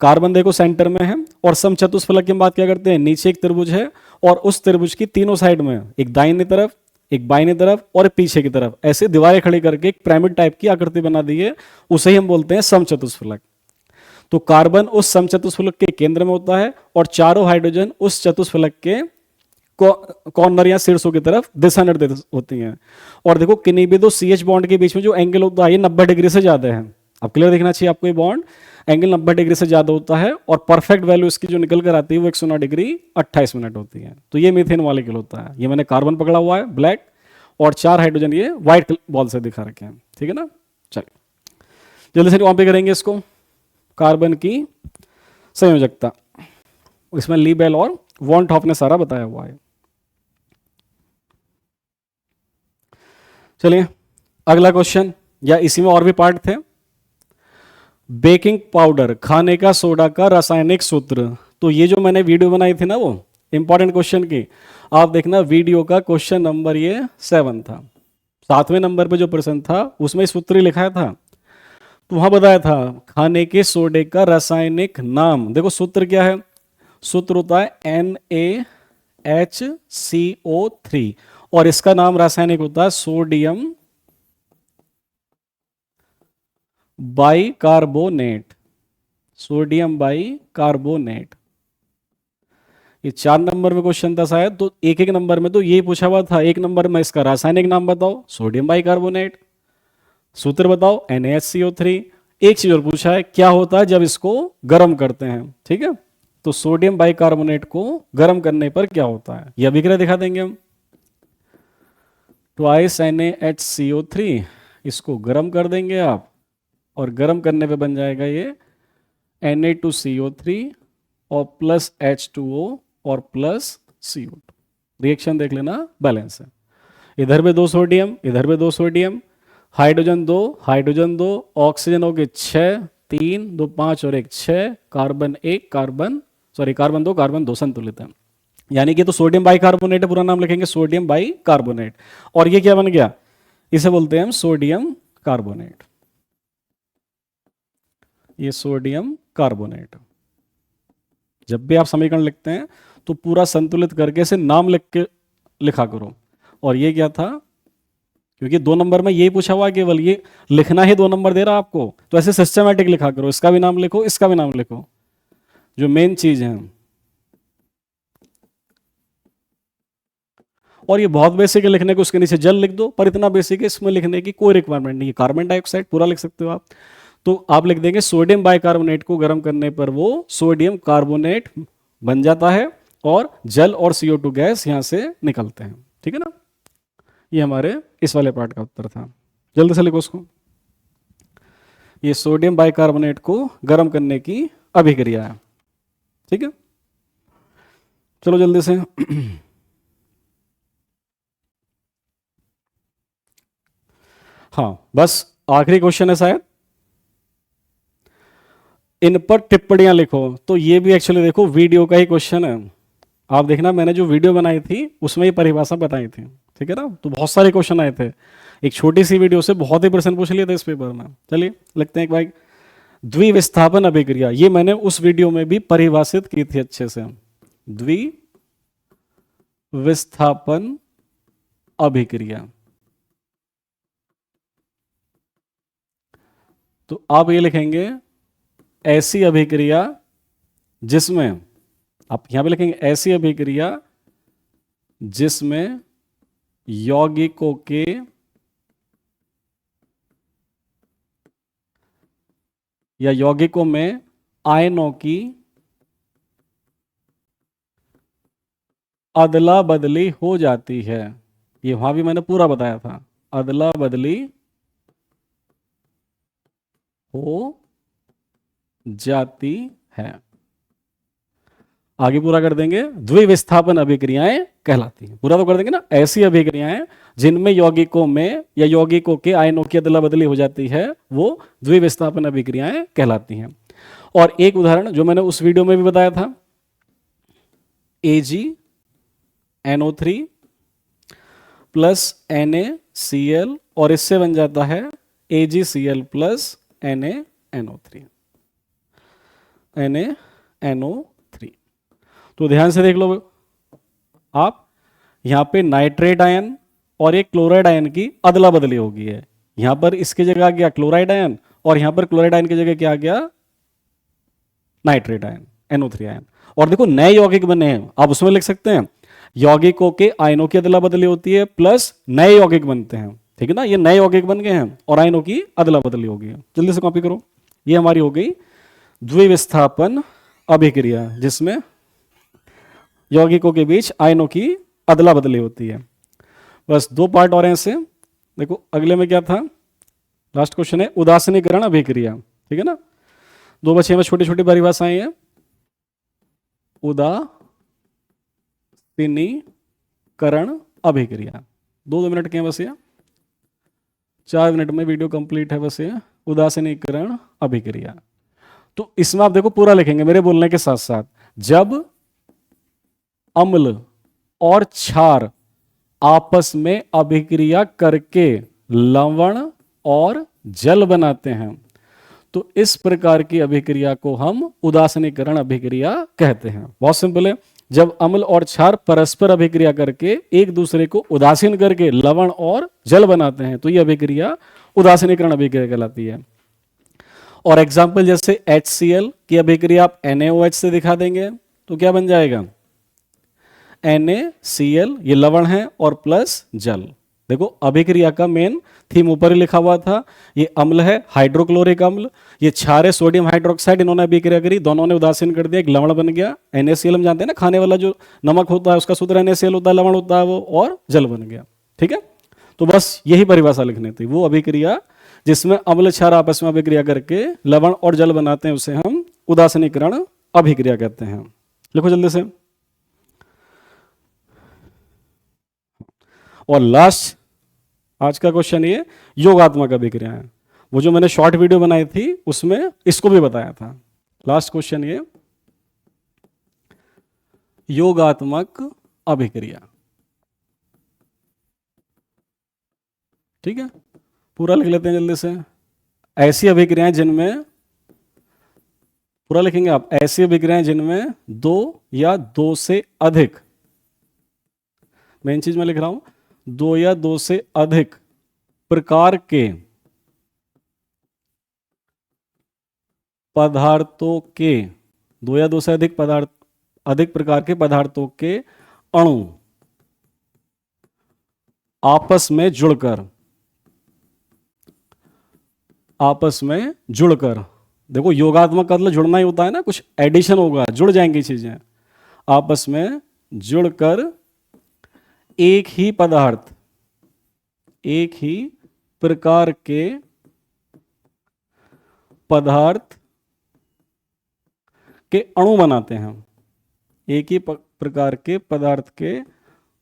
कार्बन देखो सेंटर में है, और समचतुष्फलक की बात क्या करते हैं, नीचे एक त्रिभुज है और उस त्रिभुज की तीनों साइड में, एक दाहिनी तरफ, एक बाईनी तरफ और एक पीछे की तरफ, ऐसे दीवारें खड़ी करके एक पिरामिड टाइप की आकृति बना दी है, उसे ही हम बोलते हैं समचतुष्फलक। तो कार्बन उस समचतुष्फलक के केंद्र में होता है और चारों हाइड्रोजन उस चतुष्फलक के कॉर्नर या शीर्षों की तरफ दिशा निर्देशित होती हैं। और देखो किन्हीं भी दो CH बॉन्ड के बीच में जो एंगल होता है ये 90 डिग्री से ज्यादा है। अब क्लियर दिखना चाहिए आपको, ये बॉन्ड एंगल 90 डिग्री से ज्यादा होता है और परफेक्ट वैल्यू इसकी जो निकल कर आती है वो 109 डिग्री 28 मिनट होती है। तो ये मीथेन मॉलिक्यूल होता है। ये मैंने कार्बन पकड़ा हुआ है ब्लैक, और 4 हाइड्रोजन ये व्हाइट बॉल से दिखा रखे हैं, ठीक है ना। चलिए जल्दी से कॉपी करेंगे इसको, कार्बन की संयोजकता, इसमें ली बेल और वॉन टॉफ ने सारा बताया हुआ है। चलिए अगला क्वेश्चन, या इसी में और भी पार्ट थे। बेकिंग पाउडर, खाने का सोडा का रासायनिक सूत्र। तो ये जो मैंने वीडियो बनाई थी ना, वो इंपॉर्टेंट क्वेश्चन की, आप देखना वीडियो का क्वेश्चन नंबर ये 7 था। 7वें नंबर पे जो प्रश्न था उसमें सूत्र ही लिखा था। तो वहां बताया था खाने के सोडे का रासायनिक नाम। देखो सूत्र क्या है, सूत्र होता है NaHCO3 और इसका नाम रासायनिक होता है सोडियम बाइकार्बोनेट, सोडियम बाइकार्बोनेट। ये 4 नंबर में क्वेश्चन था शायद, तो एक एक नंबर में तो यही पूछा हुआ था। एक नंबर में इसका रासायनिक नाम बताओ, सोडियम बाइकार्बोनेट, सूत्र बताओ NaHCO3। एक चीज और पूछा है, क्या होता है जब इसको गर्म करते हैं, ठीक है। तो सोडियम बाइकार्बोनेट को गर्म करने पर क्या होता है, यह अभिक्रिया दिखा देंगे हम। ट्वाइस NaHCO3, इसको गर्म कर देंगे आप, और गर्म करने पे बन जाएगा ये Na2CO3 और प्लस H2O और प्लस CO2। रिएक्शन देख लेना, बैलेंस है। इधर पे 2 सोडियम, इधर पे 2 सोडियम, हाइड्रोजन 2, हाइड्रोजन 2, ऑक्सीजन हो गए 6, 3 2 5 और 1 6, कार्बन 1 कार्बन कार्बन 2 कार्बन 2 संतुलित है। यानी कि तो सोडियम बाइकार्बोनेट है, पूरा नाम लिखेंगे सोडियम बाइकार्बोनेट। और ये क्या बन गया, इसे बोलते हैं हम सोडियम कार्बोनेट। ये सोडियम कार्बोनेट। जब भी आप समीकरण लिखते हैं तो पूरा संतुलित करके इसे नाम लिख के लिखा करो। और ये क्या था, क्योंकि 2 नंबर में यही पूछा हुआ है, केवल ये लिखना ही 2 नंबर दे रहा आपको, तो ऐसे सिस्टमैटिक लिखा करो, इसका भी नाम लिखो इसका भी नाम लिखो, जो मेन चीज है। और ये बहुत बेसिक है लिखने को, उसके नीचे जल लिख दो, पर इतना बेसिक है इसमें लिखने की कोई रिक्वायरमेंट नहीं है। कार्बन डाइऑक्साइड पूरा लिख सकते हो आप, तो आप लिख देंगे सोडियम बाइकार्बोनेट को गर्म करने पर वो सोडियम कार्बोनेट बन जाता है और जल और CO2 गैस यहां से निकलते हैं। ठीक है ना, ये हमारे इस वाले पार्ट का उत्तर था। जल्दी से लिखो उसको। ये सोडियम बाइकार्बोनेट को गर्म करने की अभिक्रिया है। ठीक है, चलो जल्दी से। हाँ, बस आखिरी क्वेश्चन है शायद। इन पर टिप्पणियां लिखो। तो ये भी एक्चुअली देखो वीडियो का ही क्वेश्चन है। आप देखना, मैंने जो वीडियो बनाई थी उसमें ही परिभाषा बताई थी। ठीक है ना, तो बहुत सारे क्वेश्चन आए थे, एक छोटी सी वीडियो से बहुत ही प्रश्न पूछ लिए थे इस पेपर में। चलिए लिखते हैं एक बार, द्विविस्थापन अभिक्रिया। ये मैंने उस वीडियो में भी परिभाषित की थी अच्छे से। द्विविस्थापन अभिक्रिया। तो आप ये लिखेंगे ऐसी अभिक्रिया जिसमें, आप यहां पे लिखेंगे ऐसी अभिक्रिया जिसमें यौगिकों के या यौगिकों में आयनों की अदला बदली हो जाती है। ये वहां भी मैंने पूरा बताया था, अदला बदली हो जाती है। आगे पूरा कर देंगे, द्विविस्थापन अभिक्रियाएं कहलाती हैं। पूरा तो कर देंगे ना, ऐसी अभिक्रियाएं जिनमें यौगिकों में या यौगिकों के आयनों की अदला बदली हो जाती है, वो द्विविस्थापन अभिक्रियाएं कहलाती हैं। और एक उदाहरण जो मैंने उस वीडियो में भी बताया था, AgNO3 प्लस NaCl और इससे बन जाता है AgCl प्लस NaNO3। NaNO3। तो ध्यान से देख लो आप, यहां पे नाइट्रेट आयन और एक क्लोराइड आयन की अदला बदली हो गई है। यहां पर इसकी जगह आ गया क्लोराइड आयन और यहां पर क्लोराइड आयन की जगह क्या आ गया, नाइट्रेट आयन, NO3 आयन। और देखो नए यौगिक बने हैं, आप उसमें लिख सकते हैं यौगिकों के आयनों की अदला बदली होती है प्लस नए यौगिक बनते हैं। ठीक है ना, ये नए यौगिक बन गए हैं और आयनों की अदला बदली हो गई है। जल्दी से कॉपी करो। ये हमारी हो गई द्विविस्थापन अभिक्रिया, जिसमें यौगिकों के बीच आयनों की अदला बदली होती है। बस 2 पार्ट और हैं इससे। देखो अगले में क्या था, लास्ट क्वेश्चन है उदासीनीकरण अभिक्रिया। ठीक है ना, 2 बचे में छोटी छोटी परिभाषाएं हैं। उदासीनीकरण अभिक्रिया, 2 मिनट के हैं बस, ये 4 मिनट में वीडियो कंप्लीट है बस। ये उदासीनीकरण अभिक्रिया, तो इसमें आप देखो पूरा लिखेंगे मेरे बोलने के साथ साथ। जब अम्ल और क्षार आपस में अभिक्रिया करके लवण और जल बनाते हैं, तो इस प्रकार की अभिक्रिया को हम उदासीनीकरण अभिक्रिया कहते हैं। बहुत सिंपल है, जब अम्ल और क्षार परस्पर अभिक्रिया करके एक दूसरे को उदासीन करके लवण और जल बनाते हैं, तो यह अभिक्रिया उदासीनीकरण अभिक्रिया कहलाती है। और एग्जाम्पल जैसे HCl की अभिक्रिया आप NaOH से दिखा देंगे तो क्या बन जाएगा, NaCl, ये लवण है और प्लस जल। देखो अभिक्रिया का मेन थीम ऊपर ही लिखा हुआ था, ये अम्ल है हाइड्रोक्लोरिक अम्ल, ये क्षार है सोडियम हाइड्रोक्साइड, इन्होंने अभिक्रिया करी, दोनों ने उदासीन कर दिया, एक लवण बन गया। NaCl हम जानते हैं ना, खाने वाला जो नमक होता है उसका सूत्र NaCl होता है, लवण होता है वो, और जल बन गया। ठीक है, तो बस यही परिभाषा लिखनी थी। वो अभिक्रिया जिसमें अम्ल क्षार आपस में अभिक्रिया करके लवण और जल बनाते हैं उसे हम उदासीनीकरण अभिक्रिया कहते हैं। लिखो जल्दी से। और लास्ट आज का क्वेश्चन ये योगात्मक अभिक्रिया है। वो जो मैंने शॉर्ट वीडियो बनाई थी उसमें इसको भी बताया था। लास्ट क्वेश्चन ये, योगात्मक अभिक्रिया। ठीक है, पूरा लिख लेते हैं जल्दी से। ऐसी अभिक्रियाएं जिनमें, पूरा लिखेंगे आप, ऐसी अभिक्रियाएं जिनमें दो या दो से अधिक, मेन चीज मैं लिख रहा हूं, दो या दो से अधिक प्रकार के पदार्थों के, दो या दो से अधिक पदार्थ, अधिक प्रकार के पदार्थों के अणु आपस में जुड़कर, देखो योगात्मक का मतलब जुड़ना ही होता है ना, कुछ एडिशन होगा, जुड़ जाएंगी चीजें, आपस में जुड़कर एक ही पदार्थ, एक ही प्रकार के पदार्थ के अणु बनाते हैं, एक ही प्रकार के पदार्थ के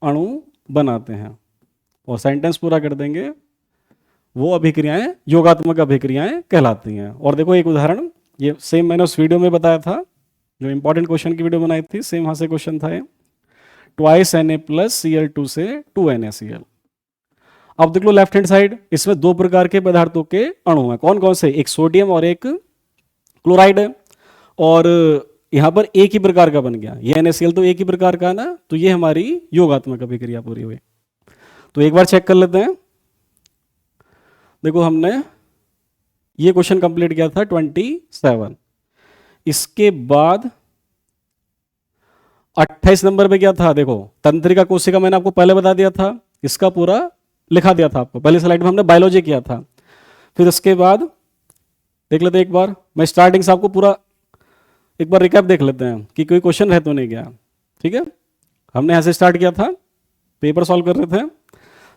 अणु बनाते हैं। और सेंटेंस पूरा कर देंगे, वो अभिक्रियाएं योगात्मक अभिक्रियाएं कहलाती हैं। और देखो एक उदाहरण, ये सेम मैंने उस वीडियो में बताया था, जो इंपॉर्टेंट क्वेश्चन की वीडियो बनाई थी, सेम वहां से क्वेश्चन था ये, 2Na + Cl2 से 2NaCl। अब देख लो लेफ्ट हैंड साइड, इसमें दो प्रकार के पदार्थों के अणु हैं, कौन कौन से, एक सोडियम और एक क्लोराइड है, और यहां पर एक ही प्रकार का बन गया, ये NaCl तो एक ही प्रकार का है ना, तो ये हमारी योगात्मक अभिक्रिया पूरी हुई। तो एक बार चेक कर लेते हैं। देखो हमने ये क्वेश्चन कंप्लीट किया था 27, इसके बाद 28 नंबर पे क्या था, देखो तंत्रिका कोशिका, मैंने आपको पहले बता दिया था, इसका पूरा लिखा दिया था आपको, पहली स्लाइड में हमने बायोलॉजी किया था। फिर उसके बाद देख लेते हैं एक बार, मैं स्टार्टिंग से आपको पूरा एक बार रिकैप देख लेते हैं कि कोई क्वेश्चन रह तो नहीं गया। ठीक है, हमने यहां से स्टार्ट किया था, पेपर सॉल्व कर रहे थे।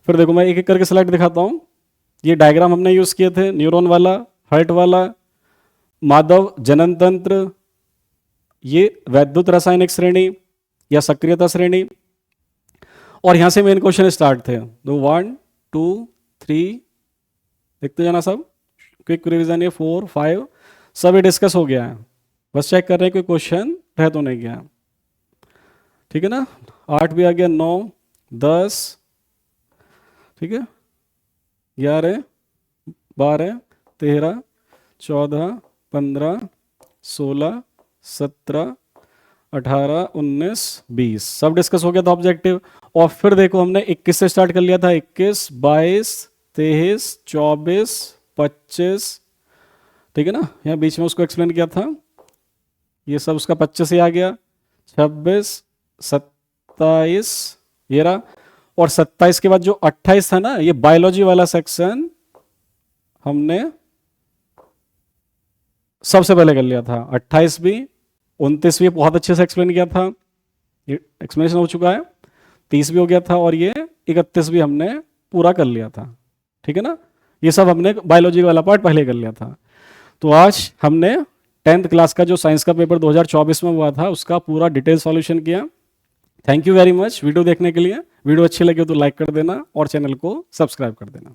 फिर देखो मैं एक एक करके स्लाइड दिखाता हूं, ये डायग्राम हमने यूज किए थे, न्यूरॉन वाला, हार्ट वाला, माधव जनन तंत्र, ये वैद्युत रासायनिक श्रेणी या सक्रियता श्रेणी, और यहां से मेन क्वेश्चन स्टार्ट थे। तो 1 2 3 देखते जाना सब, क्विक रिवीजन, ये 4 5 सब ये डिस्कस हो गया है, बस चेक कर रहे हैं कोई क्वेश्चन रह तो नहीं गया। ठीक है ना, 8 भी आ गया, 9 10, ठीक है, 11 12 13 14 15 16 17 18 19 20 सब डिस्कस हो गया था ऑब्जेक्टिव। और फिर देखो हमने 21 से स्टार्ट कर लिया था, 21 22 23 24 25, ठीक है ना, यहाँ बीच में उसको एक्सप्लेन किया था, ये सब उसका 25 ही आ गया, 26 27 ये रहा, और 27 के बाद जो 28 था ना, ये बायोलॉजी वाला सेक्शन हमने सबसे पहले कर लिया था। 28 भी 29 भी बहुत अच्छे से एक्सप्लेन किया था, ये एक्सप्लेनेशन हो चुका है, 30 भी हो गया था, और ये 31 भी हमने पूरा कर लिया था। ठीक है ना, ये सब हमने बायोलॉजी वाला पार्ट पहले कर लिया था। तो आज हमने 10th क्लास का जो साइंस का पेपर 2024 में हुआ था उसका पूरा डिटेल सॉल्यूशन किया। Thank you very much video देखने के लिए। वीडियो अच्छी लगी हो तो लाइक कर देना और चैनल को सब्सक्राइब कर देना।